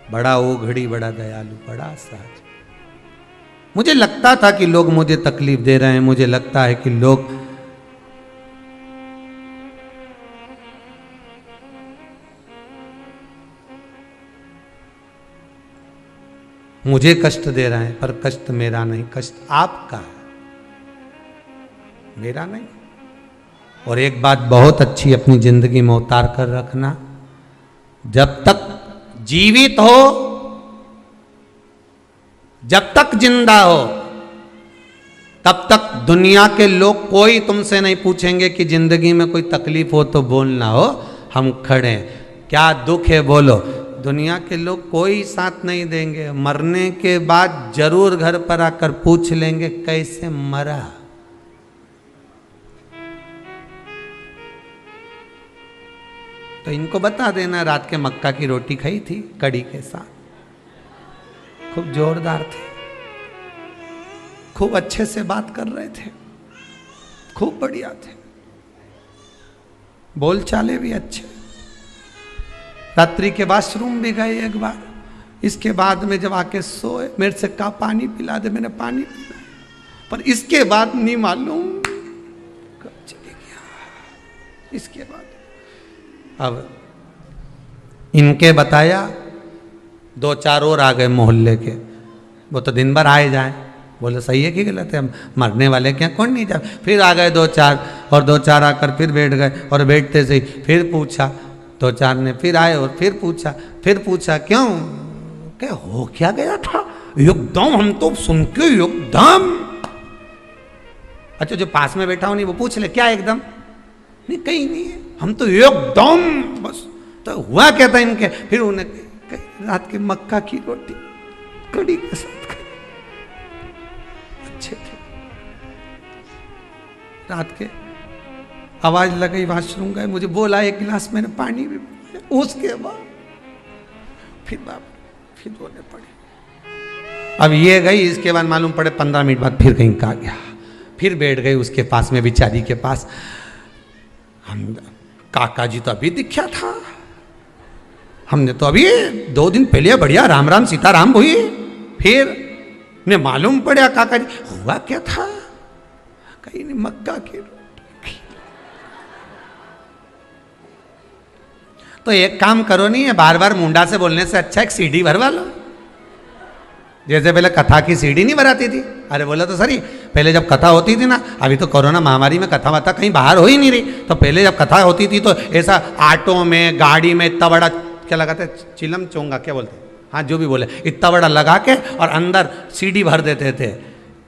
बड़ा ओघड़ी, बड़ा दयालु, बड़ा सहज। मुझे लगता था कि लोग मुझे तकलीफ दे रहे हैं, मुझे लगता है कि लोग मुझे कष्ट दे रहे हैं, पर कष्ट मेरा नहीं, कष्ट आपका है, मेरा नहीं। और एक बात बहुत अच्छी अपनी जिंदगी में उतार कर रखना, जब तक जीवित हो, जब तक जिंदा हो, तब तक दुनिया के लोग कोई तुमसे नहीं पूछेंगे कि जिंदगी में कोई तकलीफ हो तो बोलना हो, हम खड़े हैं, क्या दुख है बोलो। दुनिया के लोग कोई साथ नहीं देंगे, मरने के बाद जरूर घर पर आकर पूछ लेंगे कैसे मरा। तो इनको बता देना रात के मक्का की रोटी खाई थी कड़ी के साथ, खूब जोरदार थे, खूब अच्छे से बात कर रहे थे, खूब बढ़िया थे, बोल चाले भी अच्छे। रात्रि के वॉशरूम भी गए एक बार, इसके बाद में जब आके सोए मेरे से कहा पानी पिला दे, मैंने पानी पिलाया, पर इसके बाद नहीं मालूम कब चले गया। इसके बाद अब इनके बताया, दो चार और आ गए मोहल्ले के, वो तो दिन भर आए जाए, बोले सही है कि गलत है, हम मरने वाले क्या, कौन नहीं जाए। फिर आ गए दो चार, और दो चार आकर फिर बैठ गए, और बैठते से फिर पूछा, दो चार ने फिर आए और फिर पूछा क्यों, क्या हो क्या गया था एकदम, हम तो सुन के एकदम। अच्छा जो पास में बैठा हो नहीं वो पूछ ले क्या एकदम, नहीं कहीं नहीं है, हम तो एकदम बस। तो हुआ क्या था इनके, फिर उन्हें रात के मक्का की रोटी कड़ी के साथ खाई, अच्छे थे। रात के आवाज लगी, वॉशरूम गए, मुझे बोला एक गिलास मैंने पानी भी पिया, उसके बाद फिर रोने पड़े। अब ये गई, इसके बाद मालूम पड़े 15 मिनट बाद फिर कहीं का गया, फिर बैठ गए उसके पास में, बिचारी के पास। हम काका जी तो अभी दिखा था, हमने तो अभी 2 दिन पहले बढ़िया राम राम सीताराम हुई, फिर ने मालूम पड़ा काका जी हुआ क्या था, कहीं नहीं मक्का की। तो एक काम करो, नहीं है बार बार मुंडा से बोलने से अच्छा एक सीडी भरवा लो, जैसे पहले कथा की सीडी नहीं भराती थी। अरे बोला तो सही, पहले जब कथा होती थी ना, अभी तो कोरोना महामारी में कथा वथा कहीं बाहर हो ही नहीं रही, तो पहले जब कथा होती थी तो ऐसा ऑटो में गाड़ी में इतना बड़ा क्या लगाते, चिलम चोंगा क्या बोलते, हाँ जो भी बोले, इतना बड़ा लगा के और अंदर सीडी भर देते थे,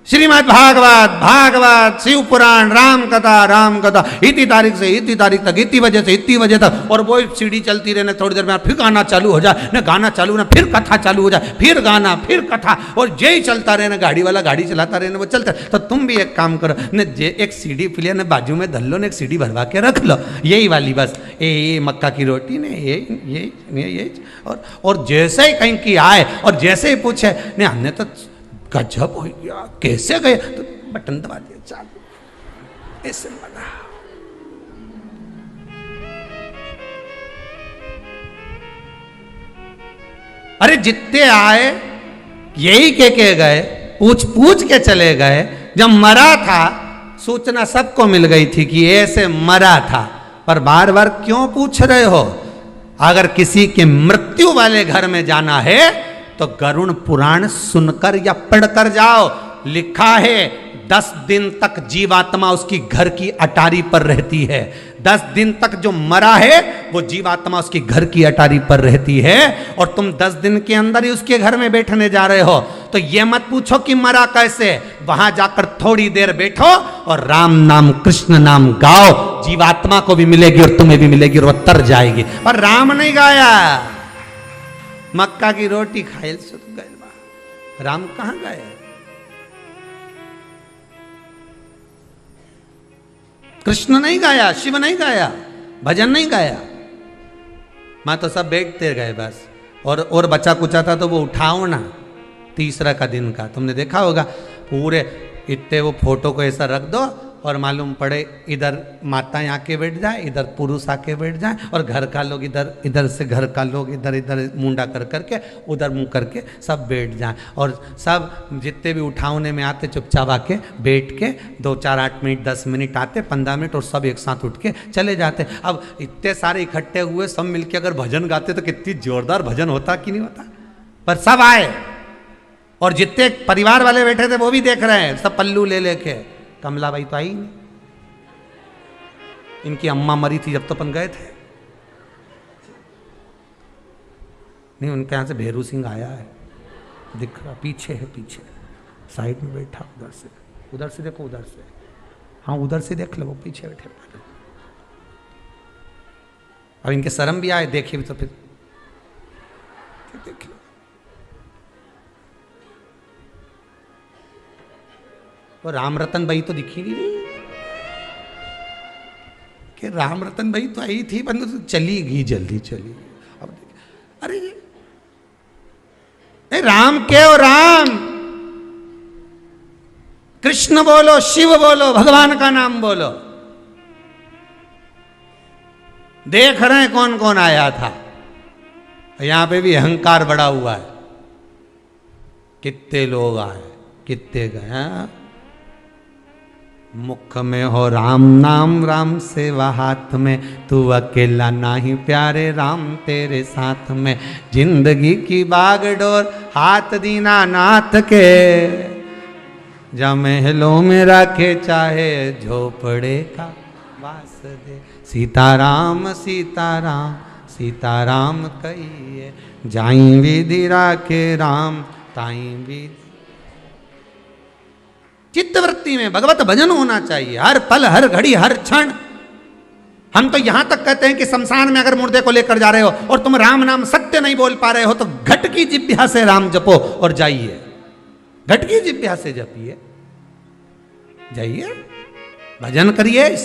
श्रीमद् भागवत शिव पुराण राम कथा इतनी तारीख से इतनी तारीख तक, इतनी बजे से इतनी बजे तक, और वो सीडी चलती रहने, थोड़ी देर में फिर गाना चालू हो जाए, न गाना चालू ना फिर कथा चालू हो जाए, फिर गाना फिर कथा, और यही चलता रहना, गाड़ी वाला गाड़ी चलाता रहना, वो चलता। तो तुम भी एक काम करो, न एक सीडी प्लेयर ने बाजू में धर लो, न एक सीडी भरवा के रख लो, यही वाली बस, ये मक्का की रोटी ने ये और जैसे ही कहीं की आए और जैसे ही पूछे ने हमने तो गजब हो गया, कैसे गए, तो बटन दबा दिया चालू, ऐसे लगा। अरे जितने आए यही कह के गए पूछ पूछ के चले गए। जब मरा था सूचना सबको मिल गई थी कि ऐसे मरा था, पर बार बार क्यों पूछ रहे हो? अगर किसी के मृत्यु वाले घर में जाना है तो गरुड़ पुराण सुनकर या पढ़कर जाओ। लिखा है 10 दिन तक जीवात्मा उसकी घर की अटारी पर रहती है। 10 दिन तक जो मरा है वो जीवात्मा उसकी घर की अटारी पर रहती है, और तुम 10 दिन के अंदर ही उसके घर में बैठने जा रहे हो। तो ये मत पूछो कि मरा कैसे, वहां जाकर थोड़ी देर बैठो और राम नाम कृष्ण नाम गाओ, जीवात्मा को भी मिलेगी और तुम्हें भी मिलेगी और वो तर जाएगी। और राम नहीं गाया, मक्का की रोटी खाए सुध गए, राम कहां गए? कृष्ण नहीं गाया, शिव नहीं गाया, भजन नहीं गाया, मैं तो सब बैठते गए बस। और बचा कुचा था तो वो उठाओ ना, तीसरा का दिन का तुमने देखा होगा, पूरे इतने वो फोटो को ऐसा रख दो और मालूम पड़े इधर माताएं आके बैठ जाए, इधर पुरुष आके बैठ जाए, और घर का लोग इधर, इधर से घर का लोग इधर इधर मुंडा कर करके उधर मुंह करके सब बैठ जाए, और सब जितने भी उठावने में आते चुपचाप आके बैठ के 2 4 8 मिनट 10 मिनट आते, 15 मिनट, और सब एक साथ उठ के चले जाते। अब इतने सारे इकट्ठे हुए सब मिलके अगर भजन गाते तो कितनी जोरदार भजन होता कि नहीं होता। पर सब आए और जितने परिवार वाले बैठे थे वो भी देख रहे हैं, सब पल्लू ले लेके। कमलाबाई तो आई नहीं, इनकी अम्मा मरी थी जब तो अपन गए थे, नहीं उनके यहां से भेरू सिंह आया है, दिख रहा पीछे है, पीछे साइड में बैठा, उधर से देखो, उधर से, हाँ उधर से देख लो, वो पीछे बैठे। अब इनके शर्म भी आए, देखे भी तो फिर देख लो। वो राम रतन भाई तो दिखी नहीं कि राम रतन भाई तो आई थी, बंद तो चली गई, जल्दी चली। अब अरे राम के हो, राम कृष्ण बोलो, शिव बोलो, भगवान का नाम बोलो। देख रहे हैं कौन कौन आया था, यहां पे भी अहंकार बड़ा हुआ है, कितने लोग आए, कितने गए। मुख में हो राम नाम, राम सेवा हाथ में, तू अकेला नाही प्यारे, राम तेरे साथ में। जिंदगी की बागडोर हाथ दीना नाथ के, जा महलों में रखे चाहे झोपड़े का वास दे। सीताराम सीताराम सीताराम कहिए, जाई विधि राखे राम ताई विधि। चित्तवृत्ति में भगवत भजन होना चाहिए, हर पल हर घड़ी हर क्षण। हम तो यहां तक कहते हैं कि शमशान में अगर मुर्दे को लेकर जा रहे हो और तुम राम नाम सत्य नहीं बोल पा रहे हो तो घट की जिह्वा से राम जपो और जाइए, घट की जिह्वा से जपिए, जाइए भजन करिए।